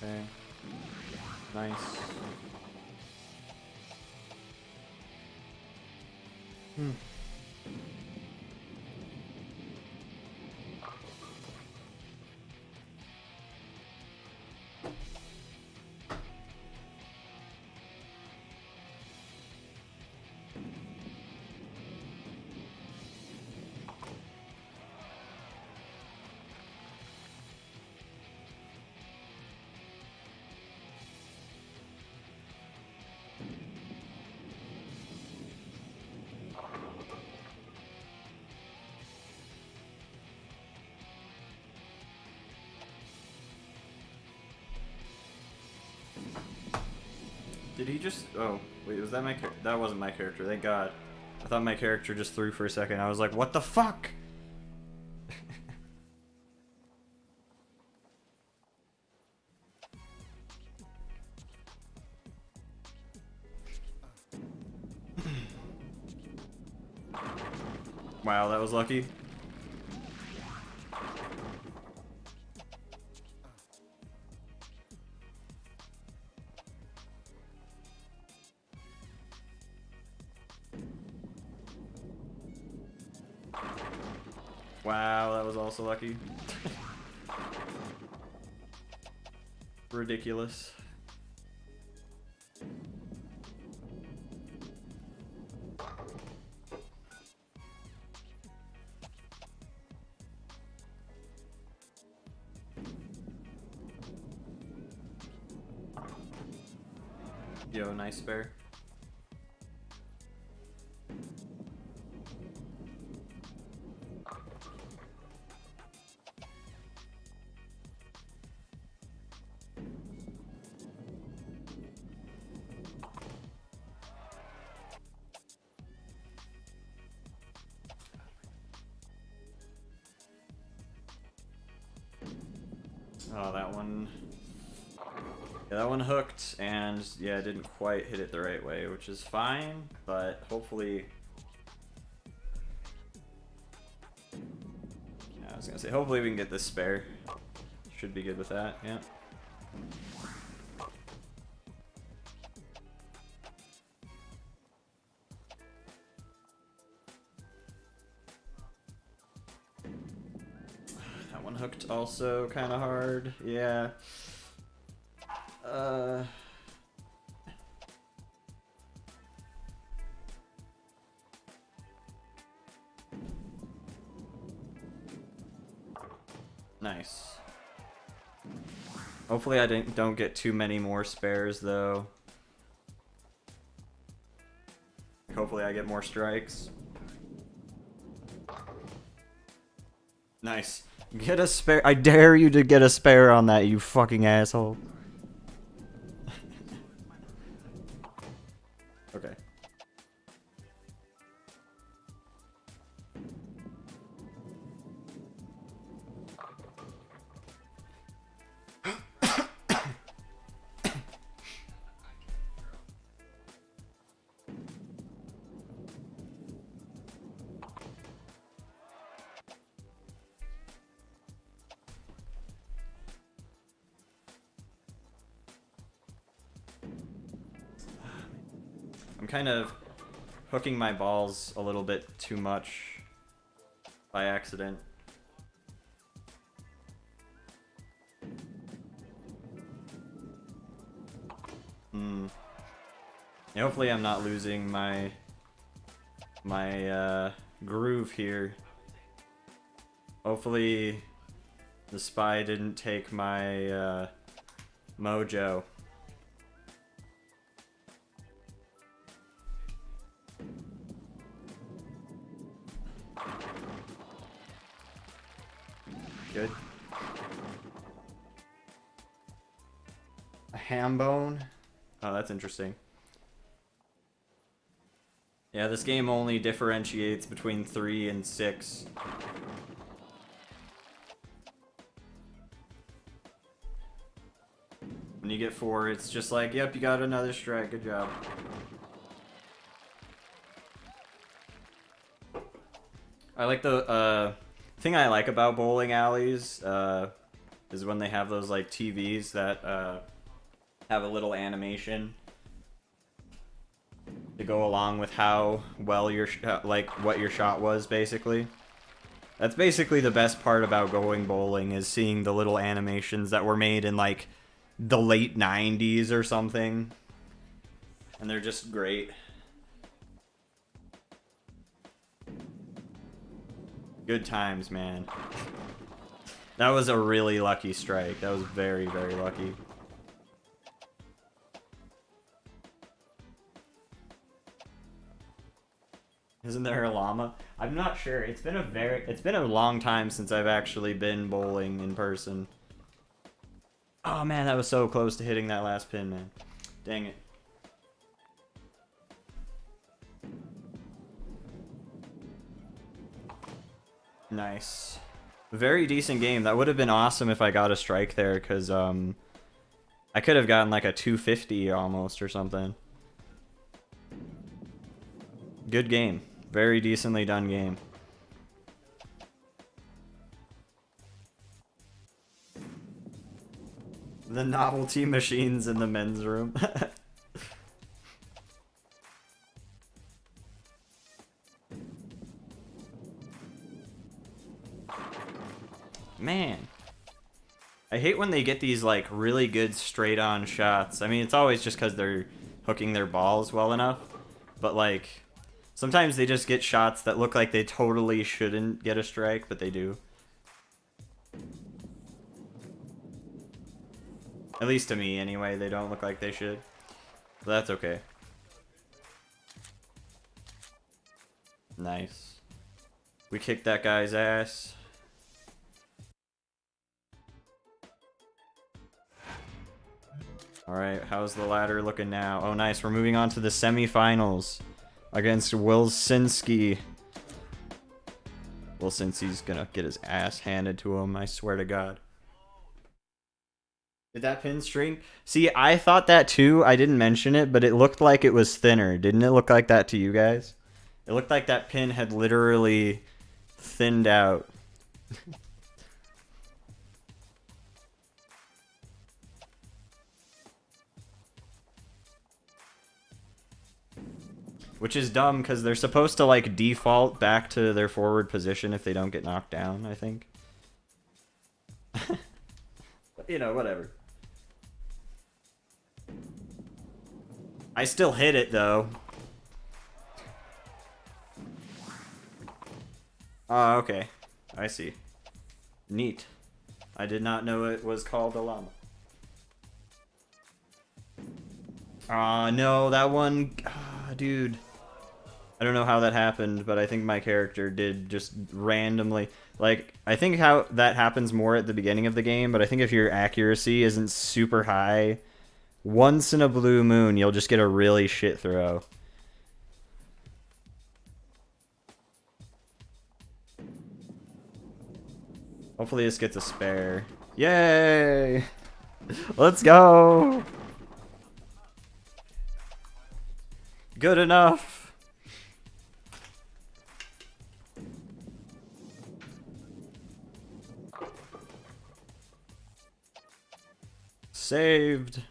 Okay. Nice. Hmm. Did he just... Oh, wait, was that my character? That wasn't my character, thank God. I thought my character just threw for a second. I was like, what the fuck? Wow, that was lucky. Wow, that was also lucky. Ridiculous. Yo, nice spare. Oh, that one... Yeah, that one hooked, and yeah, I didn't quite hit it the right way, which is fine, but hopefully... Yeah, I was gonna say, hopefully we can get this spare. Should be good with that, yeah. That one hooked also kind of hard, yeah. Nice. Hopefully I don't get too many more spares though. Hopefully I get more strikes. Nice. Get a spare. I dare you to get a spare on that, you fucking asshole. Okay. I'm kind of hooking my balls a little bit too much by accident. Yeah, hopefully I'm not losing my groove here. Hopefully the spy didn't take my mojo. Good. A ham bone? Oh, that's interesting. Yeah, this game only differentiates between 3 and 6. When you get 4, it's just like, yep, you got another strike, good job. I like the, thing I like about bowling alleys, is when they have those like TVs that have a little animation to go along with how well your like what your shot was, basically. That's basically the best part about going bowling, is seeing the little animations that were made in like the late 90s or something. And they're just great. Good times, man. That was a really lucky strike. That was very, very lucky. Isn't there a llama? I'm not sure. It's been a long time since I've actually been bowling in person. Oh man, that was so close to hitting that last pin, man. Dang it. Nice. Very decent game. That would have been awesome if I got a strike there, because I could have gotten like a 250 almost or something. Good game. Very decently done game. The novelty machines in the men's room. Man. I hate when they get these like really good straight on shots. I mean, it's always just because they're hooking their balls well enough. But like, sometimes they just get shots that look like they totally shouldn't get a strike, but they do. At least to me, anyway, they don't look like they should. But that's okay. Nice. We kicked that guy's ass. Alright, how's the ladder looking now? Oh, nice. We're moving on to the semifinals against Wilsinski. Wilsinski's gonna get his ass handed to him, I swear to God. Did that pin string? See, I thought that too. I didn't mention it, but it looked like it was thinner. Didn't it look like that to you guys? It looked like that pin had literally thinned out. Which is dumb, because they're supposed to, like, default back to their forward position if they don't get knocked down, I think. You know, whatever. I still hit it, though. Oh, okay. I see. Neat. I did not know it was called a llama. Aw, no, that one... Ah, dude. I don't know how that happened, but I think my character did just randomly... Like, I think how that happens more at the beginning of the game, but I think if your accuracy isn't super high, once in a blue moon, you'll just get a really shit throw. Hopefully this gets a spare. Yay! Let's go! Good enough! Saved.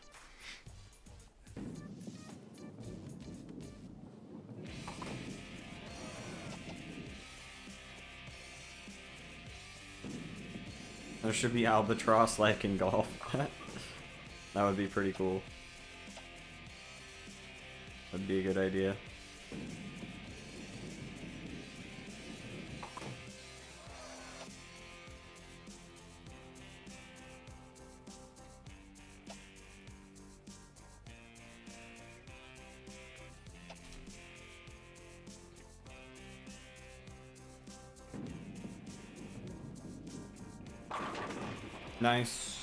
There should be albatross like in golf. That would be pretty cool. That'd be a good idea. Nice.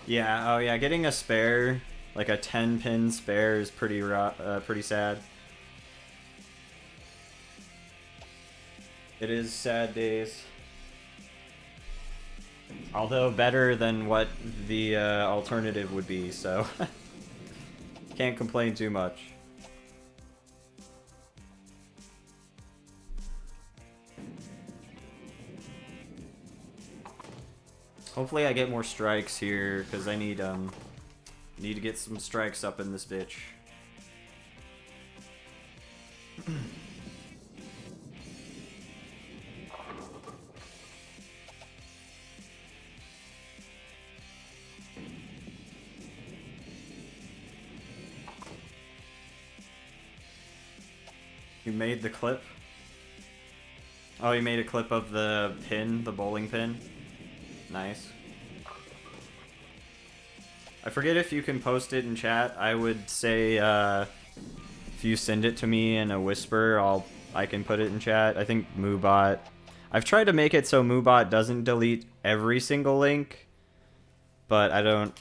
Yeah, oh yeah, getting a spare, like a 10-pin spare, is pretty pretty sad. It is sad days. Although better than what the alternative would be, so can't complain too much. Hopefully I get more strikes here, because I need to get some strikes up in this bitch. You made the clip? Oh, you made a clip of the pin, the bowling pin? Nice. I forget if you can post it in chat. I would say if you send it to me in a whisper, I can put it in chat. I think Moobot. I've tried to make it so Moobot doesn't delete every single link, but I don't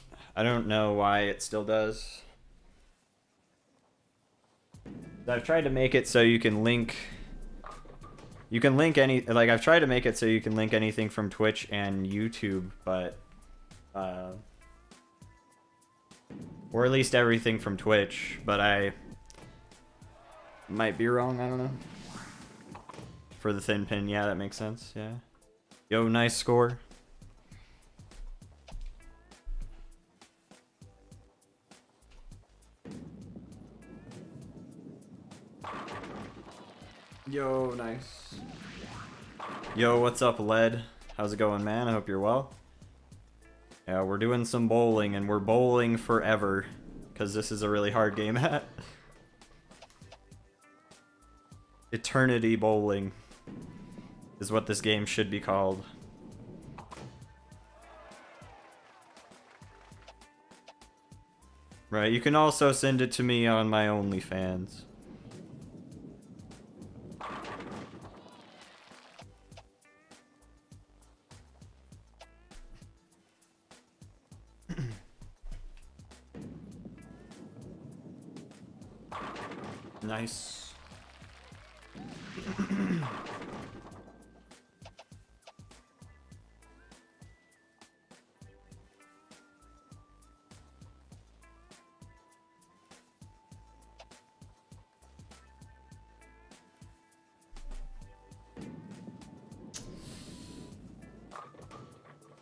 know why it still does. I've tried to make it so you can link any, like, I've tried to make it so you can link anything from Twitch and YouTube, but or at least everything from Twitch, but I might be wrong, I don't know. For the thin pin, yeah, that makes sense, yeah. Yo, nice score. Yo, nice. Yo, what's up, Led? How's it going, man? I hope you're well. Yeah, we're doing some bowling, and we're bowling forever, because this is a really hard game at. Eternity bowling is what this game should be called. Right, you can also send it to me on my OnlyFans. Nice.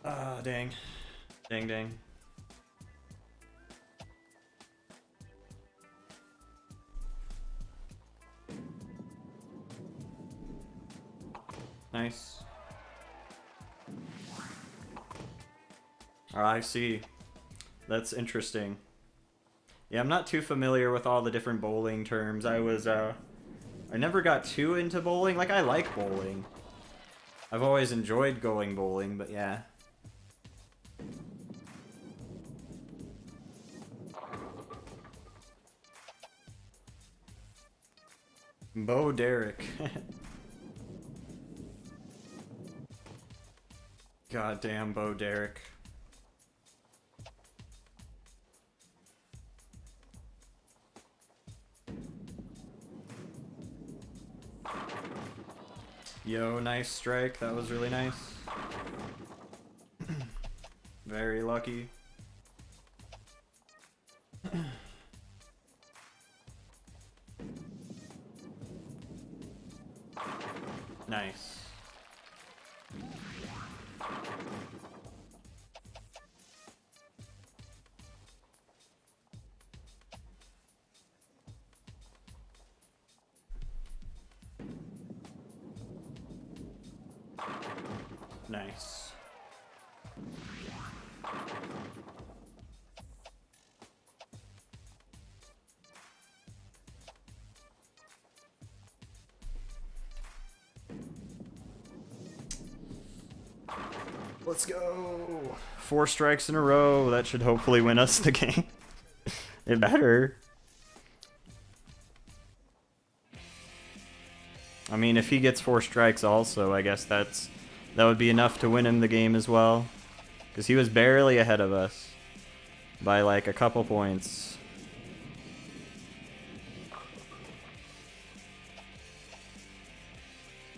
Ah, dang. Dang, dang. Nice. I see. That's interesting. Yeah, I'm not too familiar with all the different bowling terms. I never got too into bowling. Like, I like bowling. I've always enjoyed going bowling, but yeah. Bo Derek. Goddamn Bo Derek. Yo, nice strike. That was really nice. Very lucky. Nice. Nice. Let's go. 4 strikes in a row. That should hopefully win us the game. It better. I mean, if he gets 4 strikes also, I guess that would be enough to win him the game as well. Because he was barely ahead of us. By like a couple points.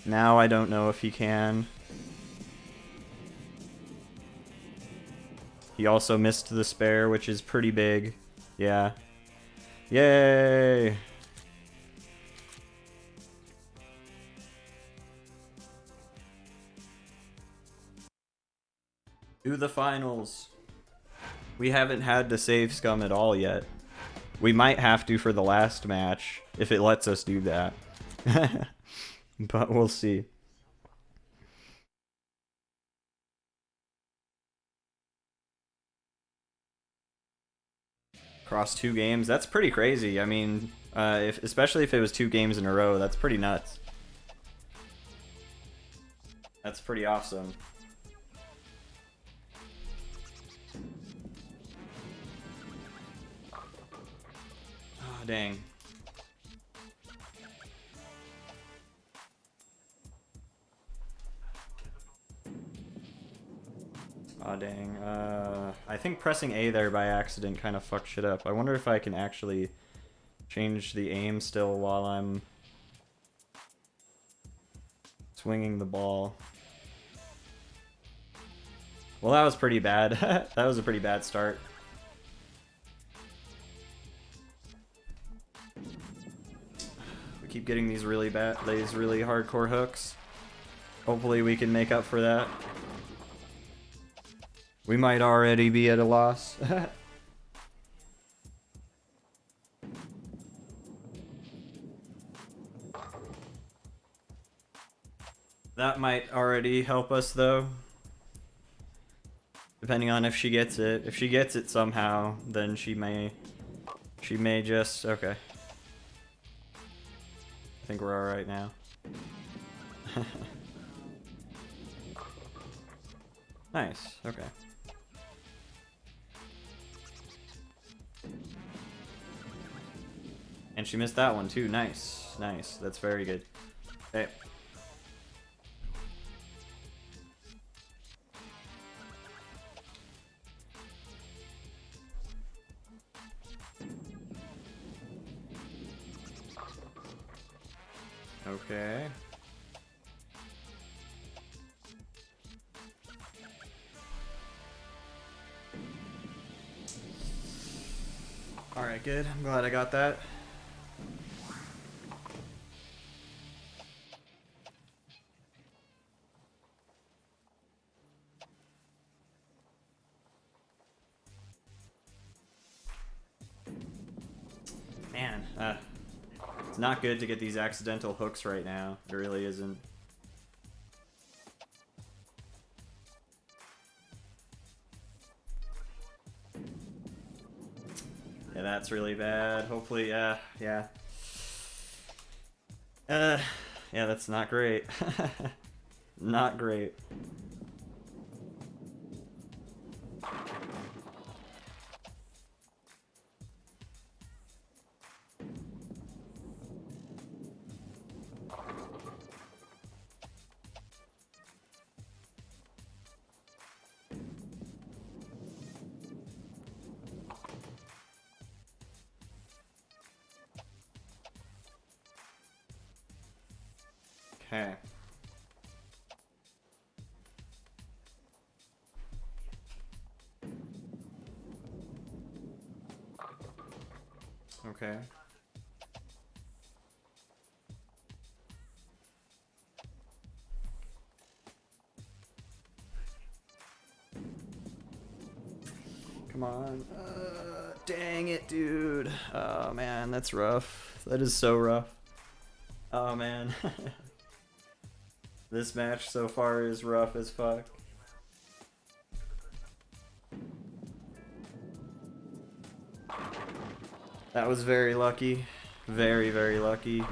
Now I don't know if he can. He also missed the spare, which is pretty big. Yeah. Yay! Do the finals. We haven't had to save scum at all yet. We might have to for the last match, if it lets us do that. But we'll see. Across 2 games, that's pretty crazy. I mean, especially if it was 2 games in a row, that's pretty nuts. That's pretty awesome. Oh, dang. Aw, dang. I think pressing A there by accident kind of fucked shit up. I wonder if I can actually change the aim still while I'm swinging the ball. Well, that was pretty bad. That was a pretty bad start. We keep getting these really hardcore hooks. Hopefully we can make up for that. We might already be at a loss. That might already help us though. Depending on if she gets it. If she gets it somehow, then she may just... Okay. I think we're alright now. Nice, okay. And she missed that one too. Nice, nice. That's very good. Okay. Okay. Alright, good. I'm glad I got that. Man, it's not good to get these accidental hooks right now. It really isn't. Yeah, that's really bad. Hopefully, yeah. Yeah, that's not great. Not great. Okay. Okay. Come on. Dang it, dude. Oh, man, that's rough. That is so rough. Oh, man. This match so far is rough as fuck. That was very lucky. Very, very lucky.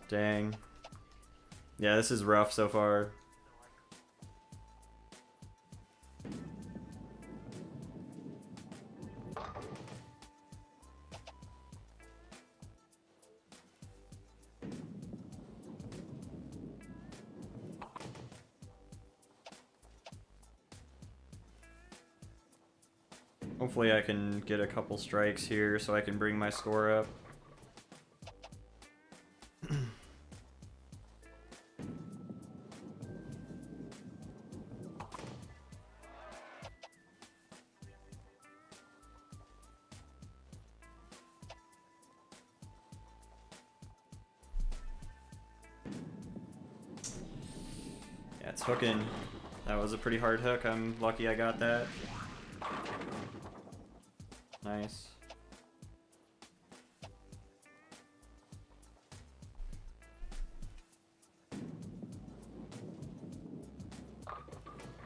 Dang. Yeah, this is rough so far. Hopefully I can get a couple strikes here so I can bring my score up. Yeah, it's hooking. That was a pretty hard hook. I'm lucky I got that. Nice.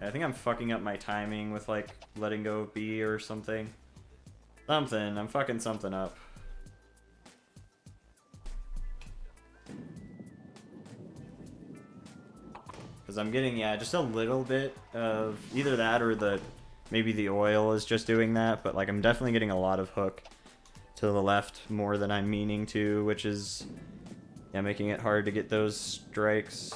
I think I'm fucking up my timing with, like, letting go of B or something. Something. I'm fucking something up. Because I'm getting, yeah, just a little bit of either that or maybe the oil is just doing that, but, like, I'm definitely getting a lot of hook to the left more than I'm meaning to, which is, yeah, making it hard to get those strikes.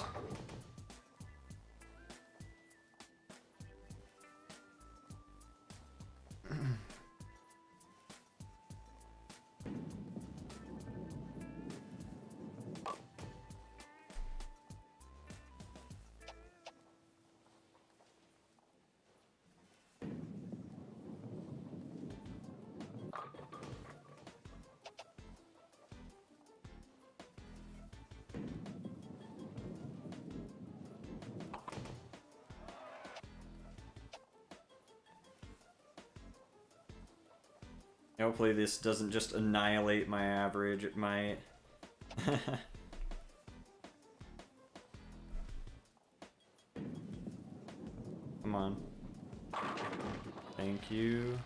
Hopefully this doesn't just annihilate my average. It might. Come on. Thank you.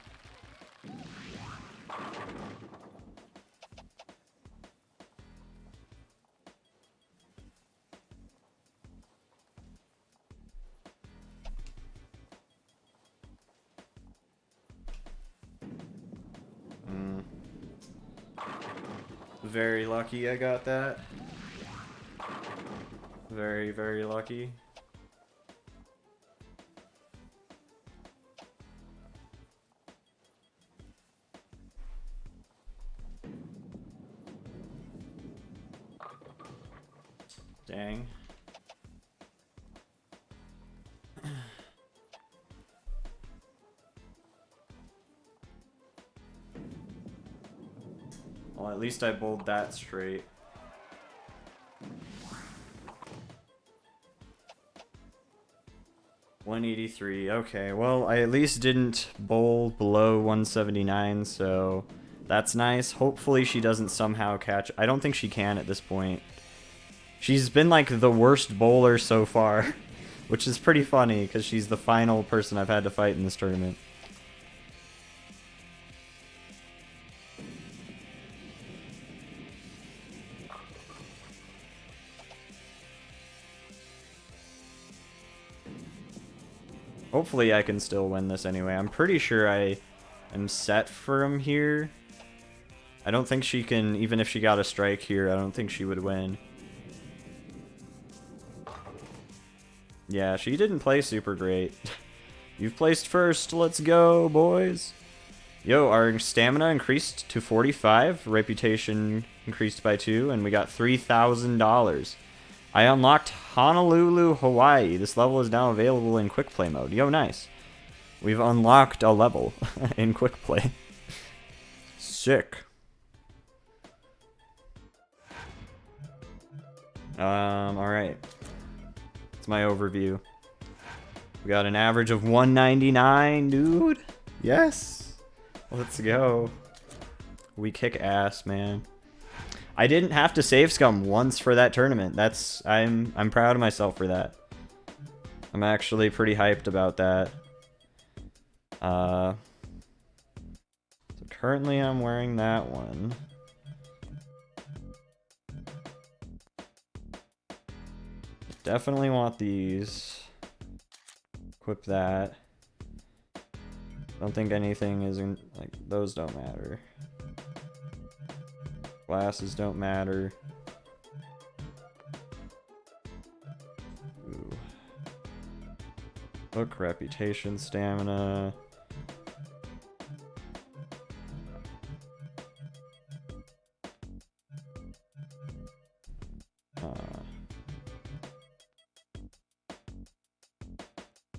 Very lucky I got that. Very, very lucky. Dang. Well, at least I bowled that straight. $183. Okay, well, I at least didn't bowl below 179, so that's nice. Hopefully she doesn't somehow catch. I don't think she can at this point. She's been like the worst bowler so far, which is pretty funny because she's the final person I've had to fight in this tournament. Hopefully I can still win this anyway. I'm pretty sure I am set from here. I don't think she can, even if she got a strike here, I don't think she would win. Yeah, she didn't play super great. You've placed first. Let's go, boys. Yo, our stamina increased to 45. Reputation increased by 2, and we got $3,000. I unlocked Honolulu, Hawaii. This level is now available in quick play mode. Yo, nice. We've unlocked a level in quick play. Sick. Alright. That's my overview. We got an average of 199, dude. Yes. Let's go. We kick ass, man. I didn't have to save scum once for that tournament. I'm proud of myself for that. I'm actually pretty hyped about that. So currently I'm wearing that one. Definitely want these. Equip that. Don't think anything is in, like, those don't matter. Glasses don't matter. Ooh. Book, reputation, stamina.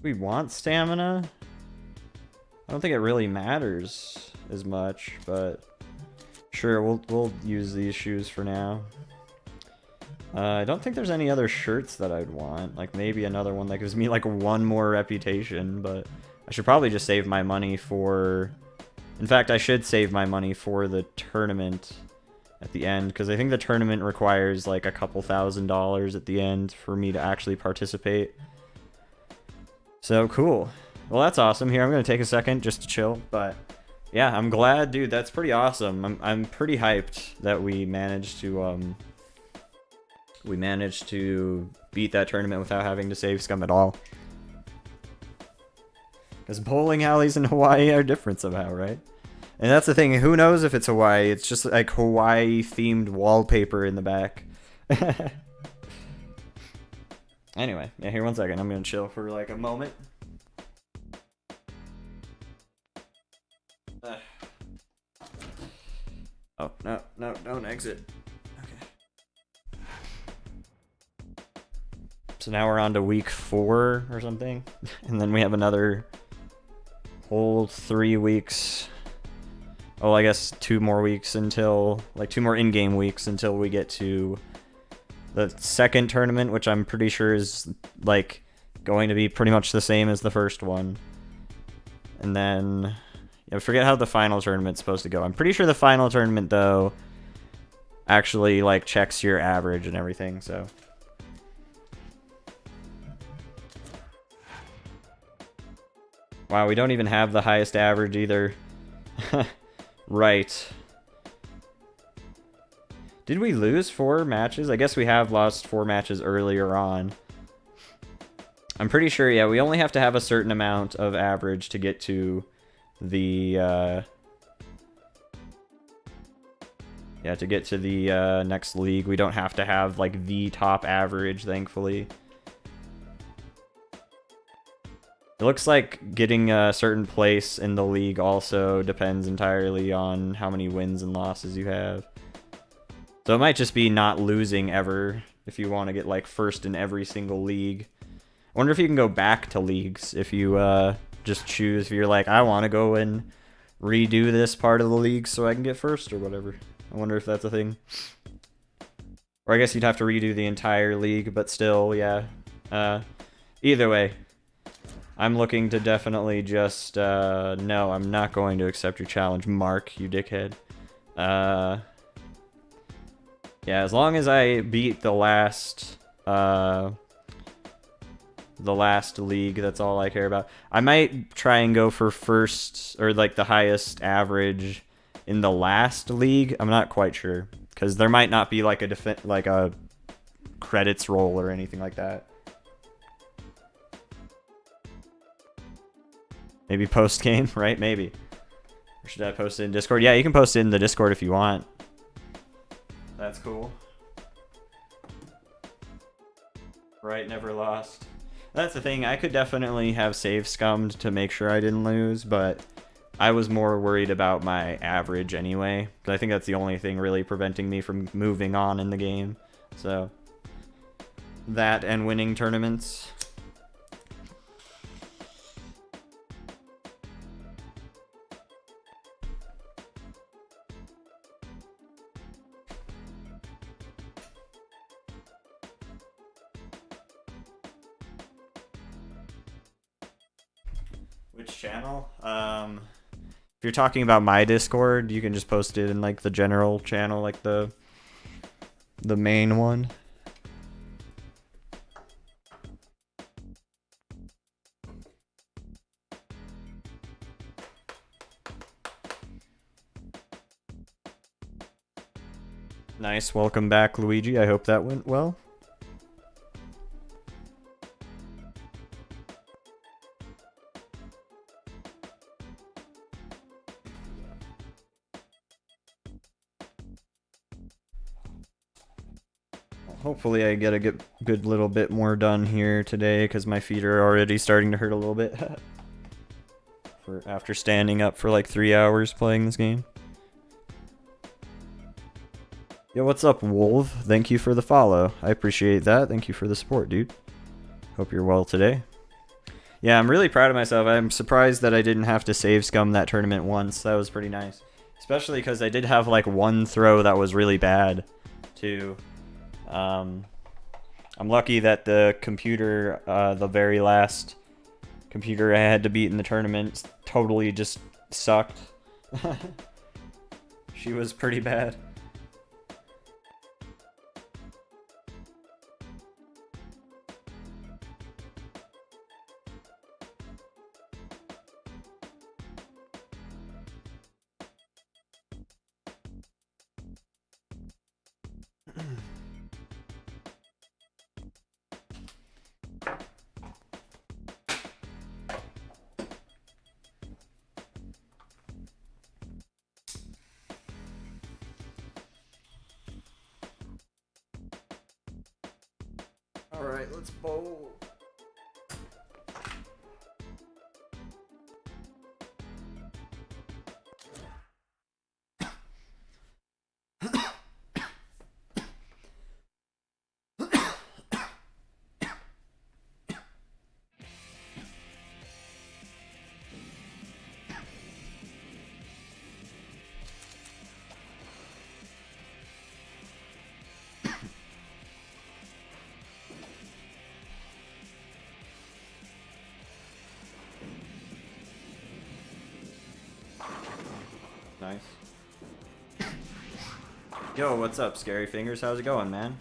We want stamina? I don't think it really matters as much, but sure, we'll use these shoes for now. I don't think there's any other shirts that I'd want. Like, maybe another one that gives me, like, one more reputation, but I should probably just save my money for... In fact, I should save my money for the tournament at the end, because I think the tournament requires, like, a couple $1,000s at the end for me to actually participate. So, cool. Well, that's awesome. Here, I'm going to take a second just to chill, but... Yeah, I'm glad, dude. That's pretty awesome. I'm pretty hyped that we managed to beat that tournament without having to save scum at all. Because bowling alleys in Hawaii are different somehow, right? And that's the thing. Who knows if it's Hawaii? It's just like Hawaii-themed wallpaper in the back. Anyway, yeah. Here, one second. I'm gonna chill for like a moment. Oh, no, don't exit. Okay. So now we're on to week 4 or something. And then we have another whole 3 weeks. Oh, I guess 2 more weeks until, like 2 more in-game weeks until we get to the second tournament, which I'm pretty sure is, like, going to be pretty much the same as the first one. And then... I forget how the final tournament's supposed to go. I'm pretty sure the final tournament, though, actually, like, checks your average and everything, so... Wow, we don't even have the highest average either. Right. Did we lose 4 matches? I guess we have lost 4 matches earlier on. I'm pretty sure, yeah, we only have to have a certain amount of average to get to... the next league. We don't have to have like the top average, thankfully. It looks like getting a certain place in the league also depends entirely on how many wins and losses you have. So it might just be not losing ever if you want to get like first in every single league. I wonder if you can go back to leagues if you just choose, if you're like, I want to go and redo this part of the league so I can get first or whatever. I wonder if that's a thing. Or I guess you'd have to redo the entire league, but still, yeah. Either way, I'm looking to definitely just, no, I'm not going to accept your challenge, Mark, you dickhead. Yeah, as long as I beat the last league, that's all I care about. I might try and go for first, or like the highest average in the last league. I'm not quite sure, because there might not be like a credits roll or anything like that. Maybe post game, right? Maybe. Or should I post it in Discord? Yeah, you can post it in the Discord if you want. That's cool. Right, never lost. That's the thing, I could definitely have save scummed to make sure I didn't lose, but I was more worried about my average anyway, because I think that's the only thing really preventing me from moving on in the game. So, that and winning tournaments. Which channel? If you're talking about my Discord, you can just post it in like the general channel, like the main one. Nice, welcome back, Luigi. I hope that went well. Hopefully I get a good little bit more done here today, because my feet are already starting to hurt a little bit. After standing up for like 3 hours playing this game. Yo, what's up, Wolf? Thank you for the follow. I appreciate that. Thank you for the support, dude. Hope you're well today. Yeah, I'm really proud of myself. I'm surprised that I didn't have to save scum that tournament once. That was pretty nice. Especially because I did have like one throw that was really bad, too. I'm lucky that the computer, the very last computer I had to beat in the tournament, totally just sucked. She was pretty bad. Alright, let's bowl. Nice. Yo, what's up, Scary Fingers? How's it going, man?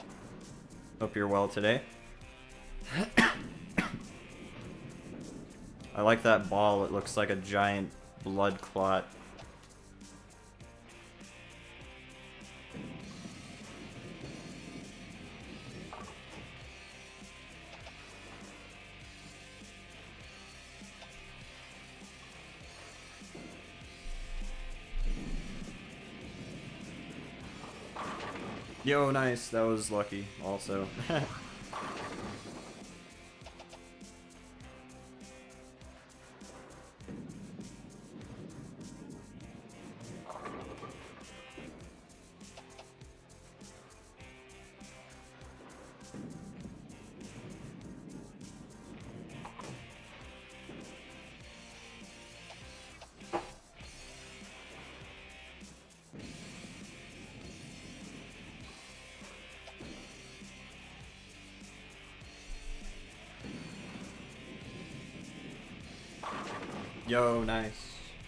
Hope you're well today. I like that ball. It looks like a giant blood clot. Yo, nice. That was lucky, also. Yo, nice.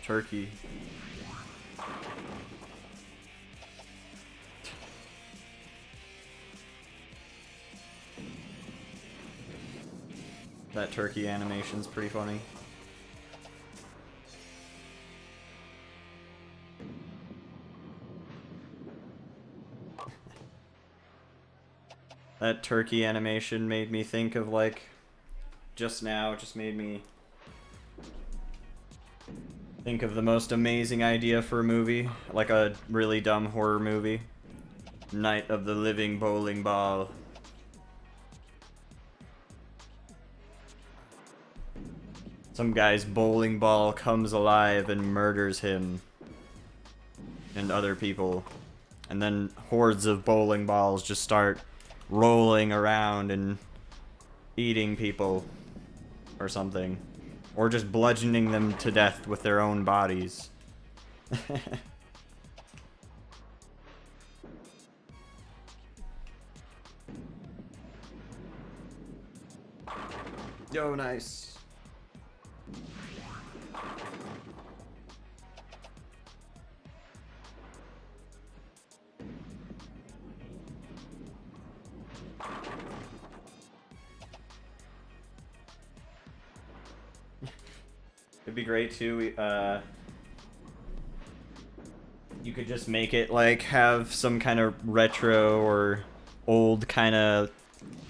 Turkey. That turkey animation's pretty funny. That turkey animation made me think of, like, just now, just made me think of the most amazing idea for a movie, like a really dumb horror movie. Night of the Living Bowling Ball. Some guy's bowling ball comes alive and murders him and other people. And then hordes of bowling balls just start rolling around and eating people or something. Or just bludgeoning them to death with their own bodies. Yo, nice. It'd be great too, you could just make it like have some kind of retro or old kind of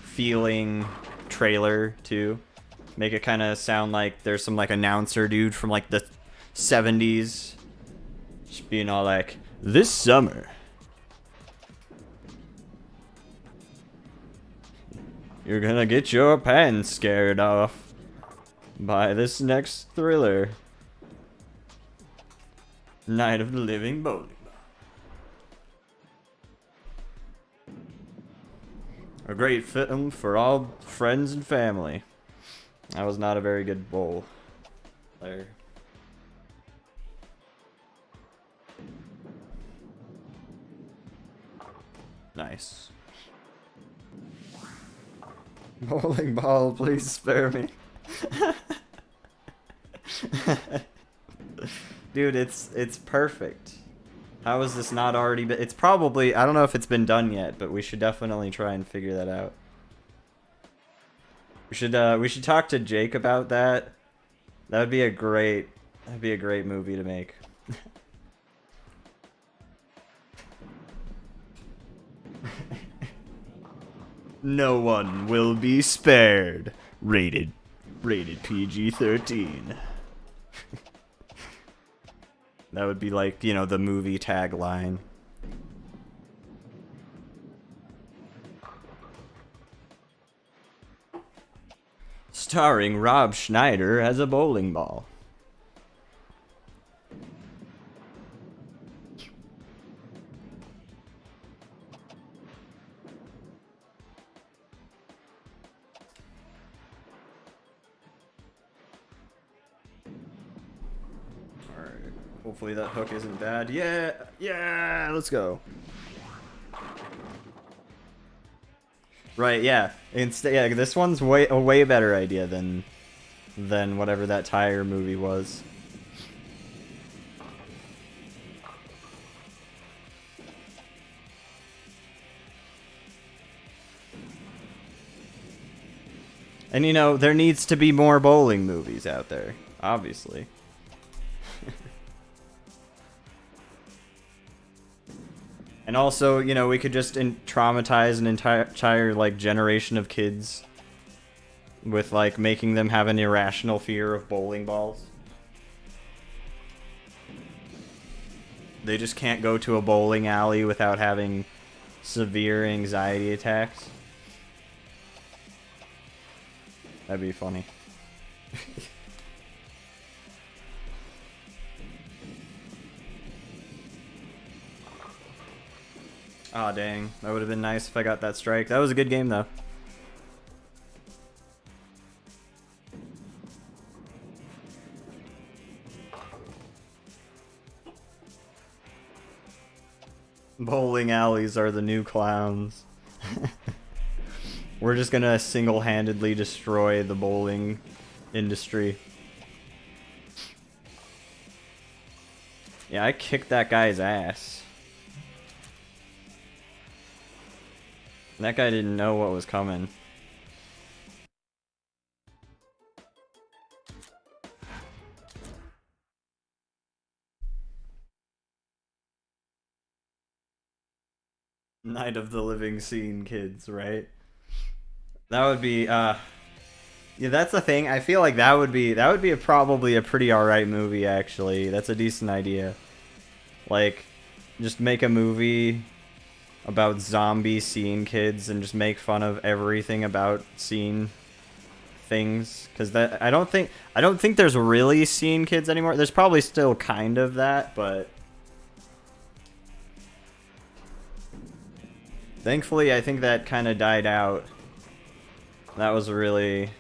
feeling trailer too. Make it kind of sound like there's some like announcer dude from like the 70s just being all like, this summer you're gonna get your pants scared off by this next thriller. Night of the Living Bowling Ball. A great film for all friends and family. I was not a very good bowl player. Nice. Bowling ball, please spare me. Dude, it's perfect. How is this not already been... It's probably... I don't know if it's been done yet, but we should definitely try and figure that out. We should talk to Jake about that. That would be a great... That'd be a great movie to make. No one will be spared. Rated PG-13. That would be like, you know, the movie tagline. Starring Rob Schneider as a bowling ball. Alright, hopefully that hook isn't bad. Yeah, let's go. Right, yeah. Instead, yeah, this one's a way better idea than whatever that tire movie was. And you know, there needs to be more bowling movies out there, obviously. And also, you know, we could just traumatize an entire like generation of kids with like making them have an irrational fear of bowling balls. They just can't go to a bowling alley without having severe anxiety attacks. That'd be funny. Aw, oh, dang. That would have been nice if I got that strike. That was a good game, though. Bowling alleys are the new clowns. We're just gonna single-handedly destroy the bowling industry. Yeah, I kicked that guy's ass. That guy didn't know what was coming. Night of the Living Scene kids, right? That would be, yeah, that's the thing. I feel like that would be probably a pretty alright movie, actually. That's a decent idea. Like, just make a movie about zombie scene kids and just make fun of everything about scene things, because that I don't think there's really scene kids anymore. There's probably still kind of that, but thankfully I think that kind of died out. That was really,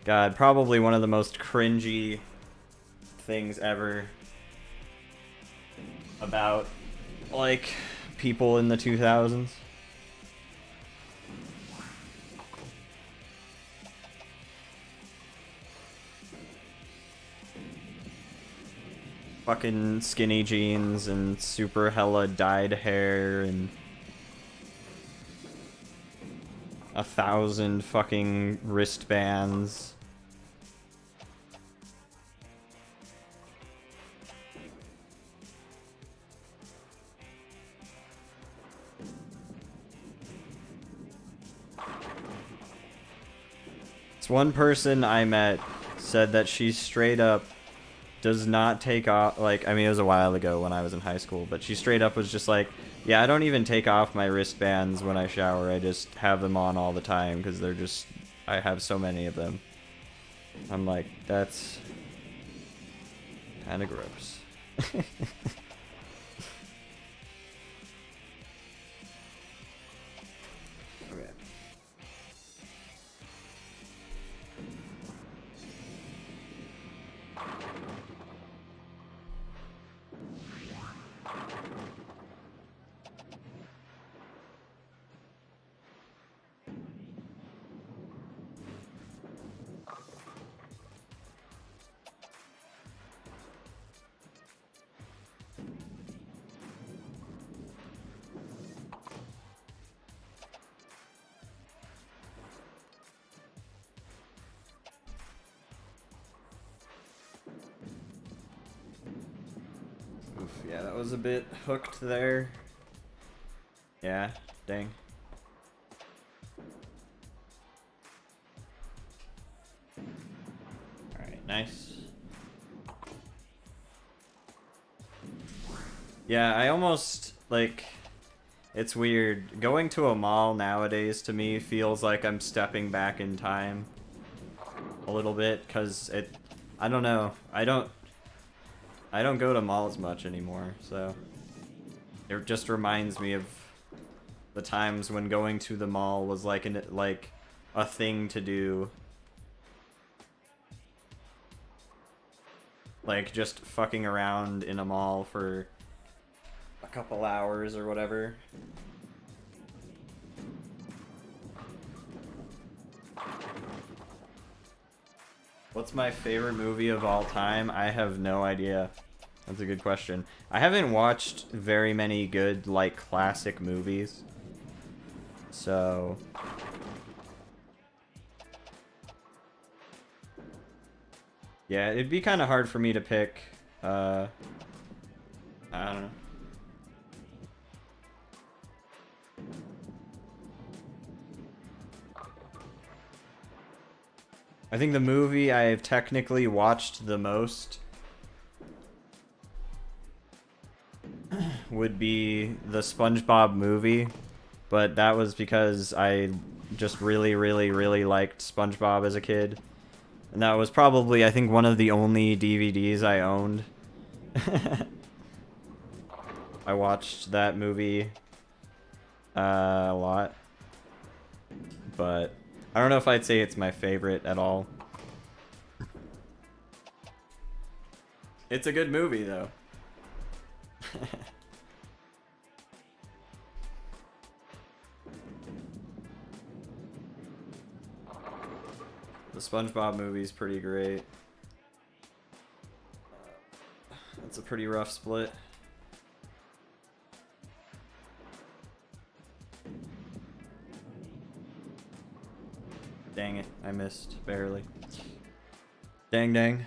God, probably one of the most cringy things ever about like people in the 2000s. Fucking skinny jeans and super hella dyed hair and 1,000 fucking wristbands. One person I met said that she straight up does not take off, like, I mean, it was a while ago when I was in high school, but she straight up was just like, yeah, I don't even take off my wristbands when I shower. I just have them on all the time because they're just, I have so many of them. I'm like, that's kind of gross. Yeah, that was a bit hooked there. Yeah, dang. Alright, nice. Yeah, I almost, like, it's weird. Going to a mall nowadays to me feels like I'm stepping back in time a little bit, because I don't know. I don't go to malls much anymore, so it just reminds me of the times when going to the mall was like a thing to do. Like just fucking around in a mall for a couple hours or whatever. What's my favorite movie of all time? I have no idea. That's a good question. I haven't watched very many good, like, classic movies. So... yeah, it'd be kind of hard for me to pick, I don't know. I think the movie I've technically watched the most would be the SpongeBob movie, but that was because I just really, really, really liked SpongeBob as a kid. And that was probably, I think, one of the only DVDs I owned. I watched that movie a lot, but I don't know if I'd say it's my favorite at all. It's a good movie, though. The SpongeBob movie's pretty great. That's a pretty rough split. Dang it, I missed, barely. Dang dang.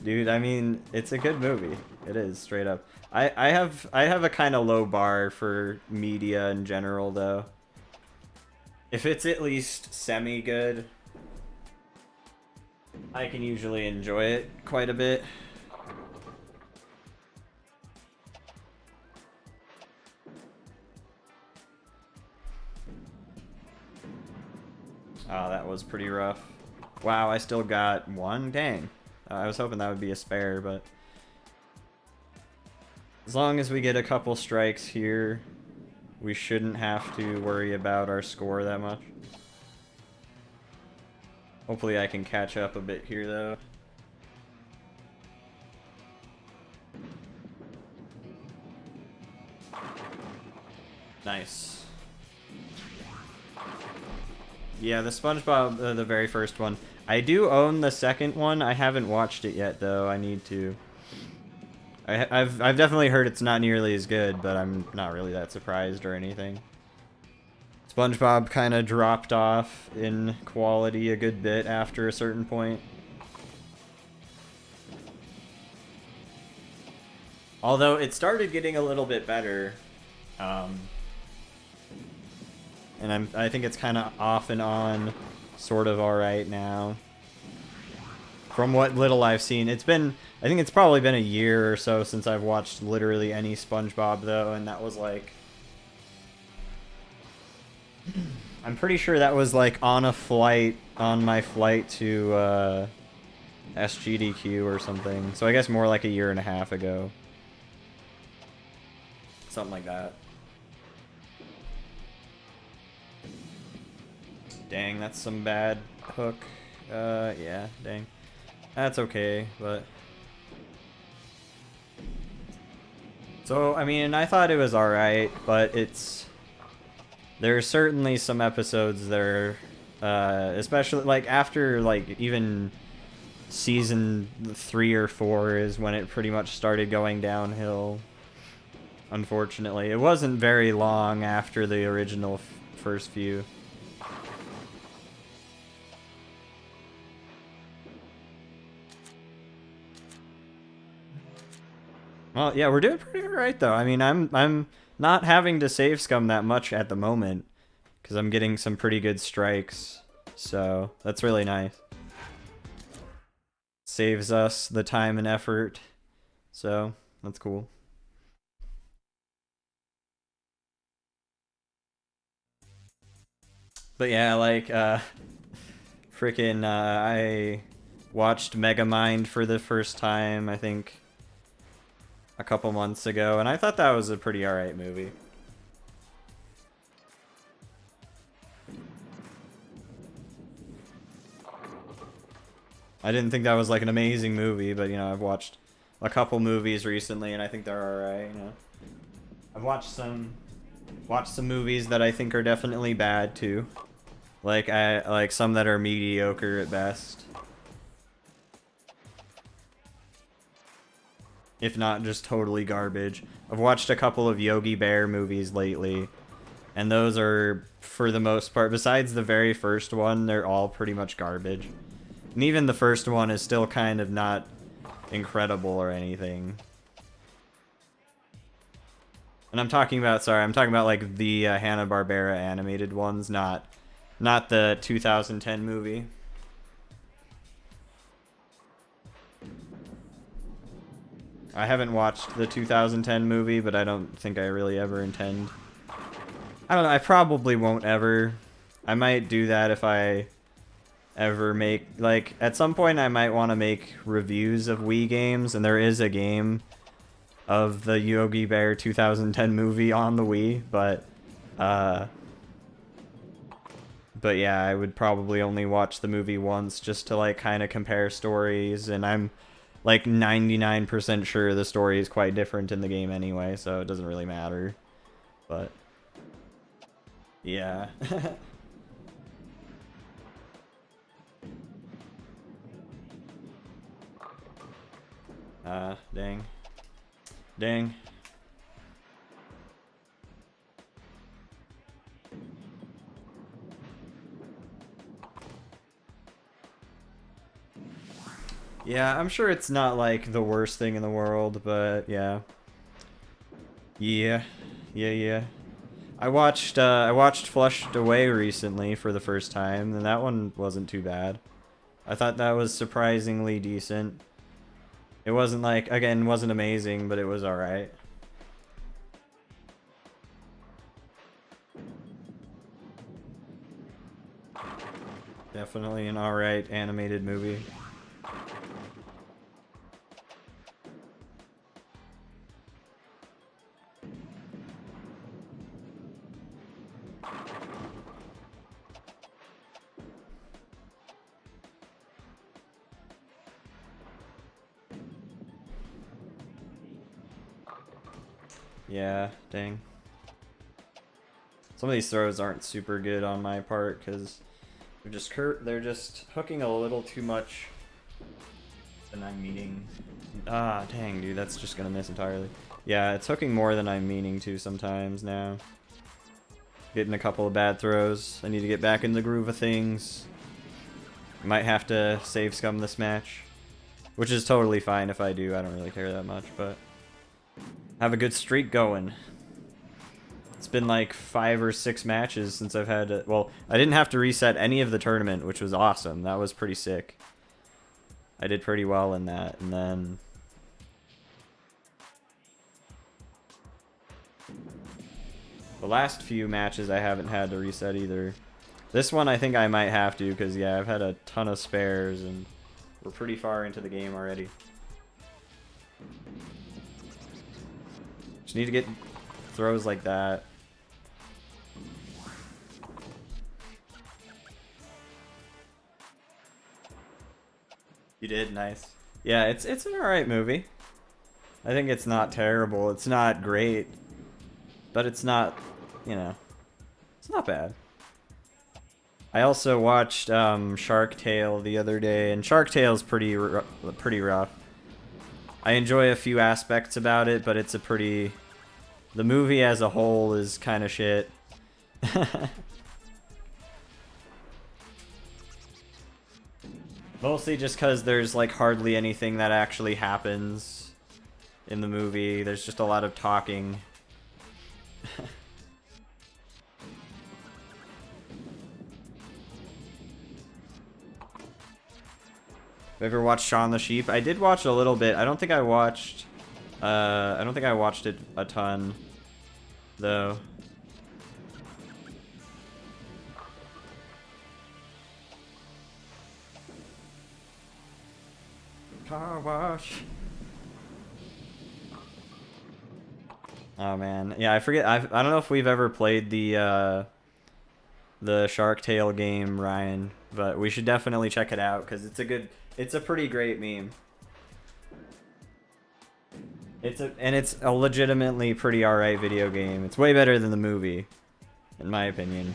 Dude, I mean, it's a good movie. It is, straight up. I have a kind of low bar for media in general, though. If it's at least semi-good, I can usually enjoy it quite a bit. Oh, that was pretty rough. Wow, I still got one? Dang. I was hoping that would be a spare, but... as long as we get a couple strikes here, we shouldn't have to worry about our score that much. Hopefully I can catch up a bit here, though. Nice. Yeah, the SpongeBob, the very first one. I do own the second one. I haven't watched it yet, though. I need to. I've definitely heard it's not nearly as good, but I'm not really that surprised or anything. SpongeBob kind of dropped off in quality a good bit after a certain point. Although it started getting a little bit better. And I think it's kind of off and on, sort of alright now. From what little I've seen, I think it's probably been a year or so since I've watched literally any SpongeBob, though, and that was like... I'm pretty sure that was like on my flight to SGDQ or something. So I guess more like a year and a half ago. Something like that. Dang, that's some bad hook. Yeah, dang. That's okay, but... so, I mean, I thought it was alright, but it's... there's certainly some episodes that are, especially, like, after, like, even season 3 or 4 is when it pretty much started going downhill, unfortunately. It wasn't very long after the original first few. Well, yeah, we're doing pretty alright though. I mean, I'm not having to save scum that much at the moment because I'm getting some pretty good strikes. So that's really nice. Saves us the time and effort. So that's cool. But yeah, like freaking I watched Megamind for the first time, I think a couple months ago, and I thought that was a pretty alright movie. I didn't think that was like an amazing movie, but you know, I've watched a couple movies recently and I think they're alright, you know. I've watched some movies that I think are definitely bad too. Like some that are mediocre at best. If not just totally garbage. I've watched a couple of Yogi Bear movies lately, and those are, for the most part, besides the very first one, they're all pretty much garbage. And even the first one is still kind of not incredible or anything. And I'm talking about like the Hanna-Barbera animated ones, not the 2010 movie. I haven't watched the 2010 movie, but I don't think I really ever intend. I don't know, I probably won't ever. I might do that if I ever make, like, at some point I might want to make reviews of Wii games, and there is a game of the Yogi Bear 2010 movie on the Wii, but yeah, I would probably only watch the movie once just to, like, kind of compare stories, and I'm like 99% sure the story is quite different in the game anyway, so it doesn't really matter. But yeah. Dang. Dang. Yeah, I'm sure it's not like the worst thing in the world, but yeah. Yeah. Yeah. I watched Flushed Away recently for the first time, and that one wasn't too bad. I thought that was surprisingly decent. It wasn't like, again, wasn't amazing, but it was alright. Definitely an alright animated movie. Yeah, dang. Some of these throws aren't super good on my part because they're just hooking a little too much than I'm meaning. Ah, dang, dude, that's just gonna miss entirely. Yeah, it's hooking more than I'm meaning to sometimes now. Getting a couple of bad throws. I need to get back in the groove of things. Might have to save scum this match, which is totally fine if I do. I don't really care that much, but have a good streak going. It's been like 5 or 6 matches since I've had it. Well, I didn't have to reset any of the tournament, which was awesome. That was pretty sick. I did pretty well in that, and then the last few matches I haven't had to reset either. This one I think I might have to, because yeah, I've had a ton of spares, and we're pretty far into the game already. Just need to get throws like that. You did? Nice. Yeah, it's an alright movie. I think it's not terrible. It's not great. But it's not, you know, it's not bad. I also watched Shark Tale the other day, and Shark Tale's pretty rough. I enjoy a few aspects about it, but it's a pretty... The movie as a whole is kind of shit. Mostly just because there's like hardly anything that actually happens in the movie. There's just a lot of talking. Ever watched Shaun the Sheep? I did watch a little bit. I don't think I watched it a ton though. Car wash. Oh man. Yeah, I forget. I don't know if we've ever played the Shark Tale game, Ryan, but we should definitely check it out cuz it's a pretty great meme. It's a legitimately pretty alright video game. It's way better than the movie, in my opinion.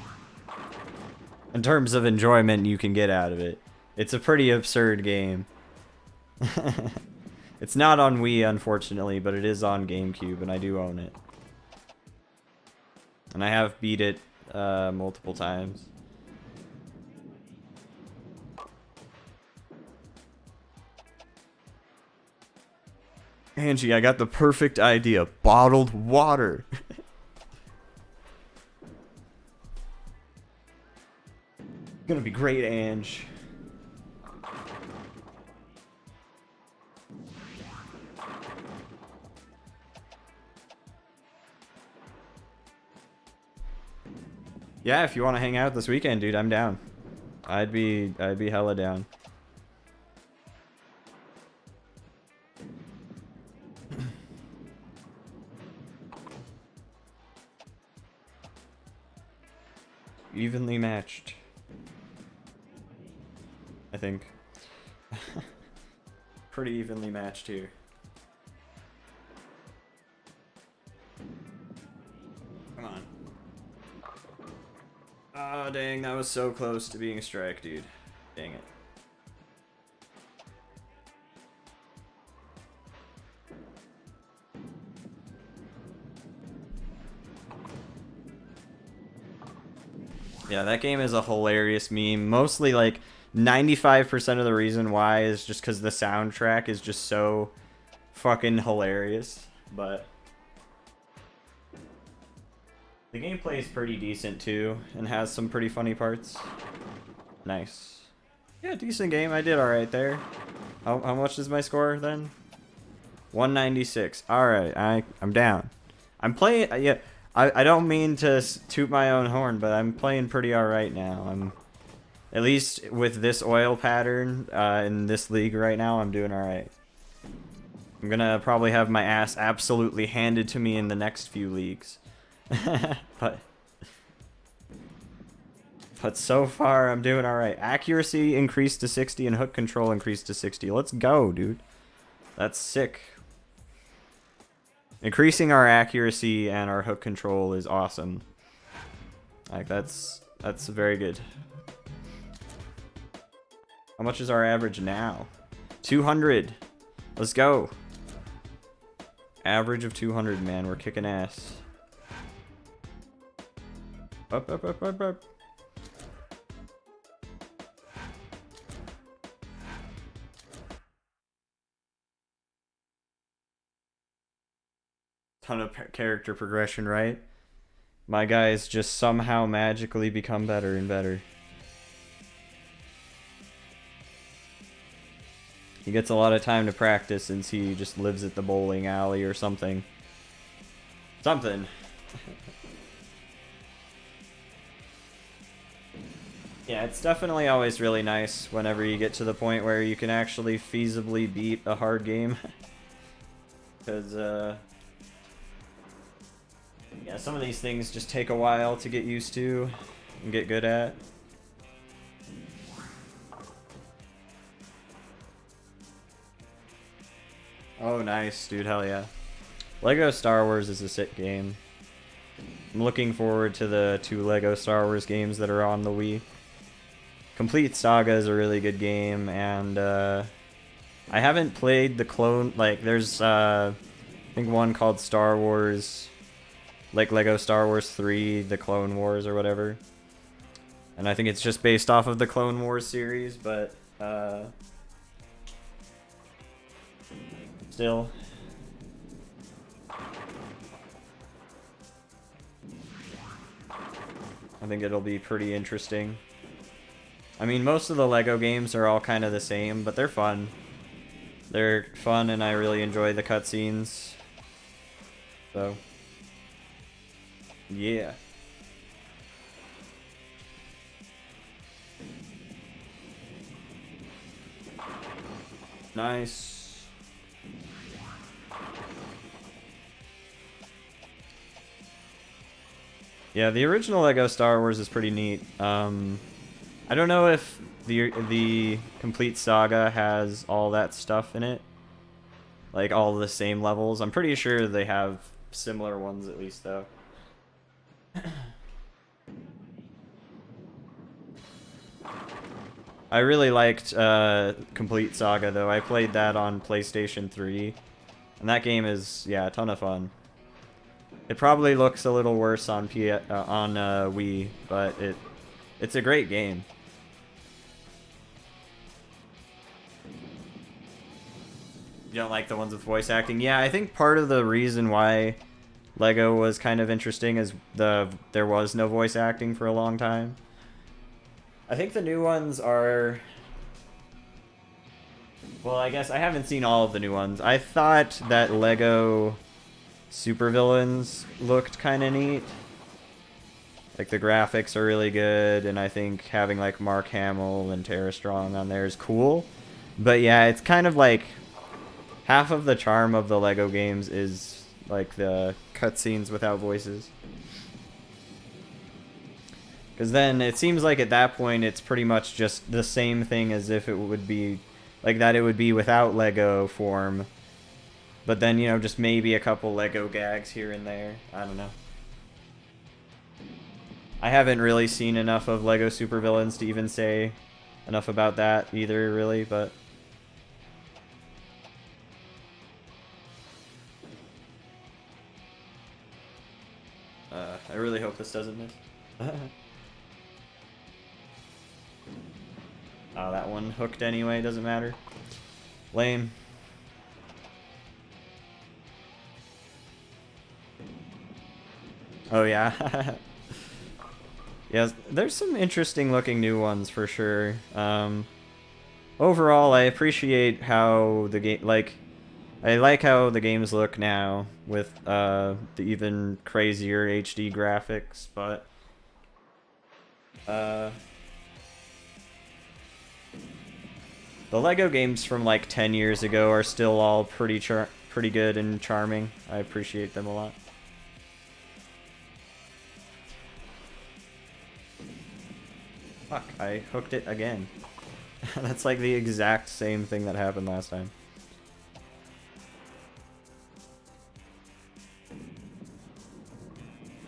In terms of enjoyment you can get out of it. It's a pretty absurd game. It's not on Wii, unfortunately, but it is on GameCube, and I do own it. And I have beat it multiple times. Angie, I got the perfect idea. Bottled water. Gonna be great, Ange. Yeah, if you want to hang out this weekend, dude, I'm down. I'd be hella down. Evenly matched. I think. Pretty evenly matched here. Come on. Ah, dang, that was so close to being a strike, dude. Dang it. Yeah, that game is a hilarious meme. Mostly, like, 95% of the reason why is just because the soundtrack is just so fucking hilarious. But the gameplay is pretty decent, too, and has some pretty funny parts. Nice. Yeah, decent game. I did alright there. How much is my score, then? 196. Alright, I'm down. I'm playing... Yeah. I don't mean to toot my own horn, but I'm playing pretty alright now. I'm, at least with this oil pattern in this league right now, I'm doing alright. I'm gonna probably have my ass absolutely handed to me in the next few leagues. but so far, I'm doing alright. Accuracy increased to 60 and hook control increased to 60. Let's go, dude. That's sick. Increasing our accuracy and our hook control is awesome. Like, that's very good. How much is our average now? 200. Let's go. Average of 200, man. We're kicking ass. Up, up, up, up, up. Ton of character progression, right? My guys just somehow magically become better and better. He gets a lot of time to practice since he just lives at the bowling alley or something. Something. Yeah, it's definitely always really nice whenever you get to the point where you can actually feasibly beat a hard game. Because, yeah, some of these things just take a while to get used to and get good at. Oh, nice, dude. Hell yeah. Lego Star Wars is a sick game. I'm looking forward to the 2 Lego Star Wars games that are on the Wii. Complete Saga is a really good game, and I haven't played the clone... Like, there's, I think one called Star Wars... Like Lego Star Wars 3, The Clone Wars, or whatever. And I think it's just based off of the Clone Wars series, but, still, I think it'll be pretty interesting. I mean, most of the Lego games are all kind of the same, but they're fun. They're fun, and I really enjoy the cutscenes. So, yeah. Nice. Yeah, the original Lego Star Wars is pretty neat. I don't know if the complete saga has all that stuff in it, like all the same levels. I'm pretty sure they have similar ones at least, though. I really liked Complete Saga, though. I played that on PlayStation 3, and that game is, yeah, a ton of fun. It probably looks a little worse on Wii, but it's a great game. You don't like the ones with voice acting? Yeah, I think part of the reason why Lego was kind of interesting is there was no voice acting for a long time. I think the new ones are... Well, I guess I haven't seen all of the new ones. I thought that Lego Supervillains looked kind of neat. Like, the graphics are really good, and I think having, like, Mark Hamill and Tara Strong on there is cool. But yeah, it's kind of like... Half of the charm of the Lego games is, like, the cutscenes without voices. Because then it seems like at that point it's pretty much just the same thing as if it would be... Like, that it would be without Lego form. But then, you know, just maybe a couple Lego gags here and there. I don't know. I haven't really seen enough of Lego Supervillains to even say enough about that either, really, but... I really hope this doesn't miss. Oh, that one hooked anyway, doesn't matter. Lame. Oh yeah. Yes, there's some interesting looking new ones for sure. Overall, I appreciate how the game, I like how the games look now with the even crazier HD graphics, but the Lego games from like 10 years ago are still all pretty good and charming. I appreciate them a lot. Fuck, I hooked it again. That's like the exact same thing that happened last time.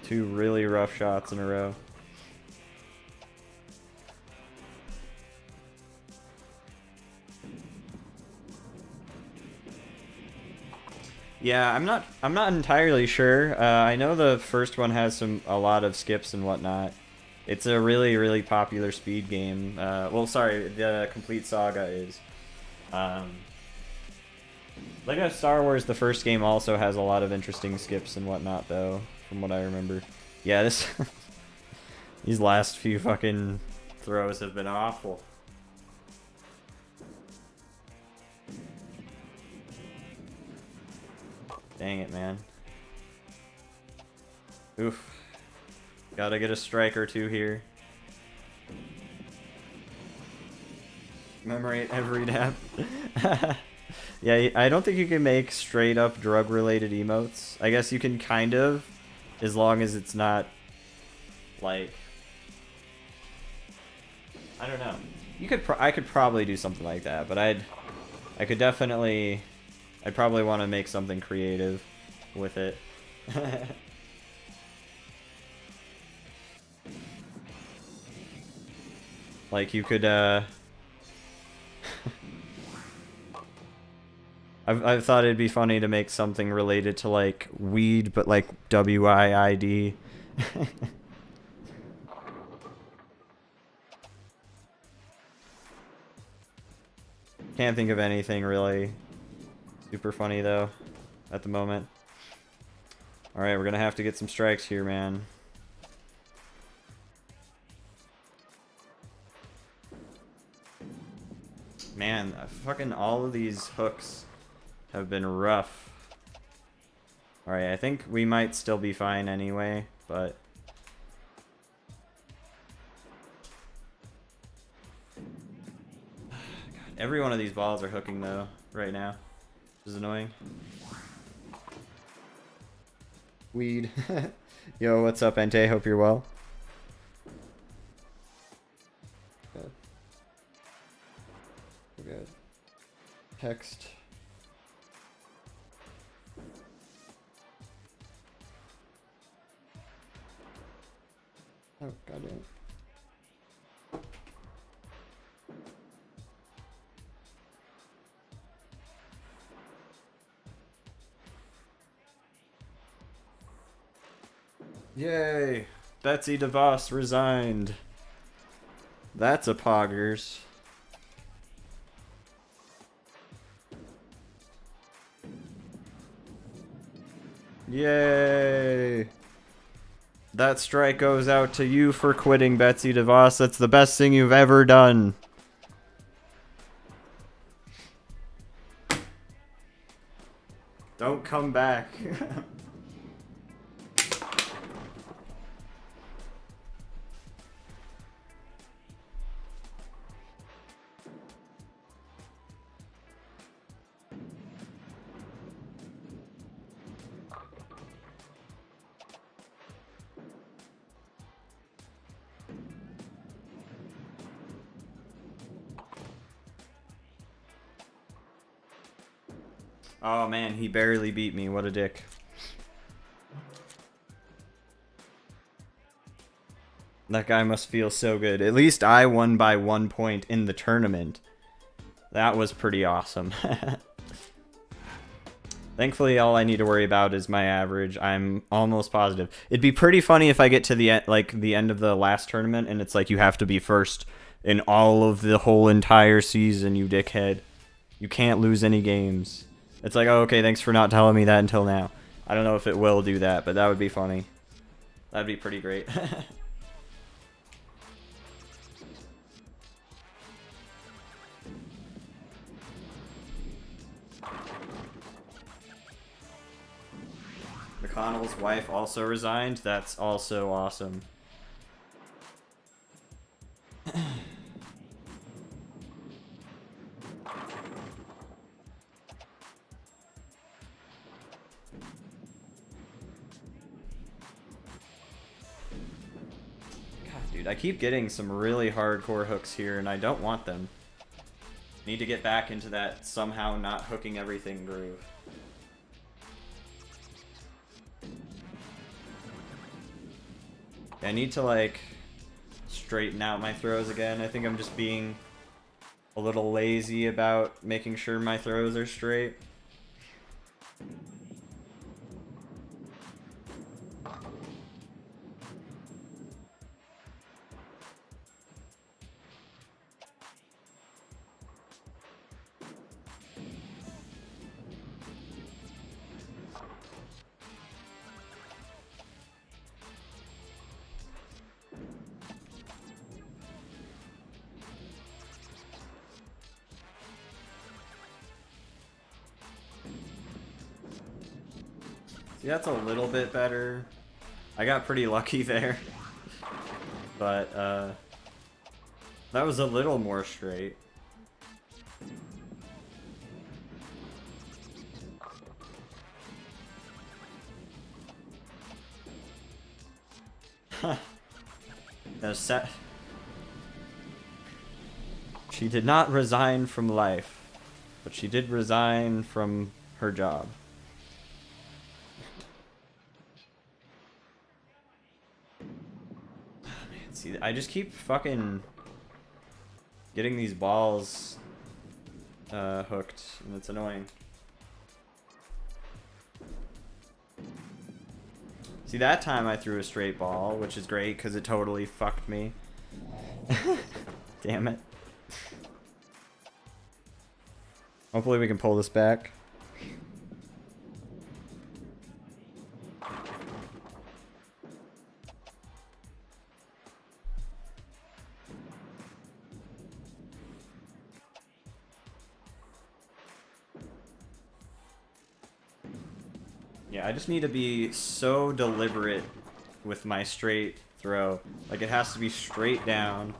Two really rough shots in a row. Yeah, I'm not entirely sure. I know the first one has a lot of skips and whatnot. It's a really popular speed game. Well, sorry, the Complete Saga is. Lego Star Wars, the first game, also has a lot of interesting skips and whatnot, though, from what I remember. Yeah, this these last few fucking throws have been awful. Dang it, man. Oof. Gotta get a strike or two here. Commemorate every dab. Yeah, I don't think you can make straight up drug-related emotes. I guess you can kind of, as long as it's not, like... I don't know. I could probably do something like that, but I'd probably want to make something creative with it. Like, you could, I've thought it'd be funny to make something related to, like, weed, but, like, W-I-I-D. Can't think of anything really super funny, though, at the moment. Alright, we're gonna have to get some strikes here, man. Man, fucking all of these hooks have been rough. Alright, I think we might still be fine anyway, but... God, every one of these balls are hooking, though, right now. Which is annoying. Weed. Yo, what's up, Ente? Hope you're well. Good. Good. Text. Oh, goddamn. Yay! Betsy DeVos resigned. That's a poggers. Yay! That strike goes out to you for quitting, Betsy DeVos. That's the best thing you've ever done. Don't come back. Oh man, he barely beat me. What a dick. That guy must feel so good. At least I won by 1 point in the tournament. That was pretty awesome. Thankfully, all I need to worry about is my average. I'm almost positive. It'd be pretty funny if I get to the end, like the end of the last tournament, and it's like you have to be first in all of the whole entire season, you dickhead. You can't lose any games. It's like, oh, okay, thanks for not telling me that until now. I don't know if it will do that, but that would be funny. That'd be pretty great. McConnell's wife also resigned. That's also awesome. I keep getting some really hardcore hooks here, and I don't want them. Need to get back into that somehow not hooking everything groove. I need to, like, straighten out my throws again. I think I'm just being a little lazy about making sure my throws are straight. See, that's a little bit better. I got pretty lucky there. But, that was a little more straight. She did not resign from life, but she did resign from her job. Oh, man, see, I just keep fucking getting these balls hooked, and it's annoying. See, that time I threw a straight ball, which is great because it totally fucked me. Damn it. Hopefully we can pull this back. Yeah, I just need to be so deliberate with my straight throw. Like, it has to be straight down,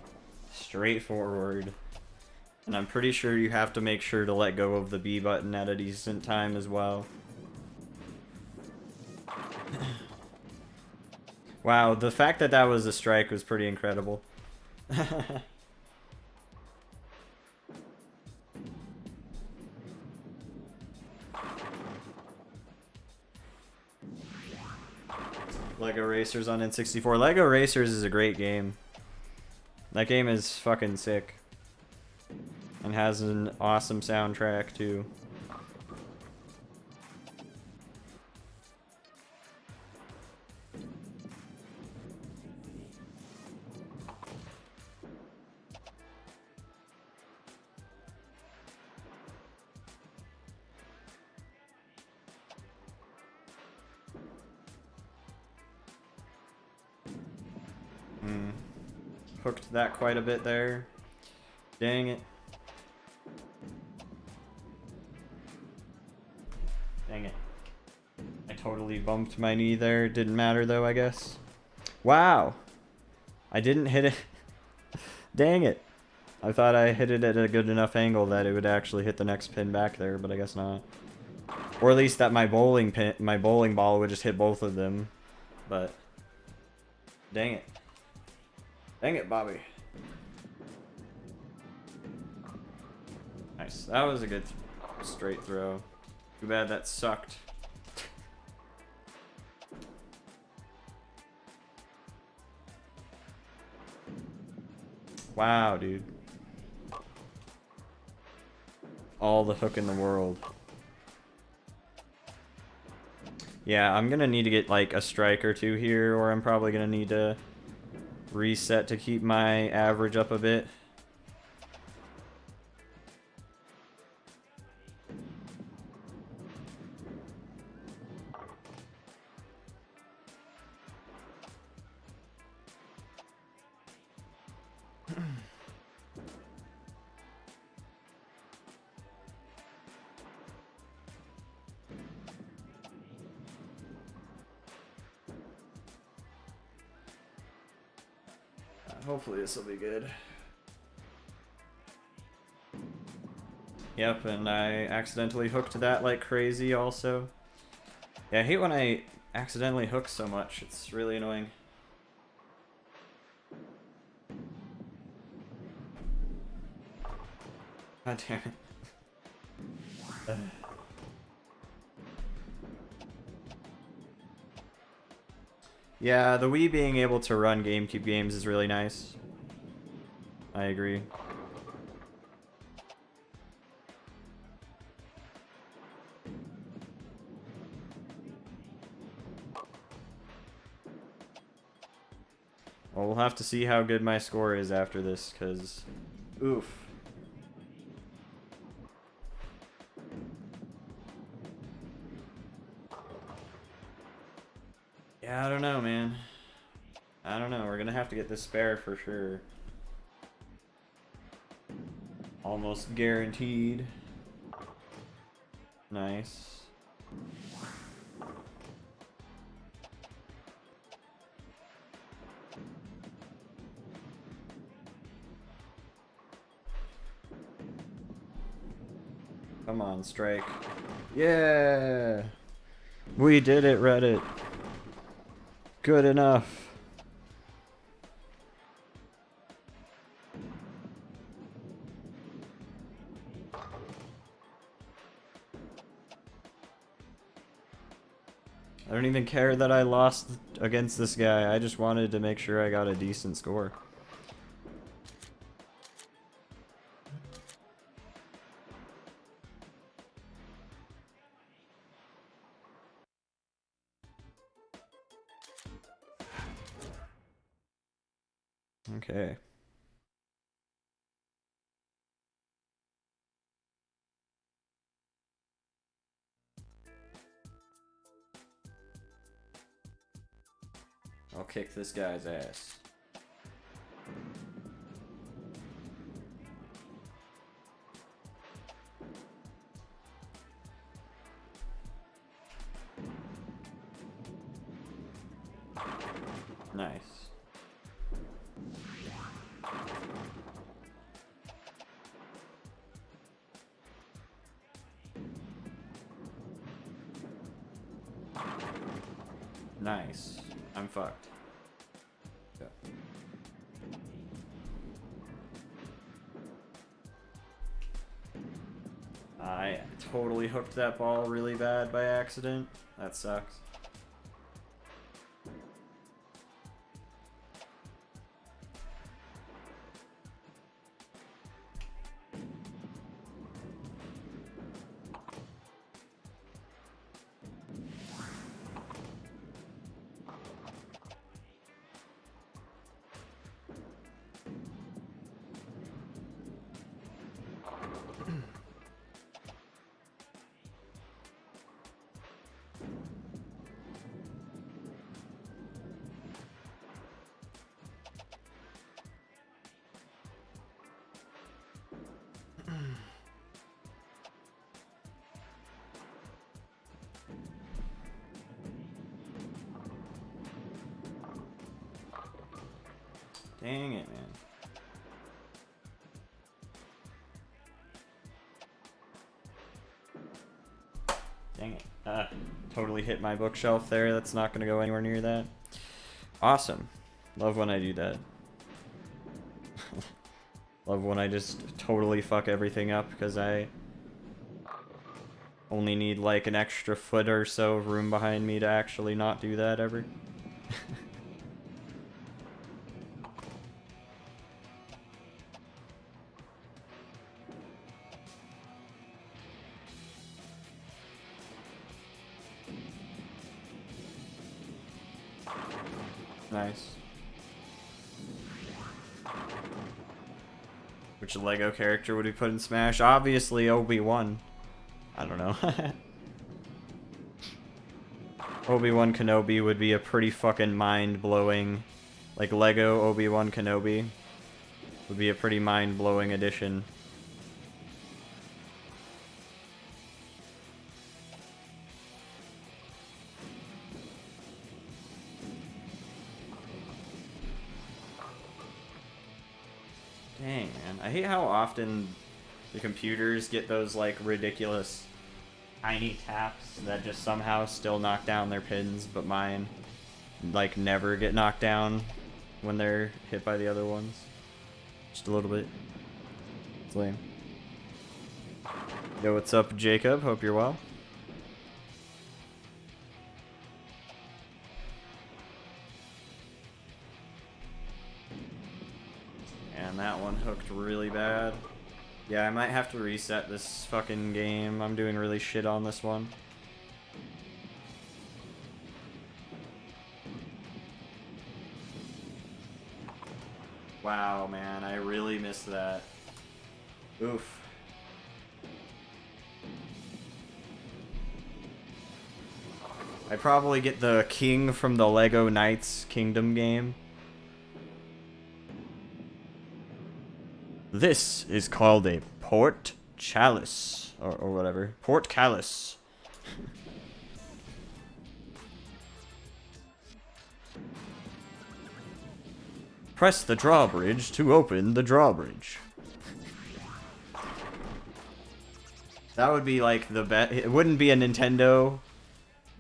straight forward. And I'm pretty sure you have to make sure to let go of the B button at a decent time as well. Wow, the fact that that was a strike was pretty incredible. Lego Racers on N64. Lego Racers is a great game. That game is fucking sick. And has an awesome soundtrack too. Hooked that quite a bit there. Dang it. Dang it. I totally bumped my knee there. Didn't matter though, I guess. Wow. I didn't hit it. Dang it. I thought I hit it at a good enough angle that it would actually hit the next pin back there, but I guess not. Or at least that my bowling ball would just hit both of them. But dang it. Dang it, Bobby. Nice. That was a good straight throw. Too bad that sucked. Wow, dude. All the hook in the world. Yeah, I'm gonna need to get like a strike or two here, or I'm probably gonna need to reset to keep my average up a bit. Hopefully this will be good. Yep, and I accidentally hooked that like crazy also. Yeah, I hate when I accidentally hook so much. It's really annoying. God damn it. Yeah, the Wii being able to run GameCube games is really nice. I agree. Well, we'll have to see how good my score is after this, because... Oof. Yeah, I don't know, man. I don't know. We're gonna have to get this spare for sure. Almost guaranteed. Nice. Come on, strike. Yeah! We did it, Reddit. Good enough. I don't even care that I lost against this guy. I just wanted to make sure I got a decent score. Okay. I'll kick this guy's ass. Nice. I'm fucked. Yeah. I totally hooked that ball really bad by accident. That sucks. Dang it, man. Dang it. Totally hit my bookshelf there. That's not going to go anywhere near that. Awesome. Love when I do that. Love when I just totally fuck everything up because I only need like an extra foot or so of room behind me to actually not do that ever. Nice. Which Lego character would we put in Smash? Obviously Obi-Wan. I don't know. Obi-Wan Kenobi would be a pretty fucking mind-blowing... Like, Lego Obi-Wan Kenobi would be a pretty mind-blowing addition. Dang, man. I hate how often the computers get those, like, ridiculous tiny taps that just somehow still knock down their pins, but mine, like, never get knocked down when they're hit by the other ones. Just a little bit. It's lame. Yo, what's up, Jacob? Hope you're well. And that one hooked really bad. Yeah, I might have to reset this fucking game. I'm doing really shit on this one. Wow, man, I really missed that. Oof. I probably get the king from the Lego Knights Kingdom game. This is called a port chalice, or whatever. Port callus. Press the drawbridge to open the drawbridge. That would be like the best. It wouldn't be a Nintendo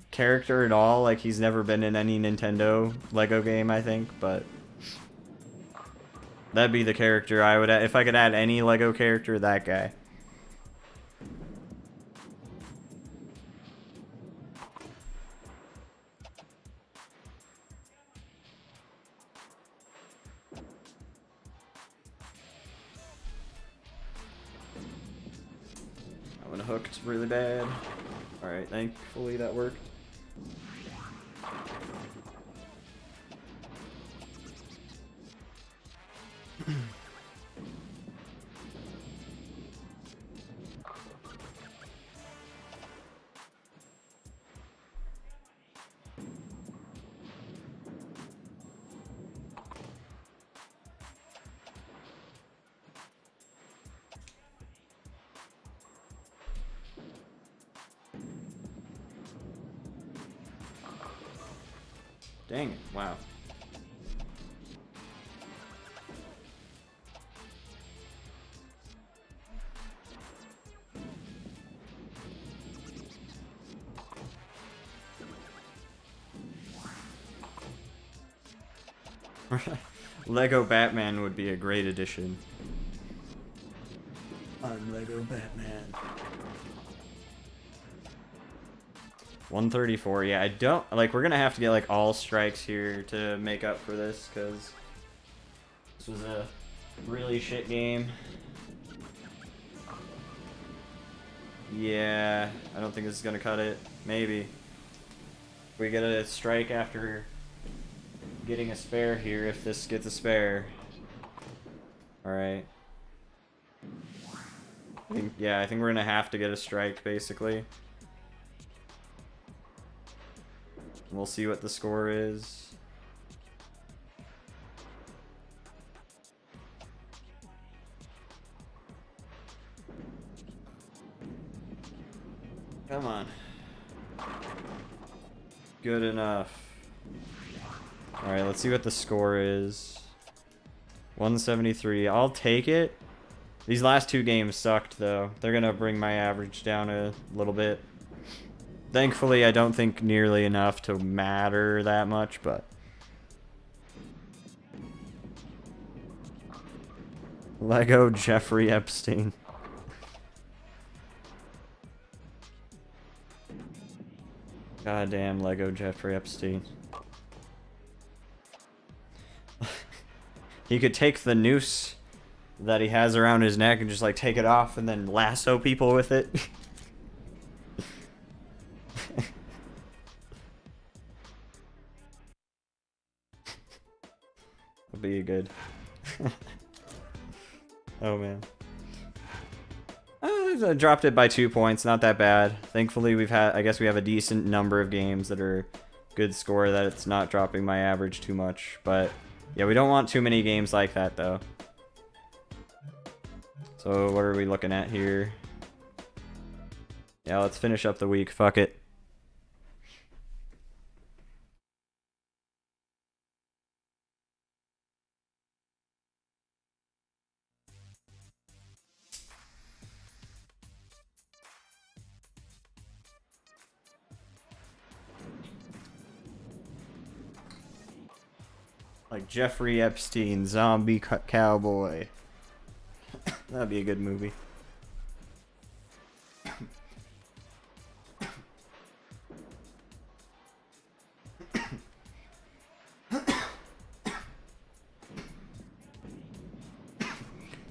character at all. Like, he's never been in any Nintendo Lego game, I think, but that'd be the character I would add. If I could add any Lego character, that guy. That one hooked really bad. Alright, thankfully that worked. Dang it, wow. Lego Batman would be a great addition. I'm Lego Batman. 134, yeah, I don't, like, we're gonna have to get, like, all strikes here to make up for this, because this was a really shit game. Yeah, I don't think this is gonna cut it. Maybe. We get a strike after getting a spare here, if this gets a spare. Alright. Yeah, I think we're gonna have to get a strike, basically. We'll see what the score is. Come on. Good enough. Alright, let's see what the score is. 173. I'll take it. These last two games sucked, though. They're gonna bring my average down a little bit. Thankfully, I don't think nearly enough to matter that much, but... Lego Jeffrey Epstein. Goddamn Lego Jeffrey Epstein. He could take the noose that he has around his neck and just, like, take it off and then lasso people with it. Would be good. Oh, man. I dropped it by 2 points, not that bad. Thankfully, I guess we have a decent number of games that are good score, that it's not dropping my average too much. But, yeah, we don't want too many games like that, though. So, what are we looking at here? Yeah, let's finish up the week. Fuck it. Like Jeffrey Epstein, zombie cowboy. That'd be a good movie.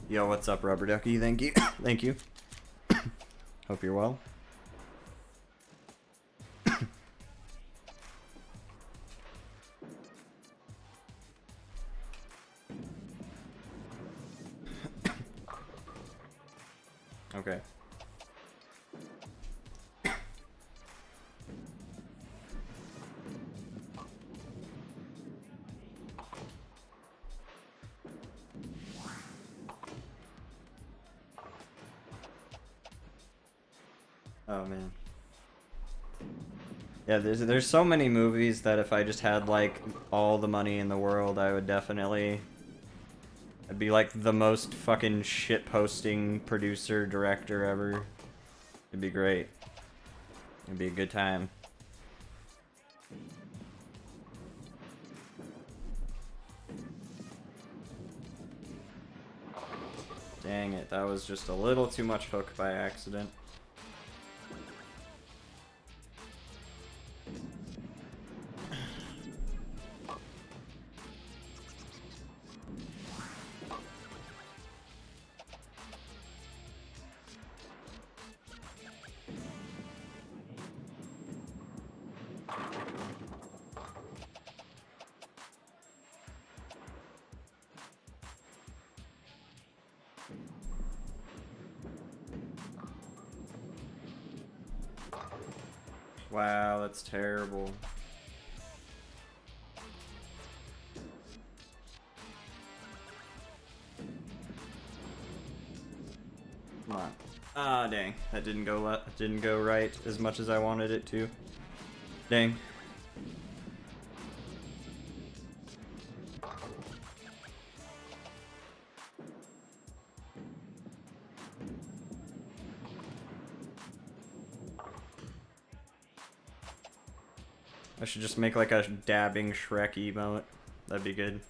Yo, what's up, Rubber Ducky? Thank you. Thank you. Hope you're well. Okay. Oh man. Yeah, there's so many movies that if I just had like all the money in the world, I would definitely... I'd be like the most fucking shit-posting producer, director ever. It'd be great. It'd be a good time. Dang it, that was just a little too much hook by accident. Wow, that's terrible. Come on. Ah, dang. That didn't go right as much as I wanted it to. Dang. I should just make like a dabbing Shrek emote. That'd be good.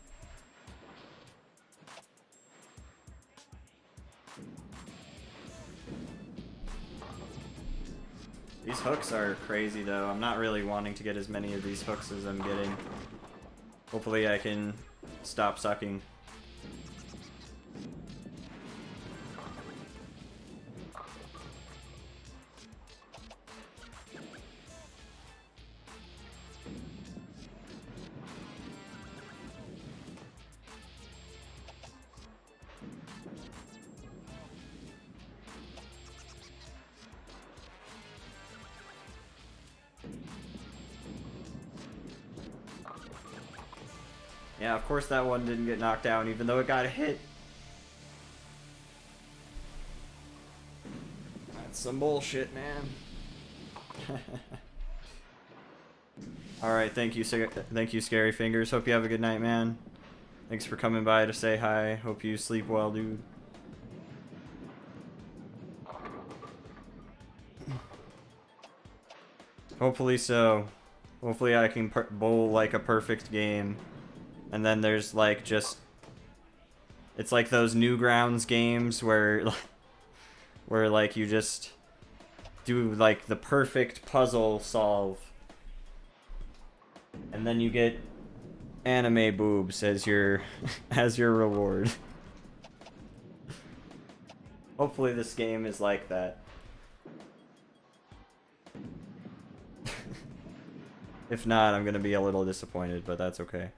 These hooks are crazy though. I'm not really wanting to get as many of these hooks as I'm getting. Hopefully I can stop sucking. Yeah, of course that one didn't get knocked down, even though it got hit. That's some bullshit, man. Alright, thank you, Scary Fingers. Hope you have a good night, man. Thanks for coming by to say hi. Hope you sleep well, dude. Hopefully so. Hopefully I can bowl like a perfect game. And then there's like just... It's like those Newgrounds games where... where like you just do like the perfect puzzle solve. And then you get anime boobs as your as your reward. Hopefully this game is like that. If not, I'm gonna be a little disappointed, but that's okay.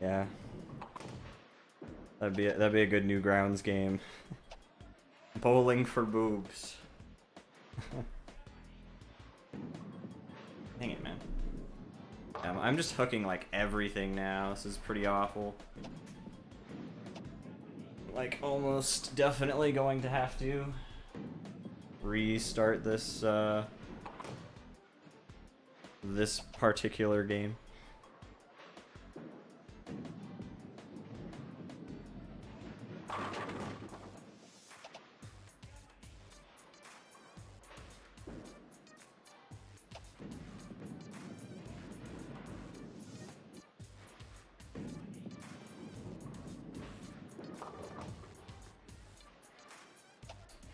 Yeah. That'd be a good Newgrounds game. Bowling for boobs. Dang it, man. I'm just hooking like everything now. This is pretty awful. Like almost definitely going to have to restart this this particular game.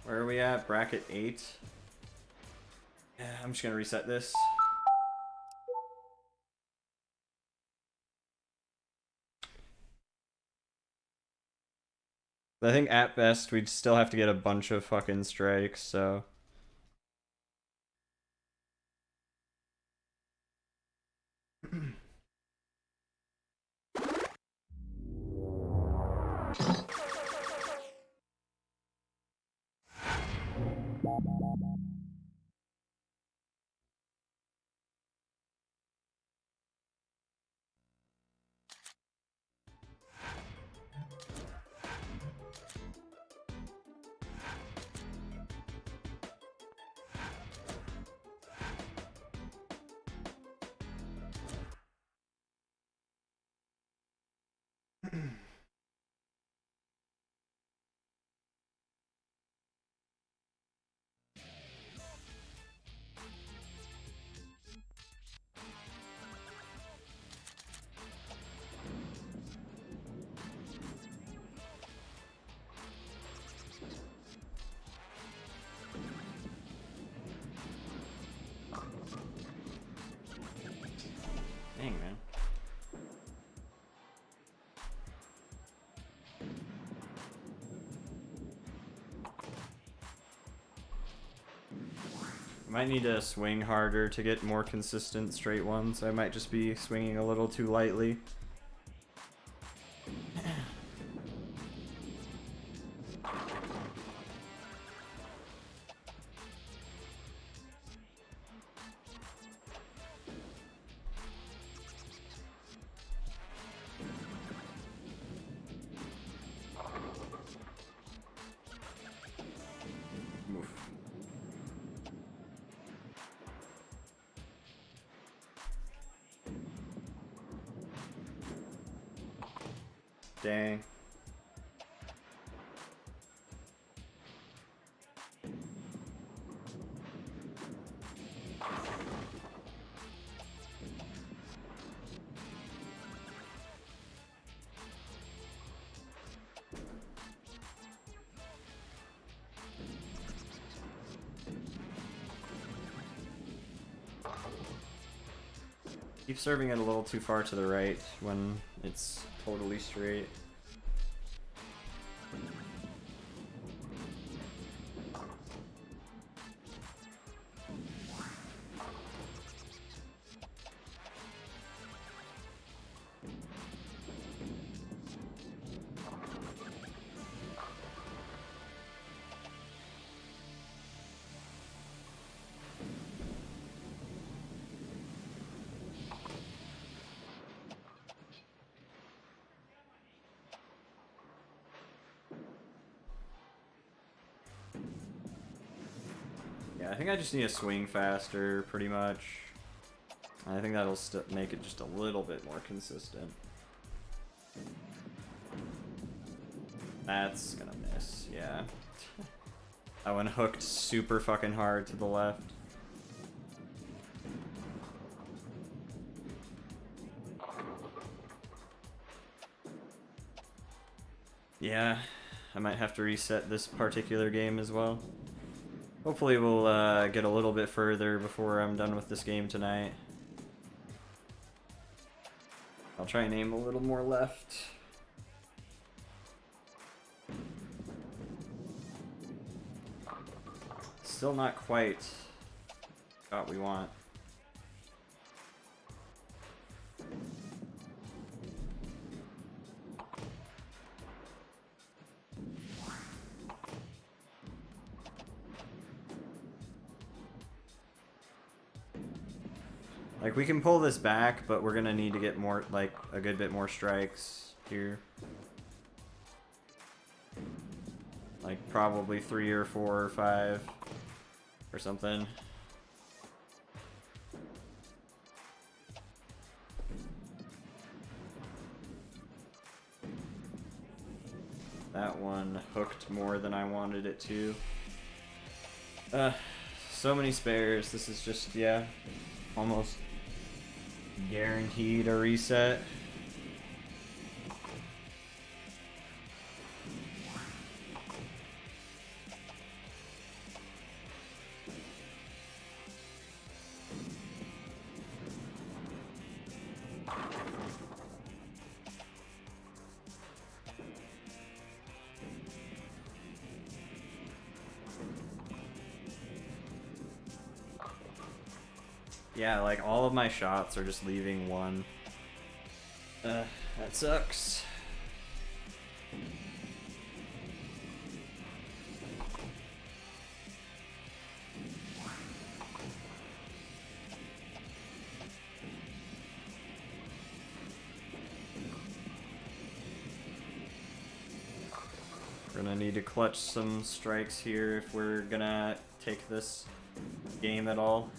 Where are we at? Bracket 8? Yeah, I'm just gonna reset this. I think at best we'd still have to get a bunch of fucking strikes, so... Dang, man. Might need to swing harder to get more consistent straight ones. I might just be swinging a little too lightly. Dang. Keep serving it a little too far to the right when it's totally straight. Yeah, I think I just need to swing faster, pretty much. I think that'll make it just a little bit more consistent. That's gonna miss, yeah. I went hooked super fucking hard to the left. Yeah, I might have to reset this particular game as well. Hopefully we'll get a little bit further before I'm done with this game tonight. I'll try and aim a little more left. Still not quite what we want. Like, we can pull this back, but we're gonna need to get more, like, a good bit more strikes here. Like, probably 3 or 4 or 5 or something. That one hooked more than I wanted it to. So many spares. This is just, yeah, almost guaranteed a reset. Yeah, like, all of my shots are just leaving one. That sucks. We're gonna need to clutch some strikes here if we're gonna take this game at all.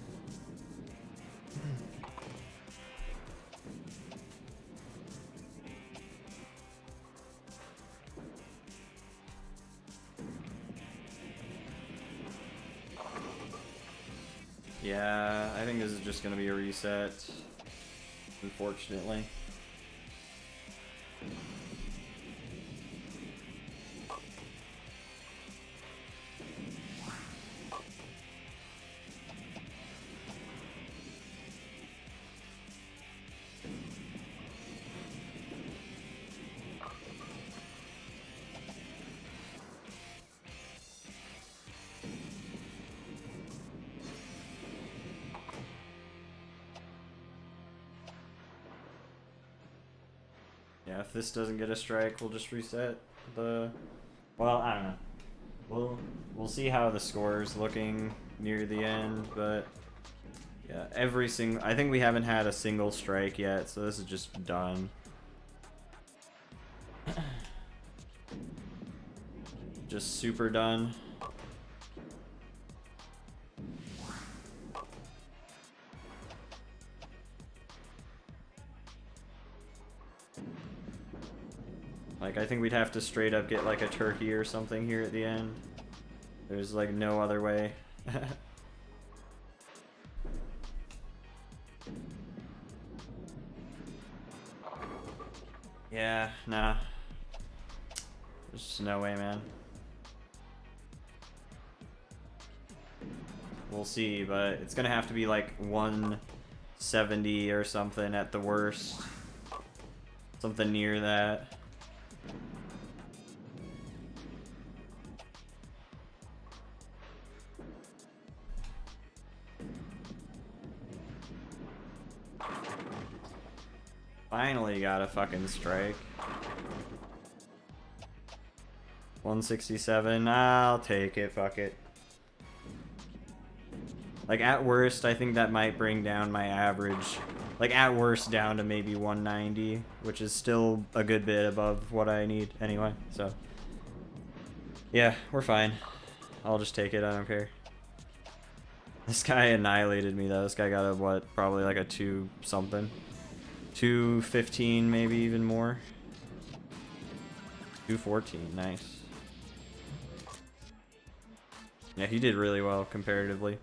Yeah, I think this is just gonna be a reset, unfortunately. Yeah, if this doesn't get a strike, we'll just reset the... Well, I don't know. We'll see how the score is looking near the end, but... Yeah, I think we haven't had a single strike yet, so this is just done. Just super done. Like, I think we'd have to straight up get like a turkey or something here at the end. There's like no other way. Yeah, nah. There's just no way, man. We'll see, but it's gonna have to be like one 70 or something at the worst. Something near that. Finally got a fucking strike. 167. I'll take it, fuck it. Like, at worst, I think that might bring down my average. Like, at worst, down to maybe 190, which is still a good bit above what I need anyway, so. Yeah, we're fine. I'll just take it, I don't care. This guy annihilated me, though. This guy got a, what, probably like a 2 something. 215, maybe even more. 214, nice. Yeah, he did really well comparatively.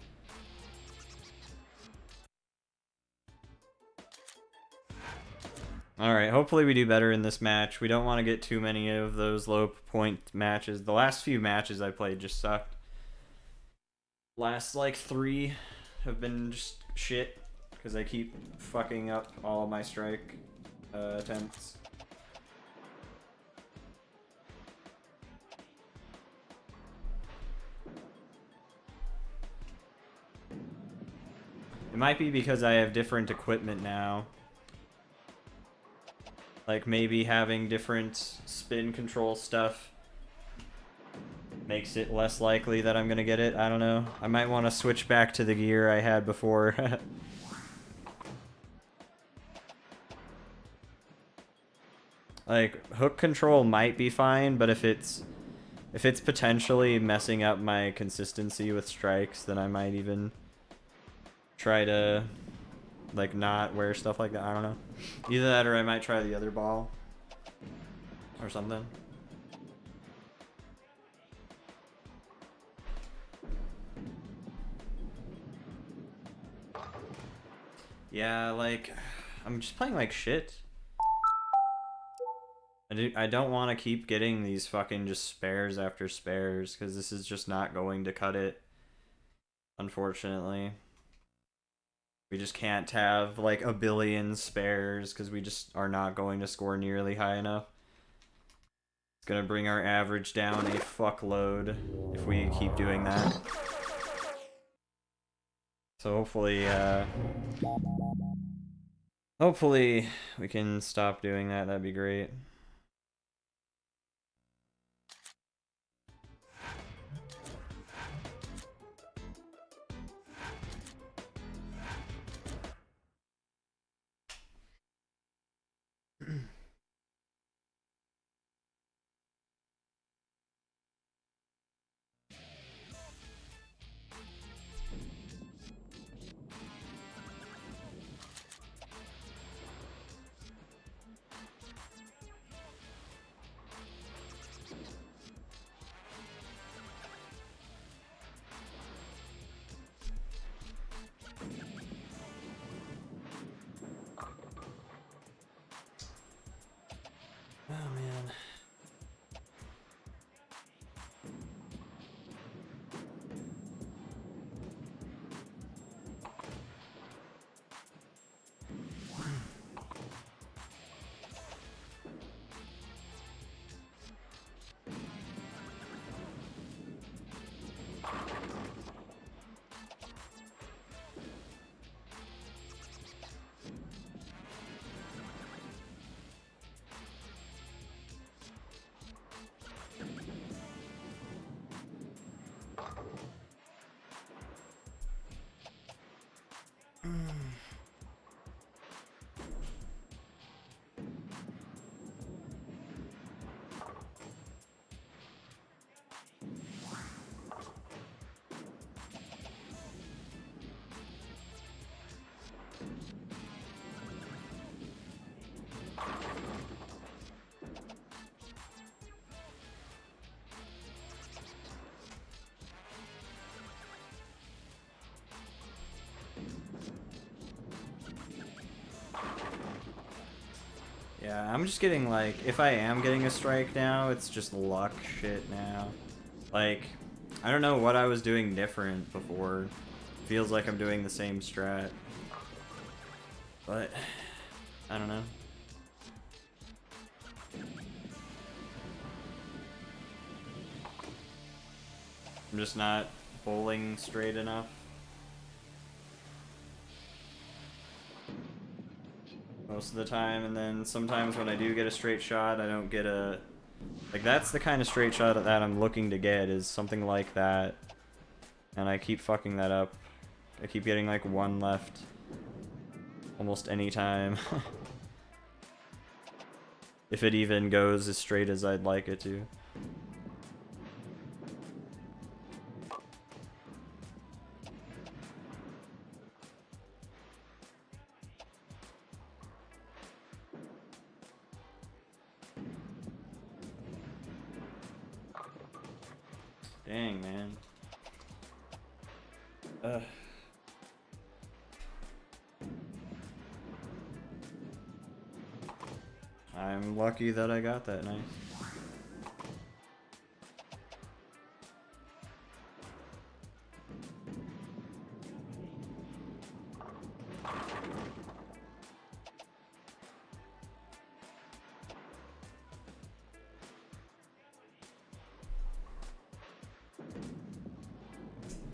Alright, hopefully we do better in this match. We don't want to get too many of those low point matches. The last few matches I played just sucked. Last, like, 3 have been just shit, because I keep fucking up all my strike attempts. It might be because I have different equipment now. Like, maybe having different spin control stuff makes it less likely that I'm gonna get it. I don't know. I might want to switch back to the gear I had before. Like, hook control might be fine, but if it's potentially messing up my consistency with strikes, then I might even try to, like, not wear stuff like that. I don't know. Either that or I might try the other ball or something. Yeah, like, I'm just playing like shit. I don't want to keep getting these fucking just spares after spares, because this is just not going to cut it, unfortunately. We just can't have like a billion spares, because we just are not going to score nearly high enough. It's gonna bring our average down a fuckload if we keep doing that. So hopefully we can stop doing that. That'd be great. Oh man. Yeah, I'm just getting, like, if I am getting a strike now, it's just luck shit now. Like, I don't know what I was doing different before. Feels like I'm doing the same strat. But I don't know. I'm just not bowling straight enough. Most of the time, and then sometimes when I do get a straight shot, I don't get a... Like, that's the kind of straight shot that I'm looking to get, is something like that. And I keep fucking that up. I keep getting, like, one left almost any time. If it even goes as straight as I'd like it to. Dang, man. Ugh. I'm lucky that I got that nice.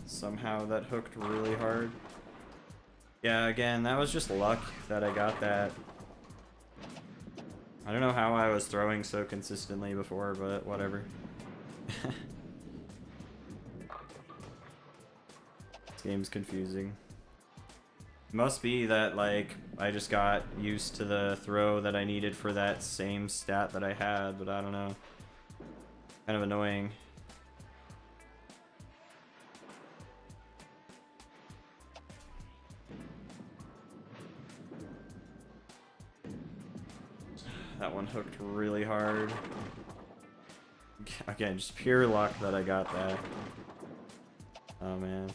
Somehow that hooked really hard. Yeah, again, that was just luck that I got that. I don't know how I was throwing so consistently before, but whatever. This game's confusing. It must be that, like, I just got used to the throw that I needed for that same stat that I had, but I don't know. Kind of annoying. That one hooked really hard. Again, just pure luck that I got that. Oh man.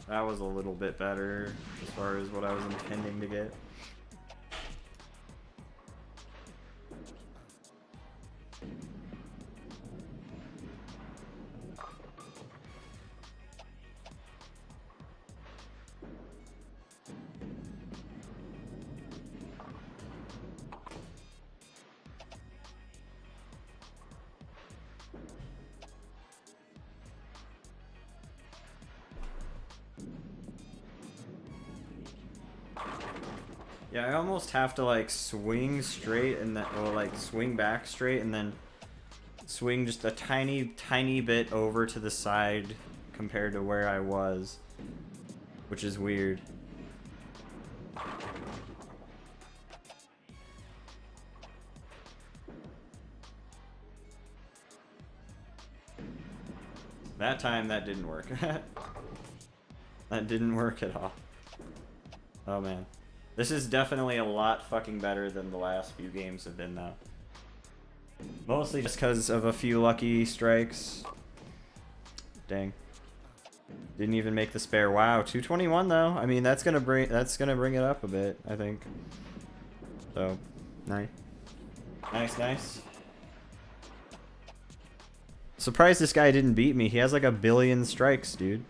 That was a little bit better as far as what I was intending to get. Yeah, I almost have to like swing straight and then, or like swing back straight and then swing just a tiny bit over to the side compared to where I was, which is weird. That time that didn't work. That didn't work at all. Oh man. This is definitely a lot fucking better than the last few games have been, though. Mostly just because of a few lucky strikes. Dang. Didn't even make the spare. Wow, 221 though. I mean, that's gonna bring it up a bit, I think. So, nice. Nice. Surprised this guy didn't beat me. He has like 1 billion strikes, dude.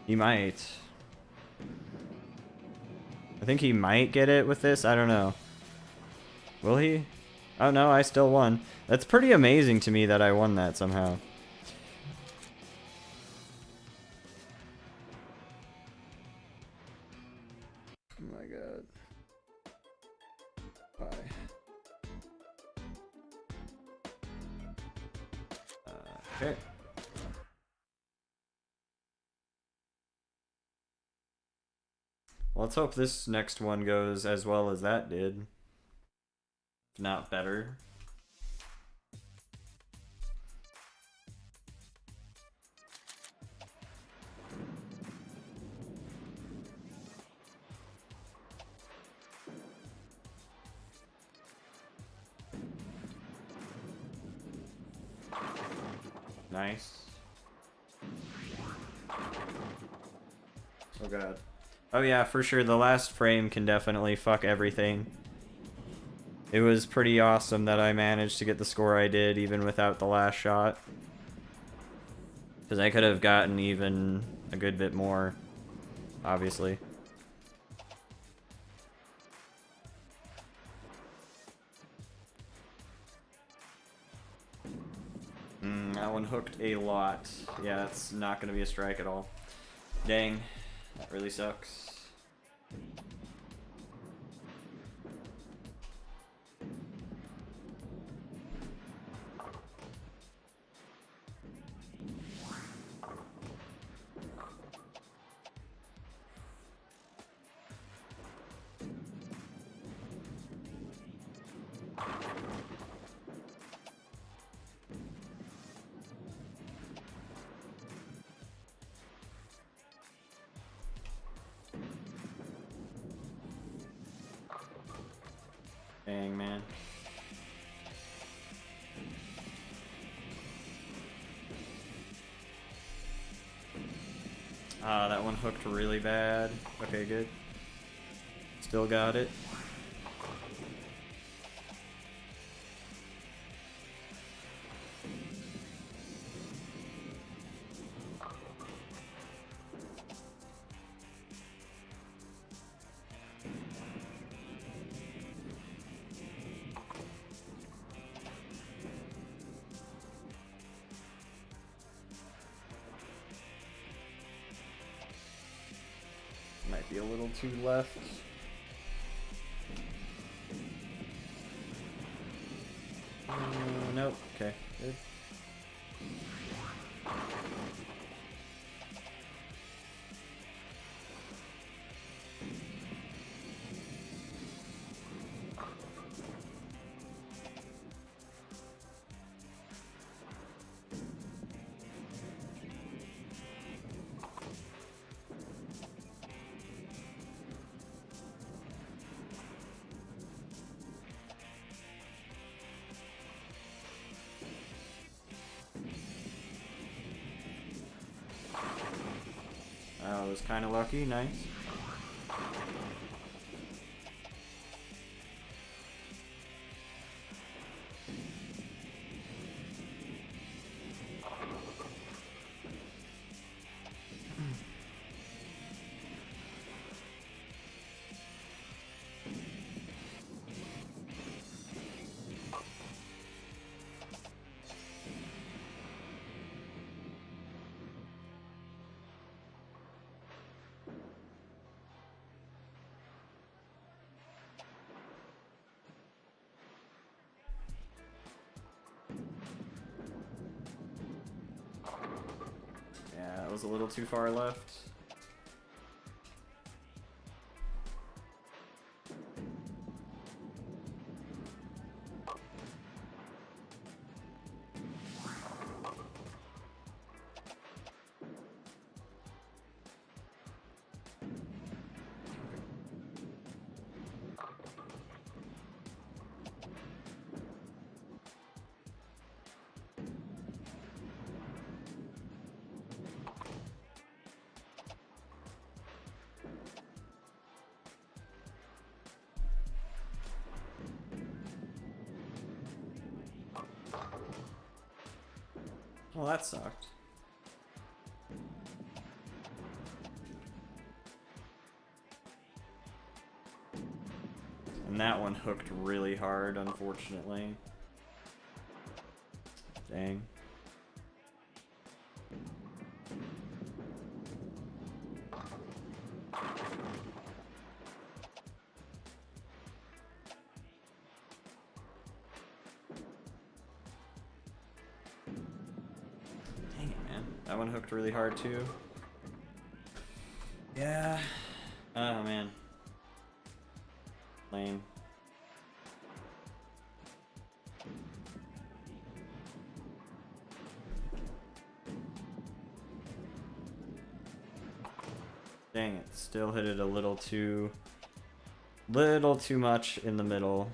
He might. I think he might get it with this. I don't know. Will he? Oh no, I still won. That's pretty amazing to me that I won that somehow. Oh my god. Bye. Okay. Well, let's hope this next one goes as well as that did. If not better. Nice. Oh god. Oh yeah, for sure, the last frame can definitely fuck everything. It was pretty awesome that I managed to get the score I did even without the last shot. Because I could have gotten even a good bit more, obviously. That one hooked a lot. Yeah, it's not going to be a strike at all. Dang, that really sucks. Dang, man. Ah, that one hooked really bad. Okay, good. Still got it. Might be a little too left. Nope. Okay, good. I was kind of lucky. Nice. Yeah, it was a little too far left. Well, that sucked. And that one hooked really hard, unfortunately. Dang. That one hooked really hard too. Yeah. Oh man. Lame. Dang it, still hit it a little too much in the middle.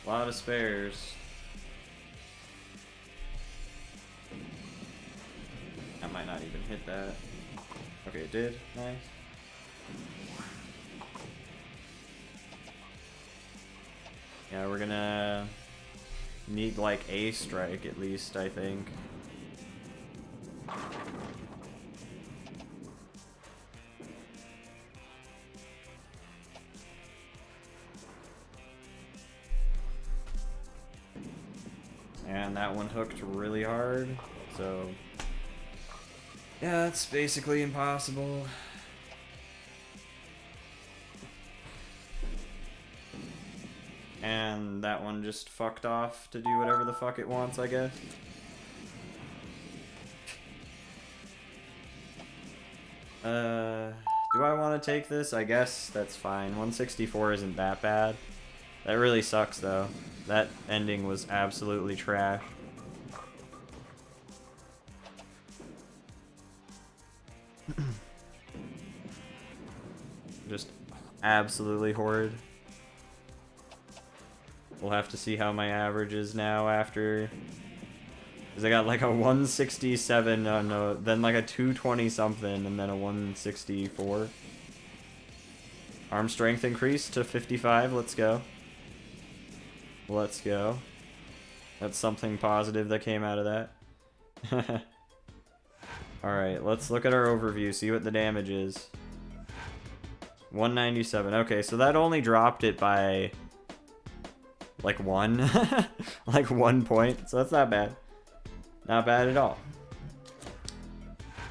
A lot of spares. I might not even hit that. Okay, it did. Nice. Yeah, we're gonna need like a strike at least, I think. And that one hooked really hard, so yeah, it's basically impossible. And that one just fucked off to do whatever the fuck it wants, I guess. Do I want to take this? I guess that's fine. 164 isn't that bad. That really sucks, though. That ending was absolutely trash. Just absolutely horrid. We'll have to see how my average is now after. Because I got like a 167, no, then like a 220 something, and then a 164. Arm strength increased to 55. Let's go. Let's go. That's something positive that came out of that. Alright, let's look at our overview, see what the damage is. 197. Okay, so that only dropped it by like 1. Like 1 point, so that's not bad. Not bad at all.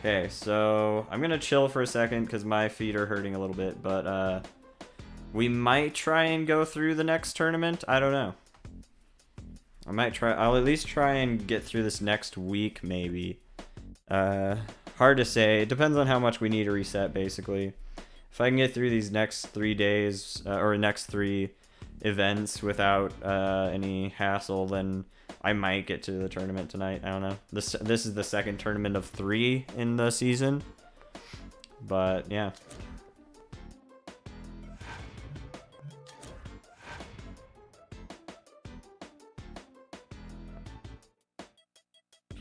Okay, so I'm gonna chill for a second because my feet are hurting a little bit, but we might try and go through the next tournament. I don't know. I might try. I'll at least try and get through this next week, maybe. Hard to say. It depends on how much we need to reset, basically. If I can get through these next 3 days, or next 3 events without any hassle, then I might get to the tournament tonight. I don't know. This is the second tournament of 3 in the season. But, yeah.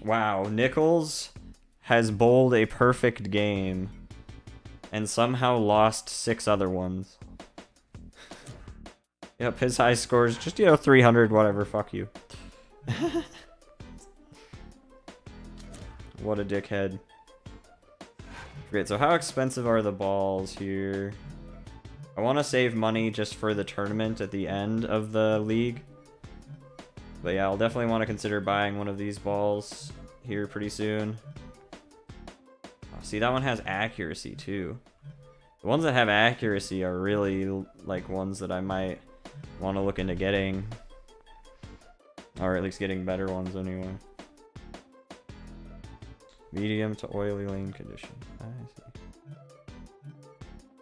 Wow, Nichols has bowled a perfect game and somehow lost 6 other ones. Yep, his high score is just, 300, whatever, fuck you. What a dickhead. Great, so how expensive are the balls here? I want to save money just for the tournament at the end of the league. But yeah, I'll definitely want to consider buying one of these balls here pretty soon. Oh, see, that one has accuracy too. The ones that have accuracy are really like ones that I might want to look into getting. Or at least getting better ones anyway. Medium to oily lane condition. I see.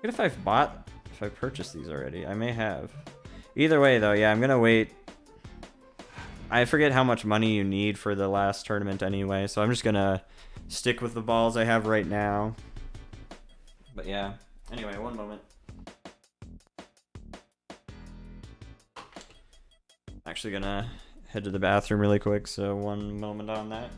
What if I've purchased these already? I may have. Either way though, yeah, I'm gonna wait. I forget how much money you need for the last tournament anyway, so I'm just gonna stick with the balls I have right now. But yeah, anyway, one moment. Actually gonna head to the bathroom really quick, so one moment on that.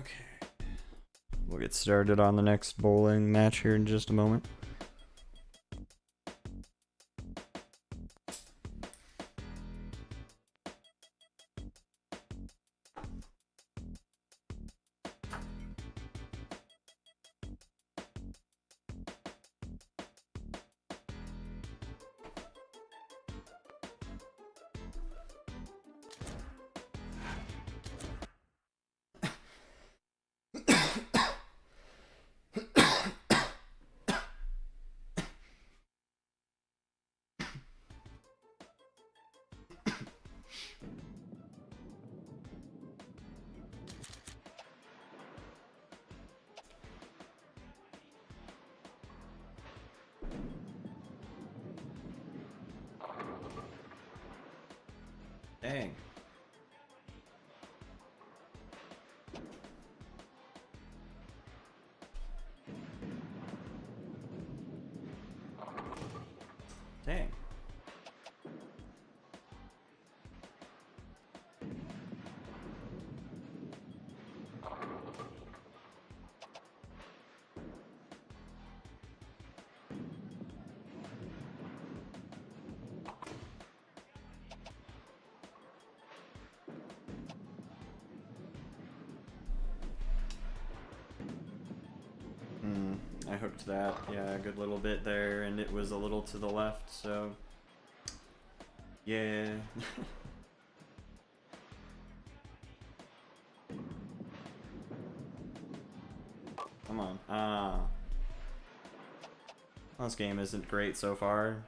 Okay. We'll get started on the next bowling match here in just a moment. Dang. Dang. I hooked that, yeah, a good little bit there, and it was a little to the left, so yeah. Come on. This game isn't great so far.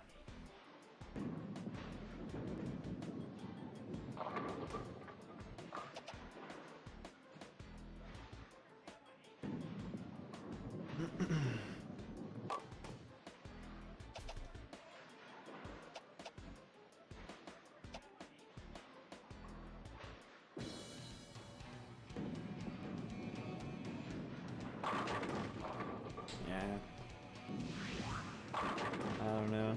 Yeah. I don't know.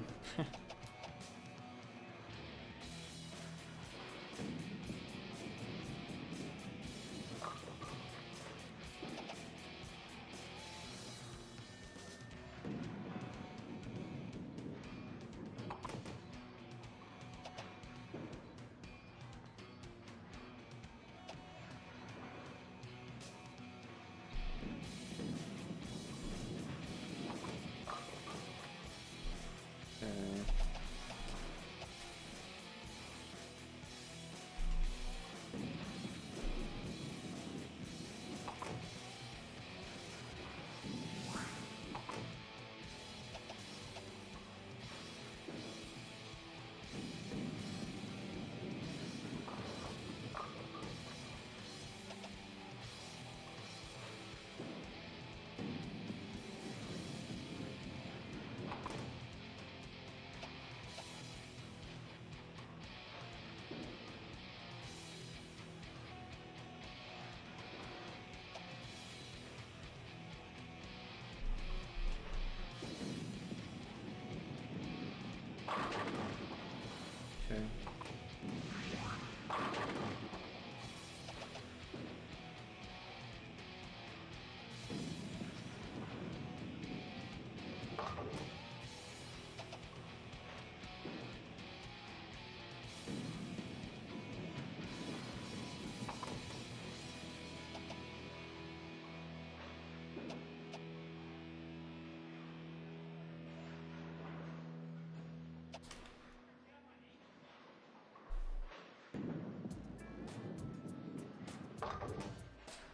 Okay.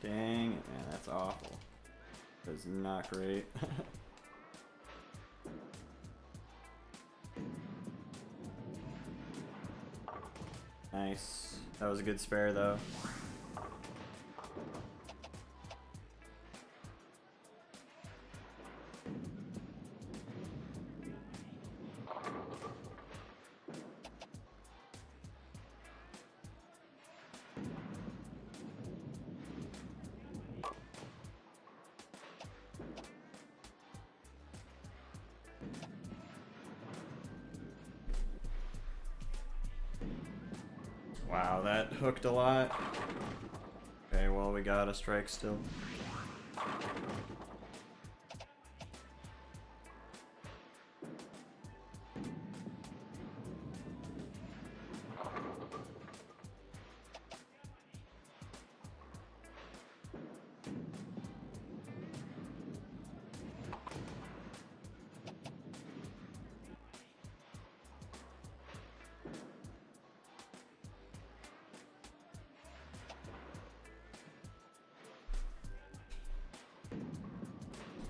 Dang it, man, that's awful. That's not great. Nice. That was a good spare, though. Wow, that hooked a lot. Okay, well, we got a strike still.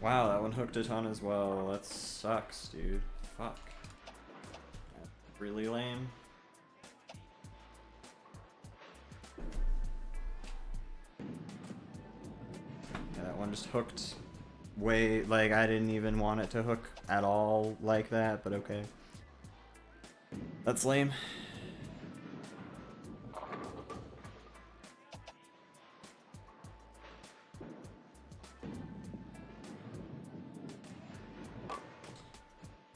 Wow, that one hooked a ton as well. That sucks, dude. Fuck. That's really lame. Yeah, that one just hooked way, like, I didn't even want it to hook at all like that, but okay. That's lame.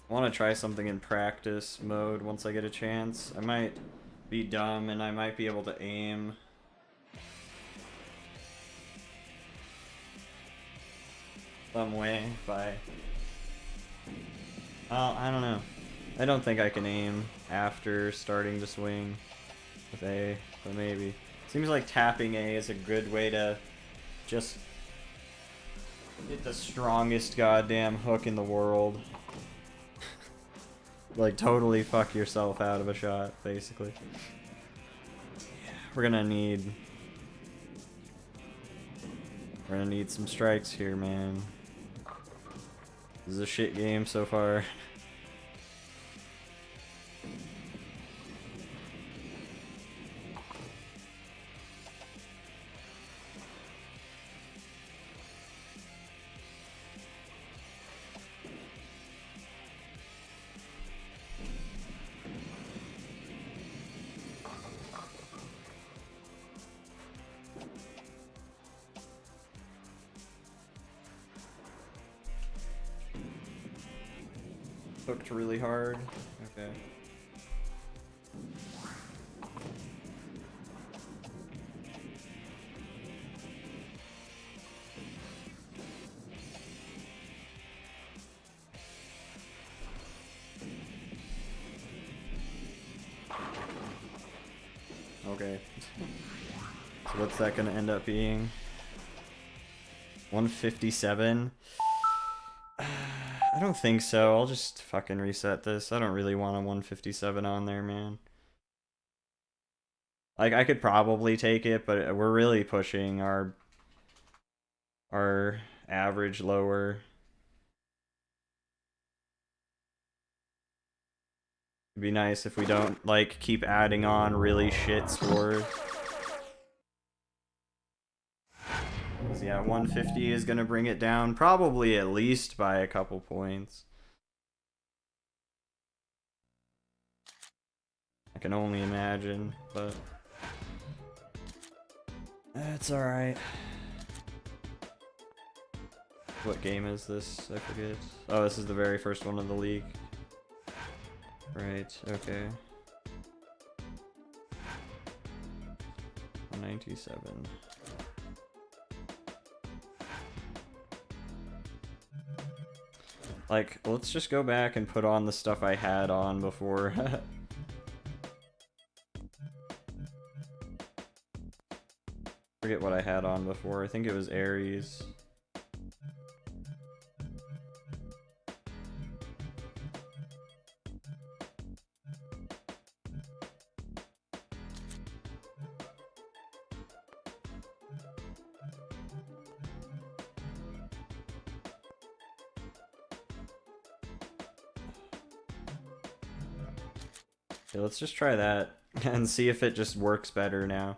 I want to try something in practice mode once I get a chance. I might be dumb and I might be able to aim some way by... I don't know. I don't think I can aim after starting to swing with A, but maybe. Seems like tapping A is a good way to just get the strongest goddamn hook in the world. Like, totally fuck yourself out of a shot, basically. Yeah, we're gonna need some strikes here, man. This is a shit game so far. Hooked really hard. Okay. Okay. So what's that gonna end up being? 157? I don't think so. I'll just fucking reset this. I don't really want a 157 on there, man. Like, I could probably take it, but we're really pushing our average lower. It'd be nice if we don't, like, keep adding on really shit scores. Yeah, 150 is gonna bring it down, probably at least by a couple points. I can only imagine, but that's alright. What game is this? I forget. Oh, this is the very first one of the league. Right, okay. 197. Like, let's just go back and put on the stuff I had on before. Forget what I had on before. I think it was Ares. Okay, let's just try that and see if it just works better now.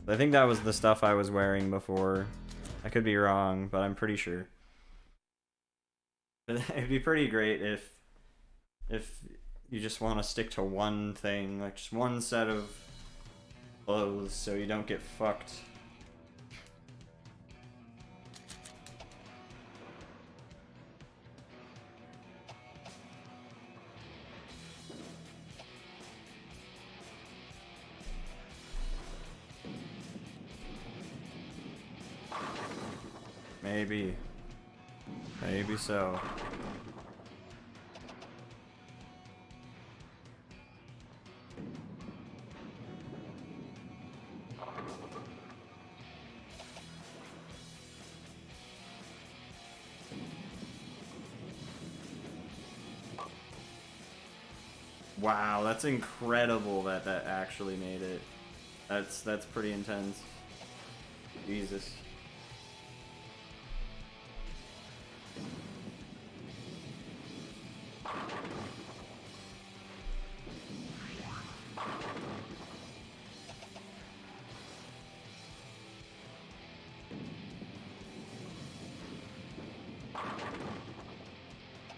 I think that was the stuff I was wearing before. I could be wrong, but I'm pretty sure. It'd be pretty great if you just want to stick to one thing, like just one set of clothes so you don't get fucked. Maybe. Maybe so. Wow, that's incredible that that actually made it. That's pretty intense. Jesus.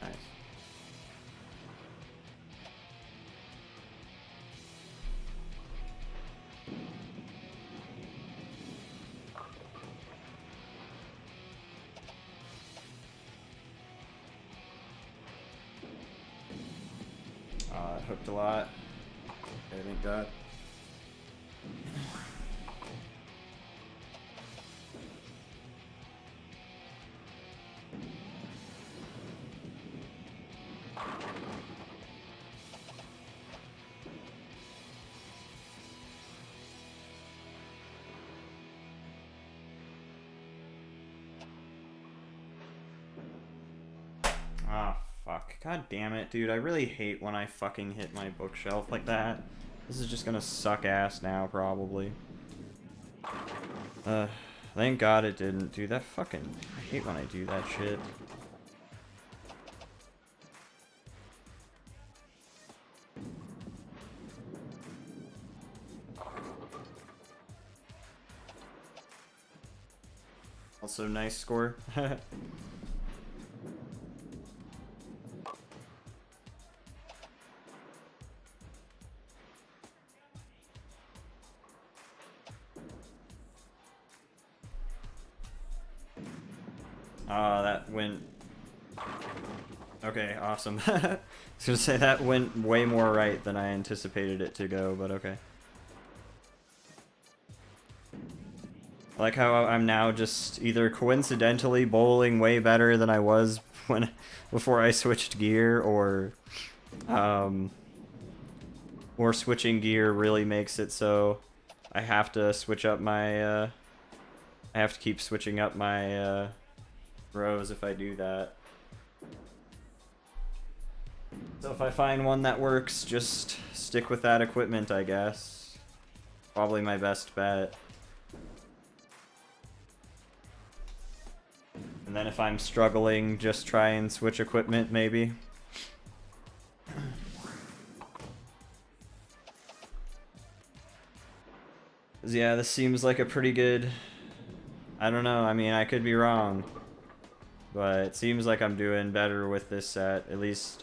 Nice. It hooked a lot. Okay, thank God. Ah, fuck. God damn it, dude. I really hate when I fucking hit my bookshelf like that. This is just gonna suck ass now, probably. Thank God it didn't. Dude, that fucking... I hate when I do that shit. Also, nice score. That went... Okay, awesome. I was gonna say that went way more right than I anticipated it to go, but okay. I like how I'm now just either coincidentally bowling way better than I was before I switched gear, or switching gear really makes it so I have to switch up my I have to keep switching up my throws if I do that. So if I find one that works, just stick with that equipment, I guess. Probably my best bet. And then if I'm struggling, just try and switch equipment, maybe. Yeah, this seems like a pretty good... I don't know, I mean, I could be wrong. But it seems like I'm doing better with this set. At least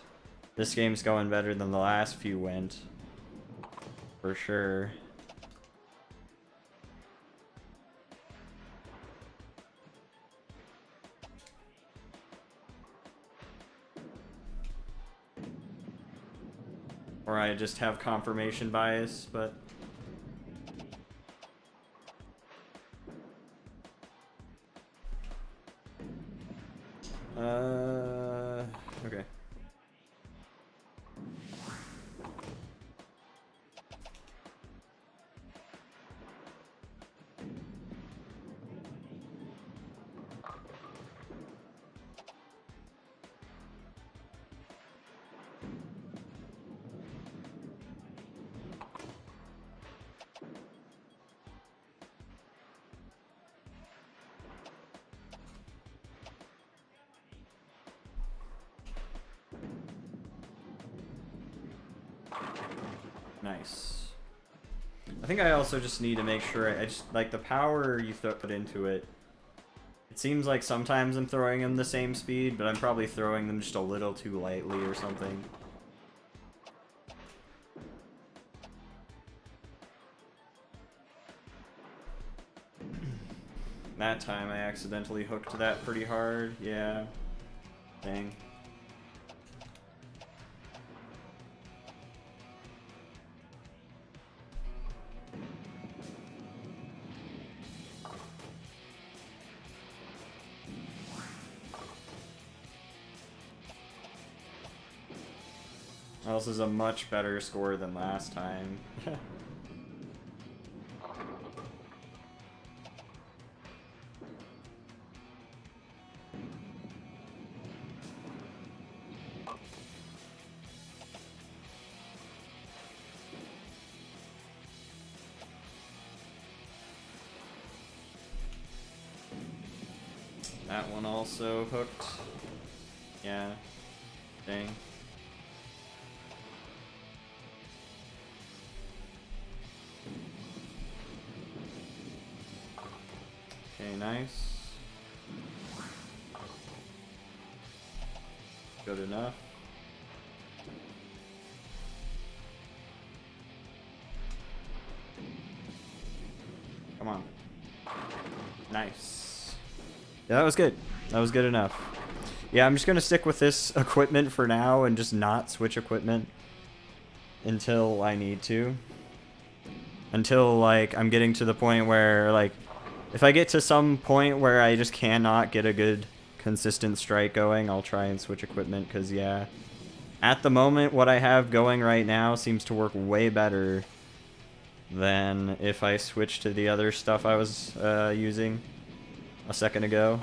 this game's going better than the last few went. For sure. Or I just have confirmation bias, but... Okay. Nice. I think I also just need to make sure I just like the power you put into it. It seems like sometimes I'm throwing them the same speed, but I'm probably throwing them just a little too lightly or something. That time I accidentally hooked that pretty hard. Yeah. Dang. Well, this is a much better score than last time. That one also hooked. Yeah. Dang. Okay, nice. Good enough. Come on. Nice. Yeah, that was good. That was good enough. Yeah, I'm just gonna stick with this equipment for now and just not switch equipment until I need to. Until, like, I'm getting to the point where, like, if I get to some point where I just cannot get a good, consistent strike going, I'll try and switch equipment, because, yeah, at the moment, what I have going right now seems to work way better than if I switch to the other stuff I was using a second ago.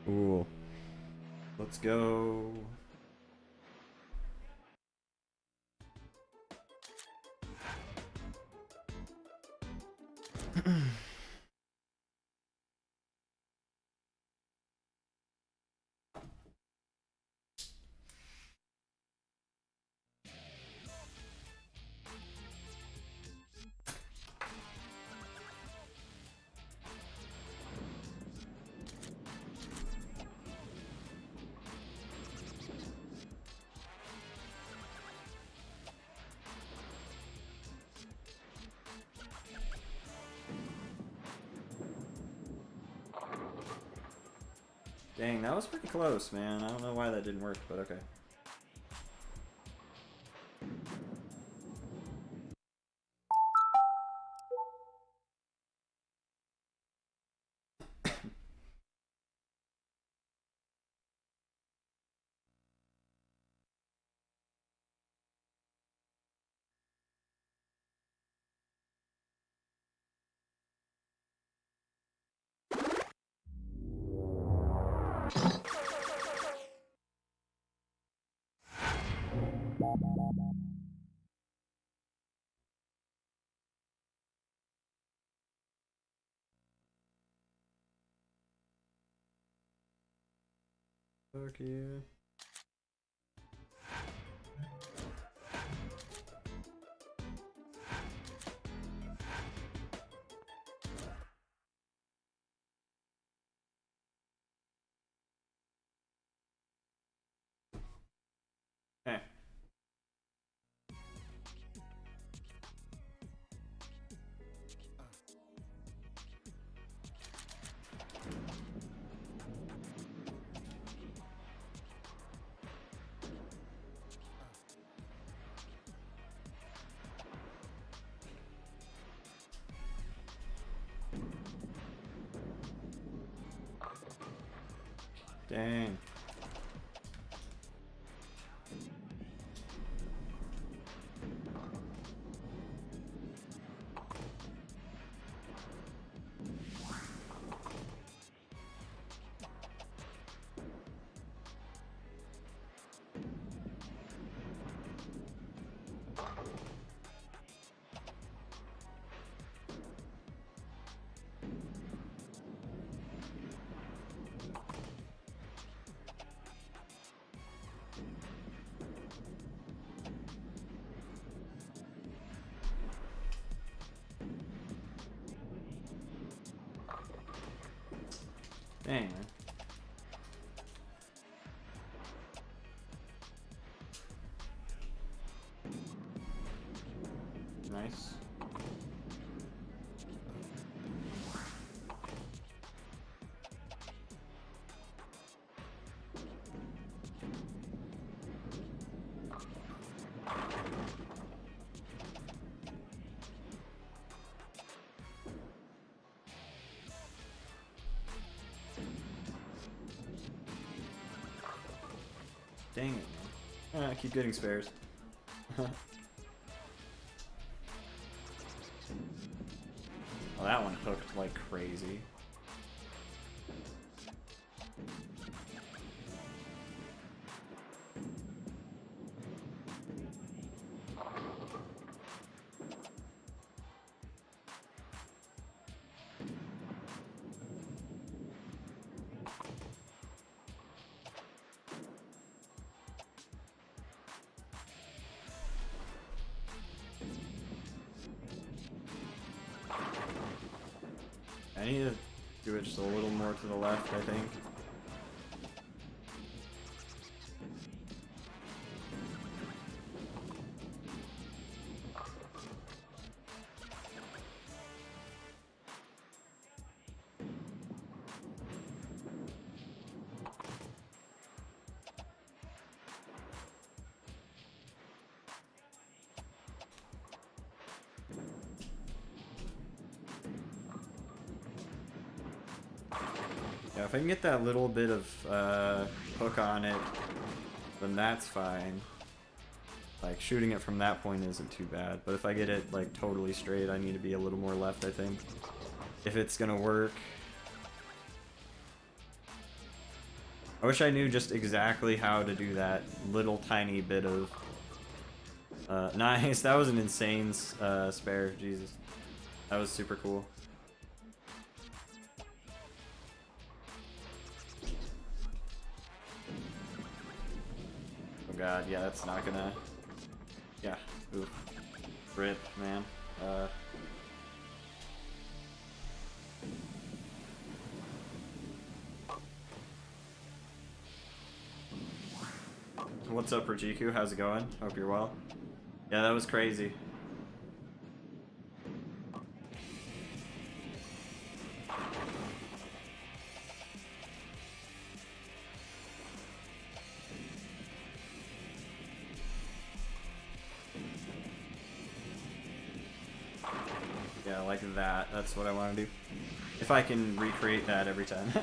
Ooh. Let's go. Dang, that was pretty close, man. I don't know why that didn't work, but okay. Fuck yeah. Hey. Dang. Dang, man. Nice. Dang it, man. I keep getting spares. Well, that one hooked like crazy. I need to do it just a little more to the left, I think. Yeah, if I can get that little bit of hook on it, then that's fine. Like, shooting it from that point isn't too bad. But if I get it, like, totally straight, I need to be a little more left, I think. If it's gonna work. I wish I knew just exactly how to do that little tiny bit of... nice, that was an insane spare, Jesus. That was super cool. Oh god, yeah, that's not gonna... Yeah, oof. Rip, man. What's up, Rajiku? How's it going? Hope you're well. Yeah, that was crazy. Yeah, like that. That's what I want to do. If I can recreate that every time.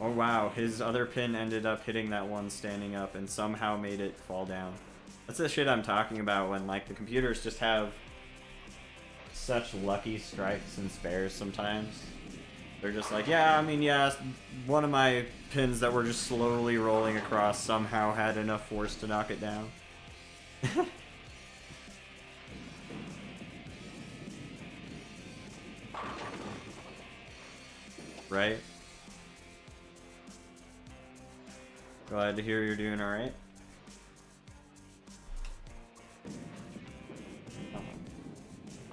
Oh wow, his other pin ended up hitting that one standing up and somehow made it fall down. That's the shit I'm talking about when, like, the computers just have such lucky strikes and spares sometimes. They're just like, yeah, I mean, yeah, one of my pins that were just slowly rolling across somehow had enough force to knock it down. Right? Glad to hear you're doing alright.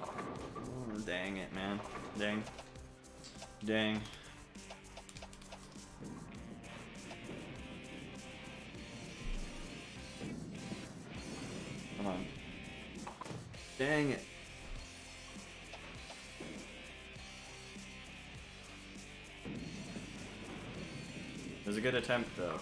Oh, dang it, man. Dang. Dang. Come on. Dang it. It was a good attempt, though.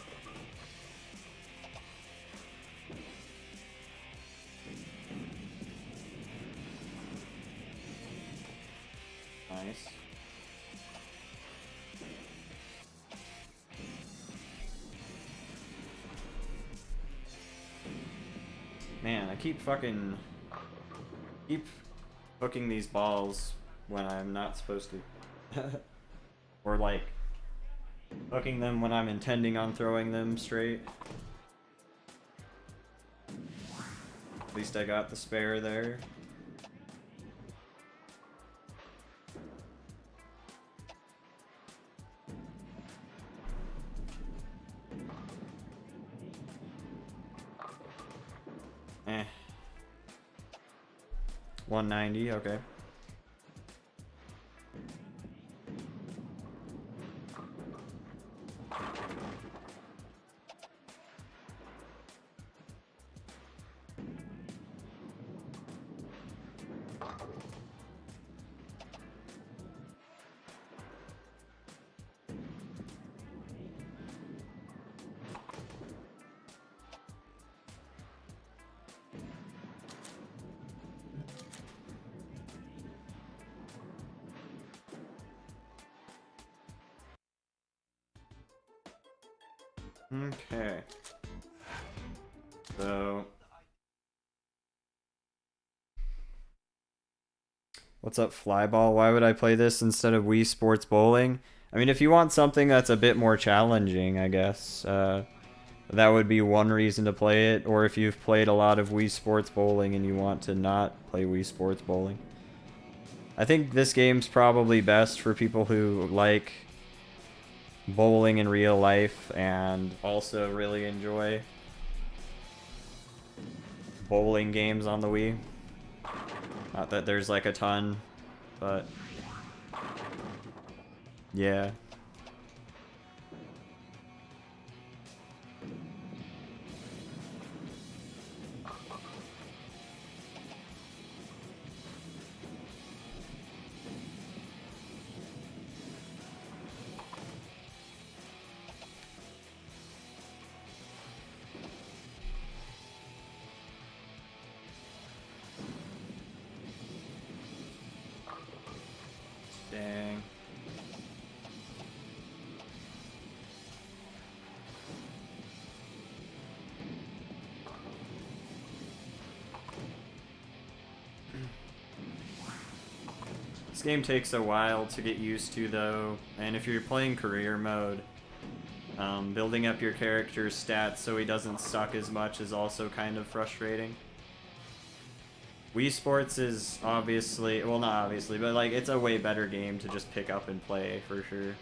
Nice. Man, I keep hooking these balls when I'm not supposed to. Or like hooking them when I'm intending on throwing them straight. At least I got the spare there. Eh. 190, okay. Okay. So... What's up, Flyball? Why would I play this instead of Wii Sports Bowling? I mean, if you want something that's a bit more challenging, I guess, that would be one reason to play it. Or if you've played a lot of Wii Sports Bowling and you want to not play Wii Sports Bowling. I think this game's probably best for people who like bowling in real life and also really enjoy bowling games on the Wii. Not that there's like a ton, but yeah. Dang. This game takes a while to get used to though, and if you're playing career mode, building up your character's stats so he doesn't suck as much is also kind of frustrating. Wii Sports is obviously, well not obviously, but like it's a way better game to just pick up and play for sure.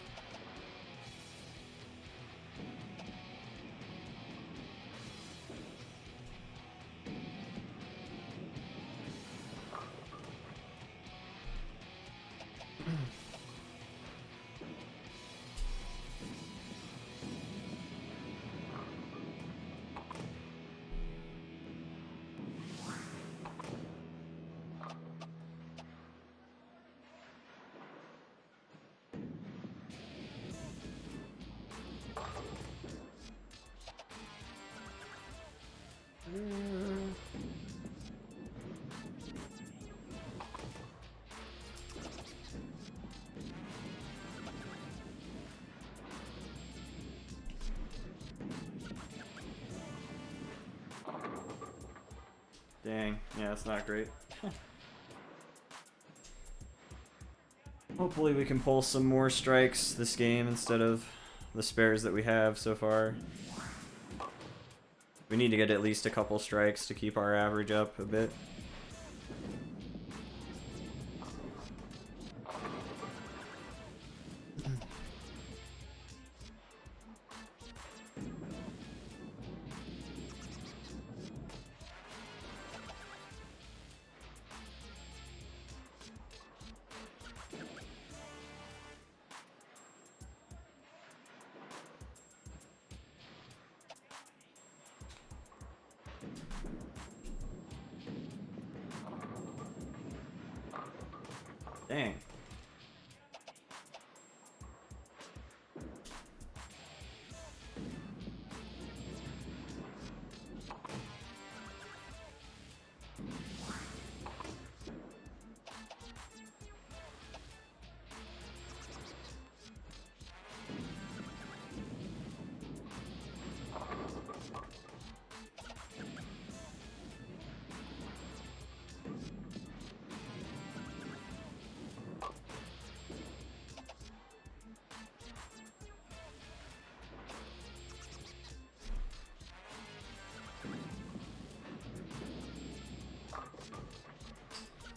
Dang, yeah, that's not great. Hopefully we can pull some more strikes this game instead of the spares that we have so far. We need to get at least a couple strikes to keep our average up a bit. Dang.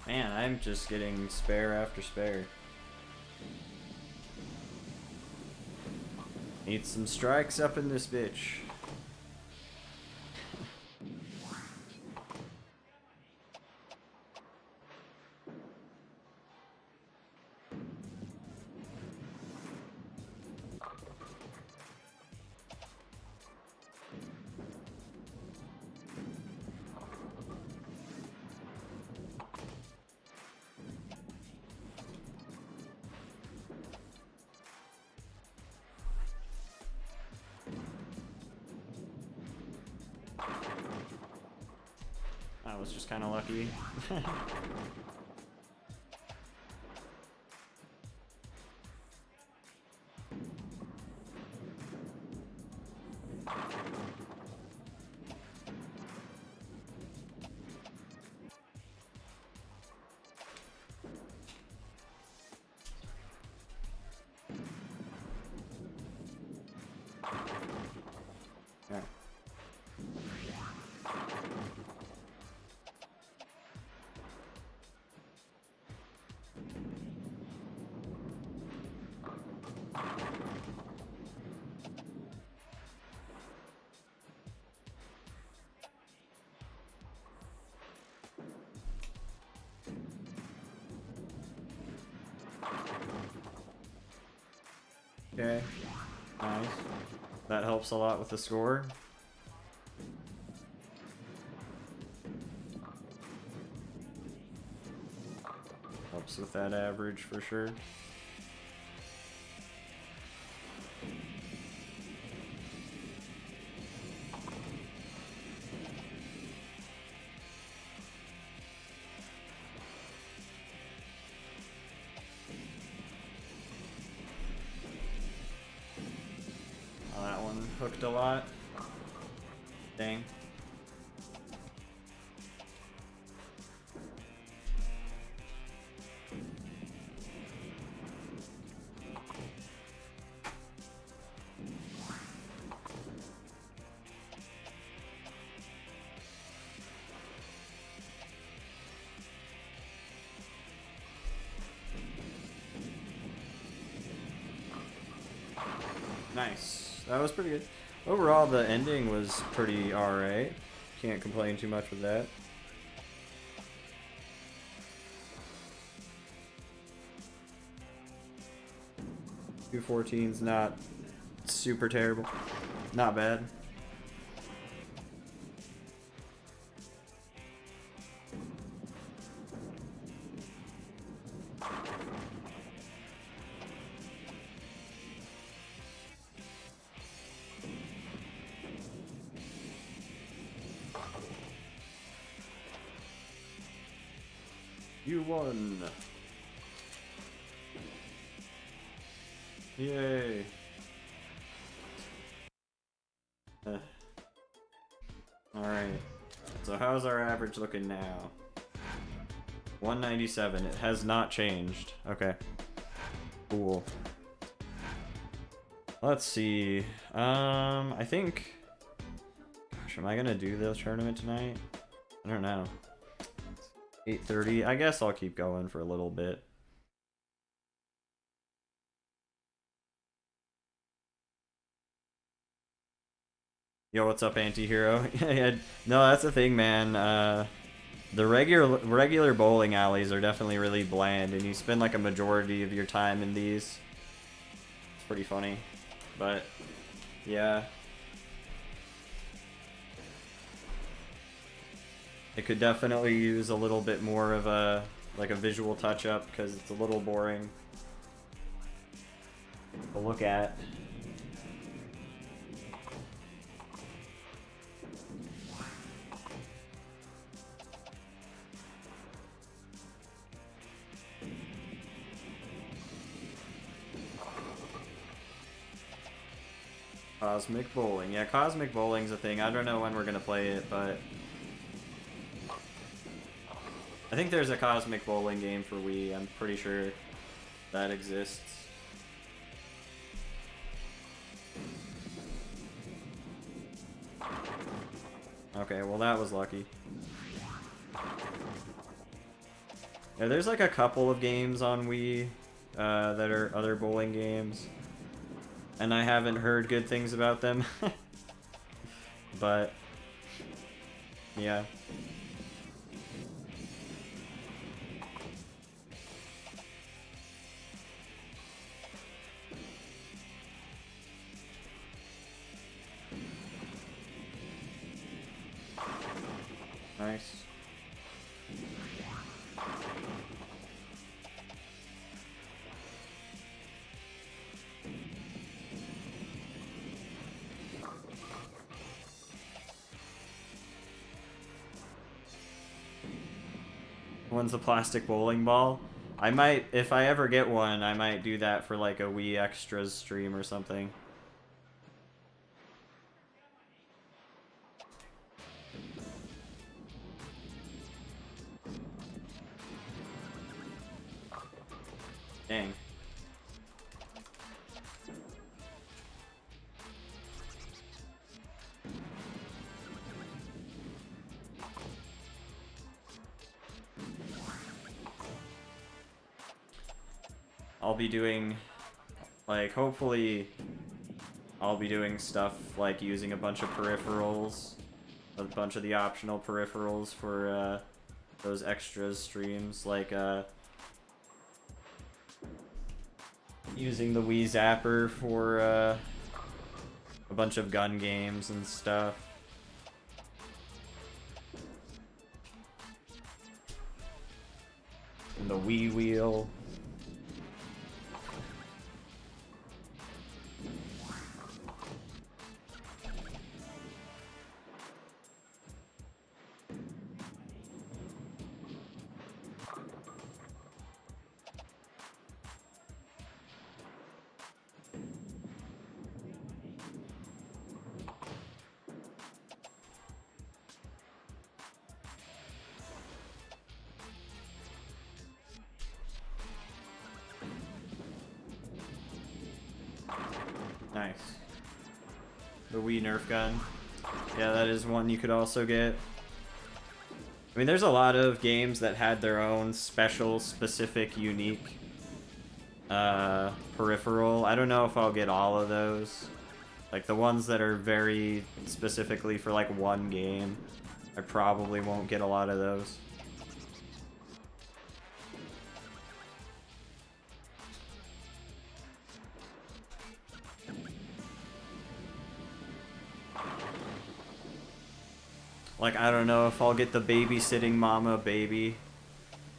Man, I'm just getting spare after spare. Need some strikes up in this bitch. That was just kind of lucky. Okay, nice. That helps a lot with the score. Helps with that average for sure. Oh, that one hooked a lot. Dang. Nice. That was pretty good. Overall, the ending was pretty alright. Can't complain too much with that. $214's not super terrible. Not bad. You won! Yay! Alright. So how's our average looking now? 197. It has not changed. Okay. Cool. Let's see. I think... Gosh, am I gonna do the tournament tonight? I don't know. 8:30. I guess I'll keep going for a little bit. Yo, what's up, anti-hero? Yeah, no, that's the thing, man. The regular bowling alleys are definitely really bland, and you spend like a majority of your time in these. It's pretty funny, but yeah. It could definitely use a little bit more of a visual touch-up because it's a little boring to look at. Cosmic Bowling. Yeah, Cosmic Bowling's a thing. I don't know when we're gonna play it, but I think there's a Cosmic Bowling game for Wii. I'm pretty sure that exists. Okay, well that was lucky. Yeah, there's like a couple of games on Wii that are other bowling games, and I haven't heard good things about them. But yeah. Nice. One's a plastic bowling ball. I might, if I ever get one, I might do that for like a Wii Extras stream or something. Dang. I'll be doing, like, hopefully, I'll be doing stuff like using a bunch of peripherals, a bunch of the optional peripherals for those extras streams, like using the Wii Zapper for a bunch of gun games and stuff. And the Wii Wheel. Nice. The Wii Nerf gun. Yeah, that is one you could also get. I mean, there's a lot of games that had their own special, specific, unique peripheral. I don't know if I'll get all of those. Like, the ones that are very specifically for, like, one game. I probably won't get a lot of those. Like, I don't know if I'll get the babysitting mama baby.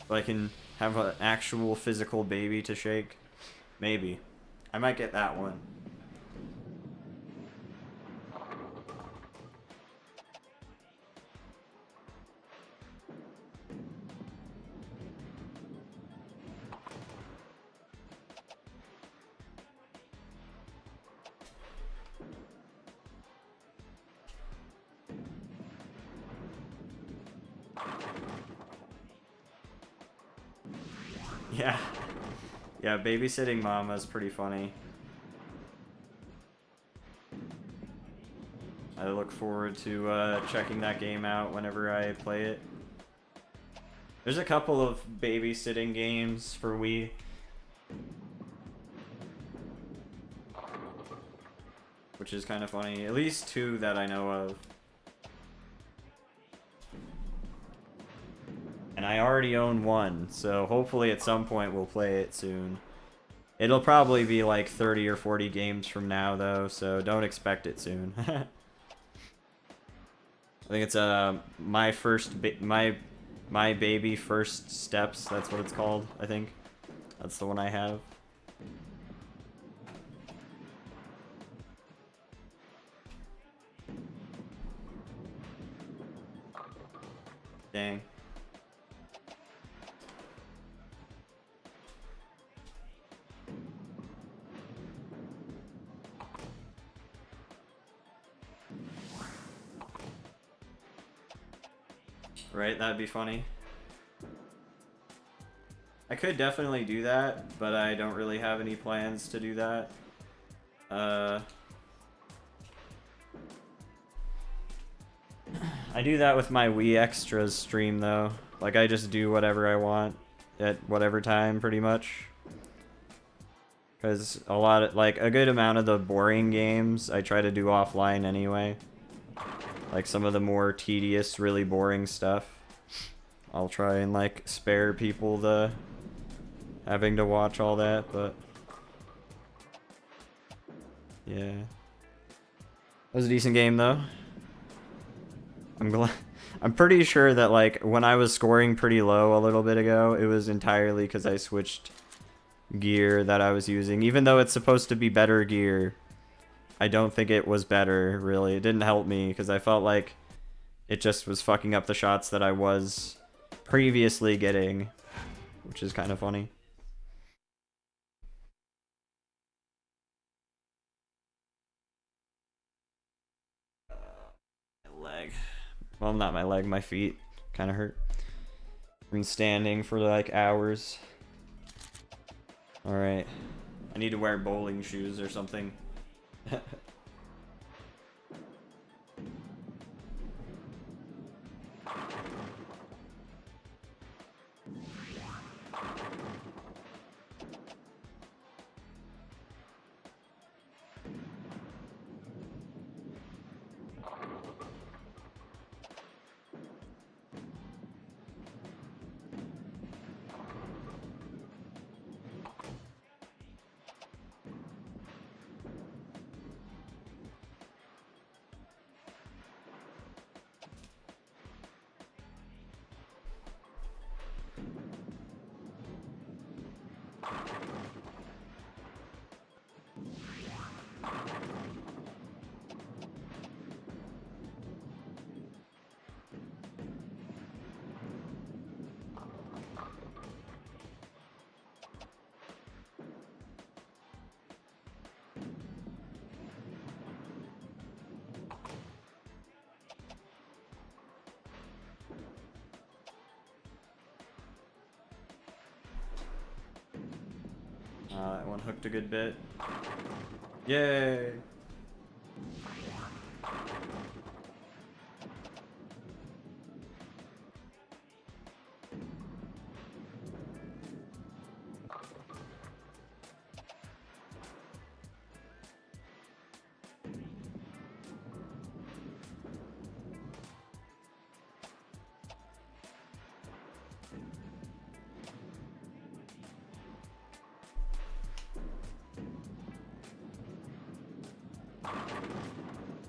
If I can have an actual physical baby to shake. Maybe. I might get that one. Yeah. Yeah, babysitting mama is pretty funny. I look forward to checking that game out whenever I play it. There's a couple of babysitting games for Wii. Which is kind of funny. At least two that I know of. And I already own one, so hopefully at some point we'll play it soon. It'll probably be like 30 or 40 games from now, though, so don't expect it soon. I think it's my baby first steps. That's what it's called. I think that's the one I have. Dang. Right, that'd be funny. I could definitely do that, but I don't really have any plans to do that. I do that with my Wii Extras stream, though. Like, I just do whatever I want at whatever time, pretty much. Because a good amount of the boring games I try to do offline anyway. Like, some of the more tedious, really boring stuff. I'll try and, like, spare people the having to watch all that, but... yeah. It was a decent game, though. I'm pretty sure that, like, when I was scoring pretty low a little bit ago, it was entirely because I switched gear that I was using. Even though it's supposed to be better gear, I don't think it was better, really. It didn't help me, because I felt like it just was fucking up the shots that I was previously getting, which is kind of funny. My leg. Well, not my leg, my feet kind of hurt. I've been standing for like hours. Alright. I need to wear bowling shoes or something. That one hooked a good bit. Yay!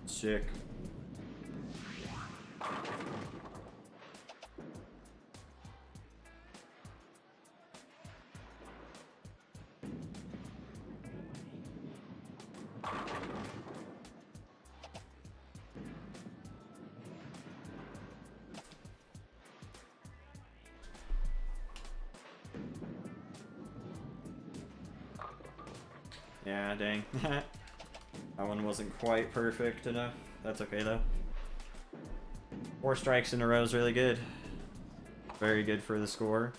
Sick. Yeah, dang. That one wasn't quite perfect enough. That's okay though. 4 strikes in a row is really good. Very good for the score.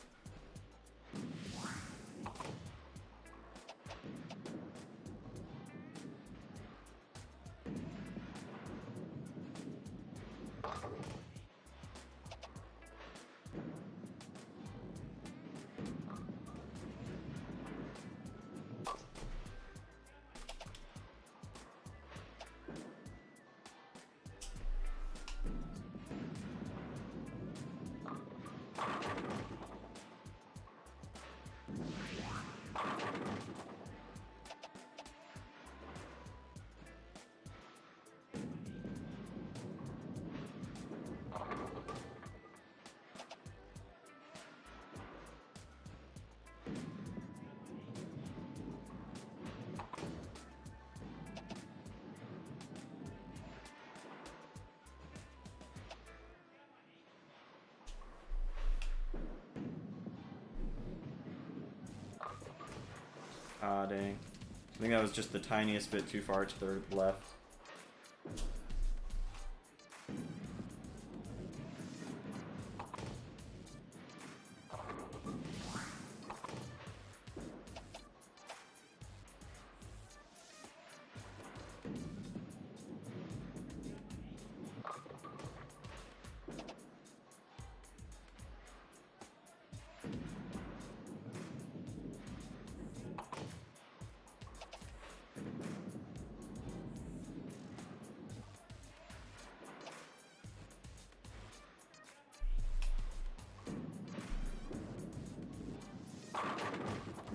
Ah, dang. I think that was just the tiniest bit too far to the left.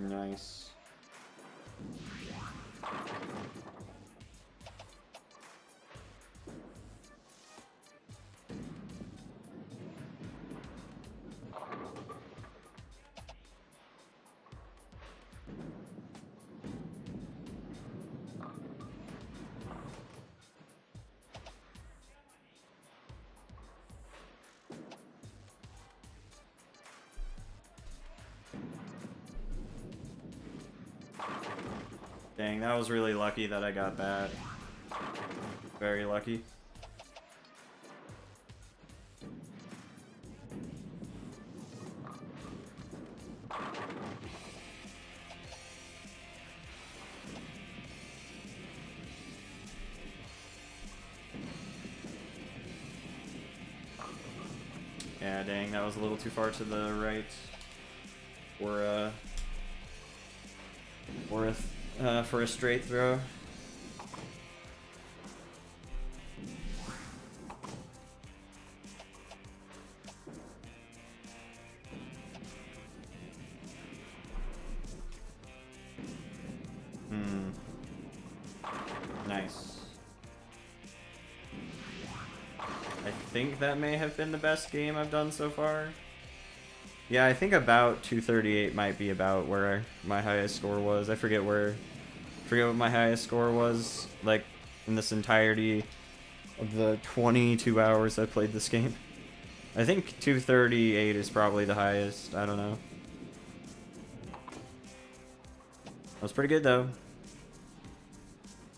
Nice. Dang, that was really lucky that I got that. Very lucky. Yeah, dang, that was a little too far to the right. For a straight throw. Nice. I think that may have been the best game I've done so far. Yeah, I think about 238 might be about where my highest score was. I forget what my highest score was, like, in this entirety of the 22 hours I played this game. I think 238 is probably the highest. I don't know. That was pretty good, though.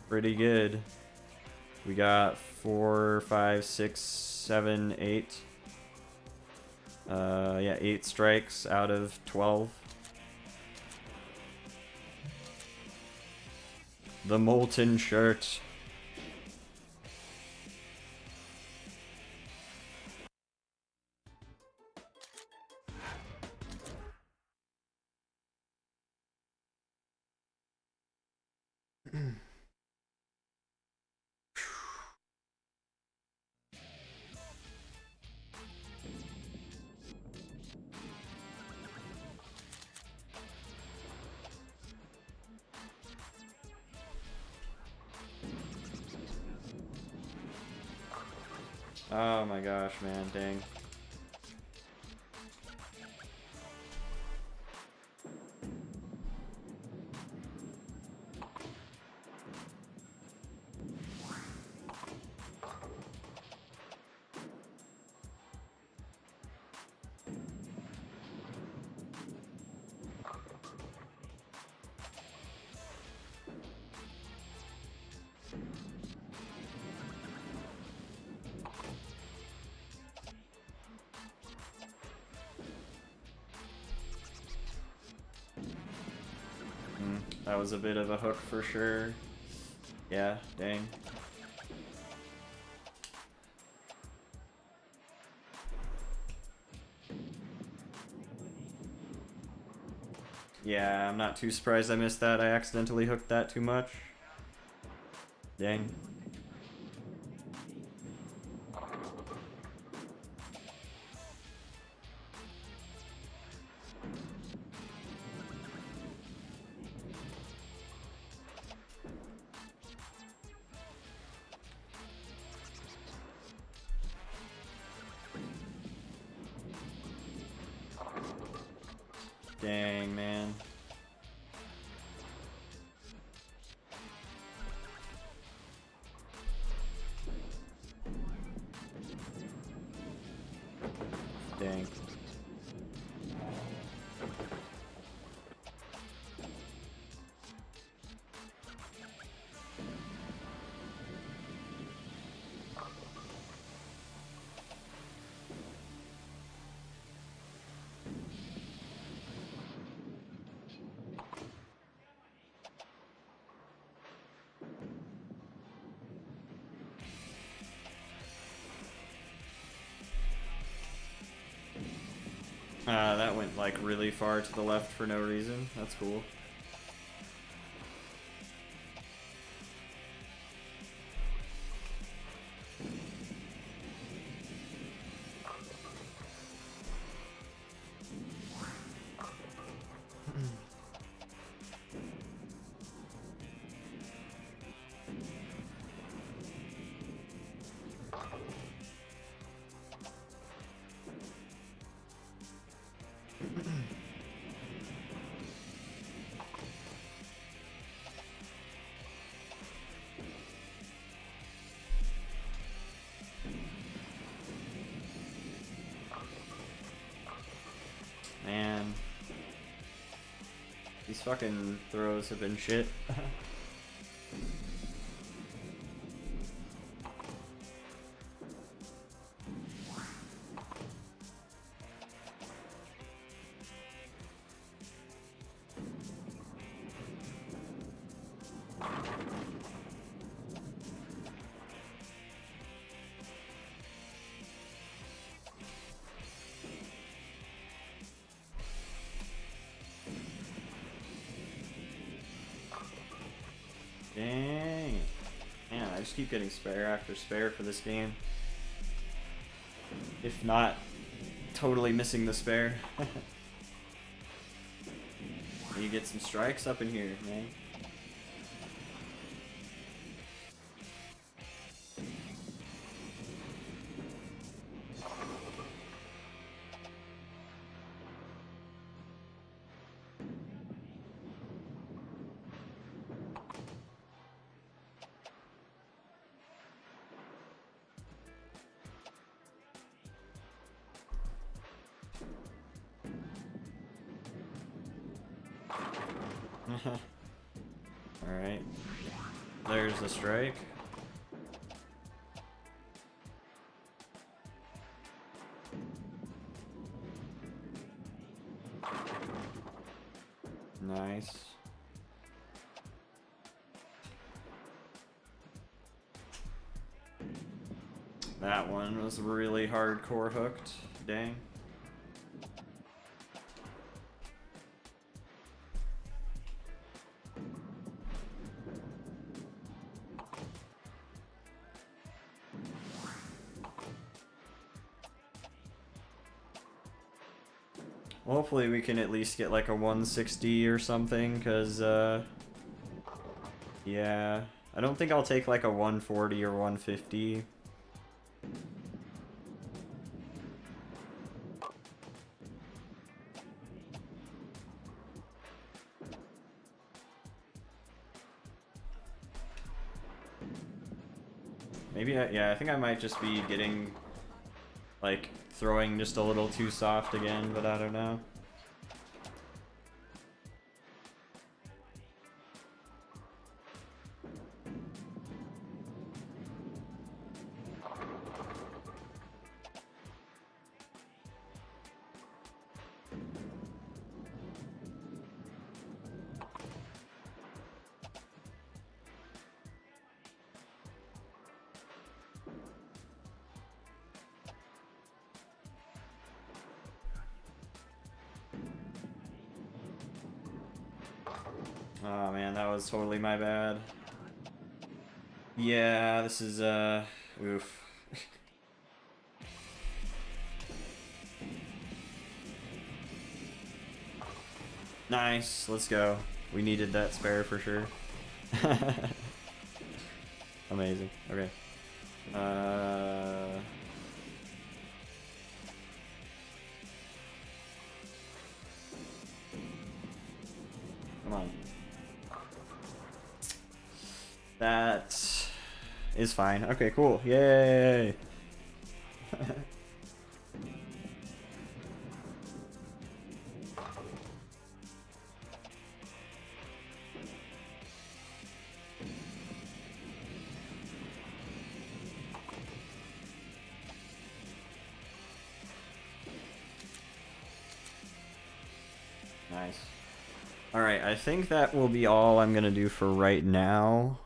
Pretty good. We got 4, 5, 6, 7, 8. Yeah, 8 strikes out of 12. The molten shirt. Oh my gosh, man, dang. That was a bit of a hook for sure. Yeah, dang. Yeah, I'm not too surprised I missed that. I accidentally hooked that too much. Dang. Dang, man. Dang. That went like really far to the left for no reason. That's cool. Man. These fucking throws have been shit. Dang. Man, I just keep getting spare after spare for this game. If not, totally missing the spare. You get some strikes up in here, man. Alright. There's the strike. Nice. That one was really hardcore hooked. Dang. Well, hopefully we can at least get like a 160 or something, because, yeah. I don't think I'll take like a 140 or 150. Maybe, yeah, I think I might just be getting, like, throwing just a little too soft again, but I don't know. Oh man, that was totally my bad. Yeah, this is, oof. Nice, let's go. We needed that spare for sure. Amazing, okay. Come on. That is fine. Okay, cool. Yay! Nice. Alright, I think that will be all I'm gonna do for right now.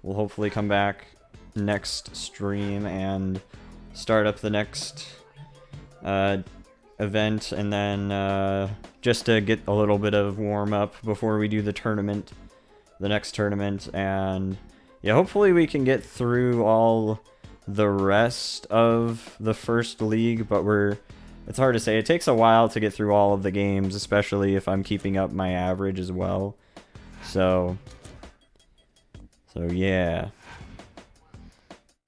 We'll hopefully come back next stream and start up the next event, and then just to get a little bit of warm up before we do the tournament, the next tournament, and yeah, hopefully we can get through all the rest of the first league, but it's hard to say. It takes a while to get through all of the games, especially if I'm keeping up my average as well. So yeah.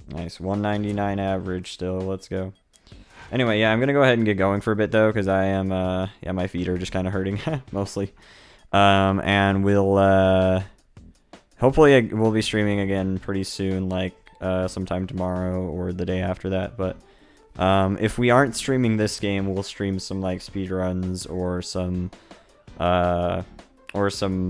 Nice, 199 average still, let's go. Anyway, yeah, I'm gonna go ahead and get going for a bit though, because I am, yeah, my feet are just kind of hurting, mostly. And we'll, hopefully we'll be streaming again pretty soon, like, sometime tomorrow or the day after that, but if we aren't streaming this game, we'll stream some, like, speedruns or some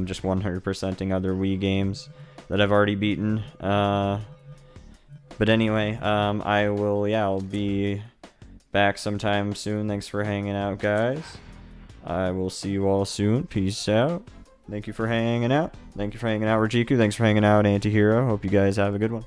just 100%ing other Wii games that I've already beaten. But anyway, I'll be back sometime soon. Thanks for hanging out, guys. I will see you all soon. Peace out. Thank you for hanging out. Thank you for hanging out, Rajiku. Thanks for hanging out, Antihero. Hope you guys have a good one.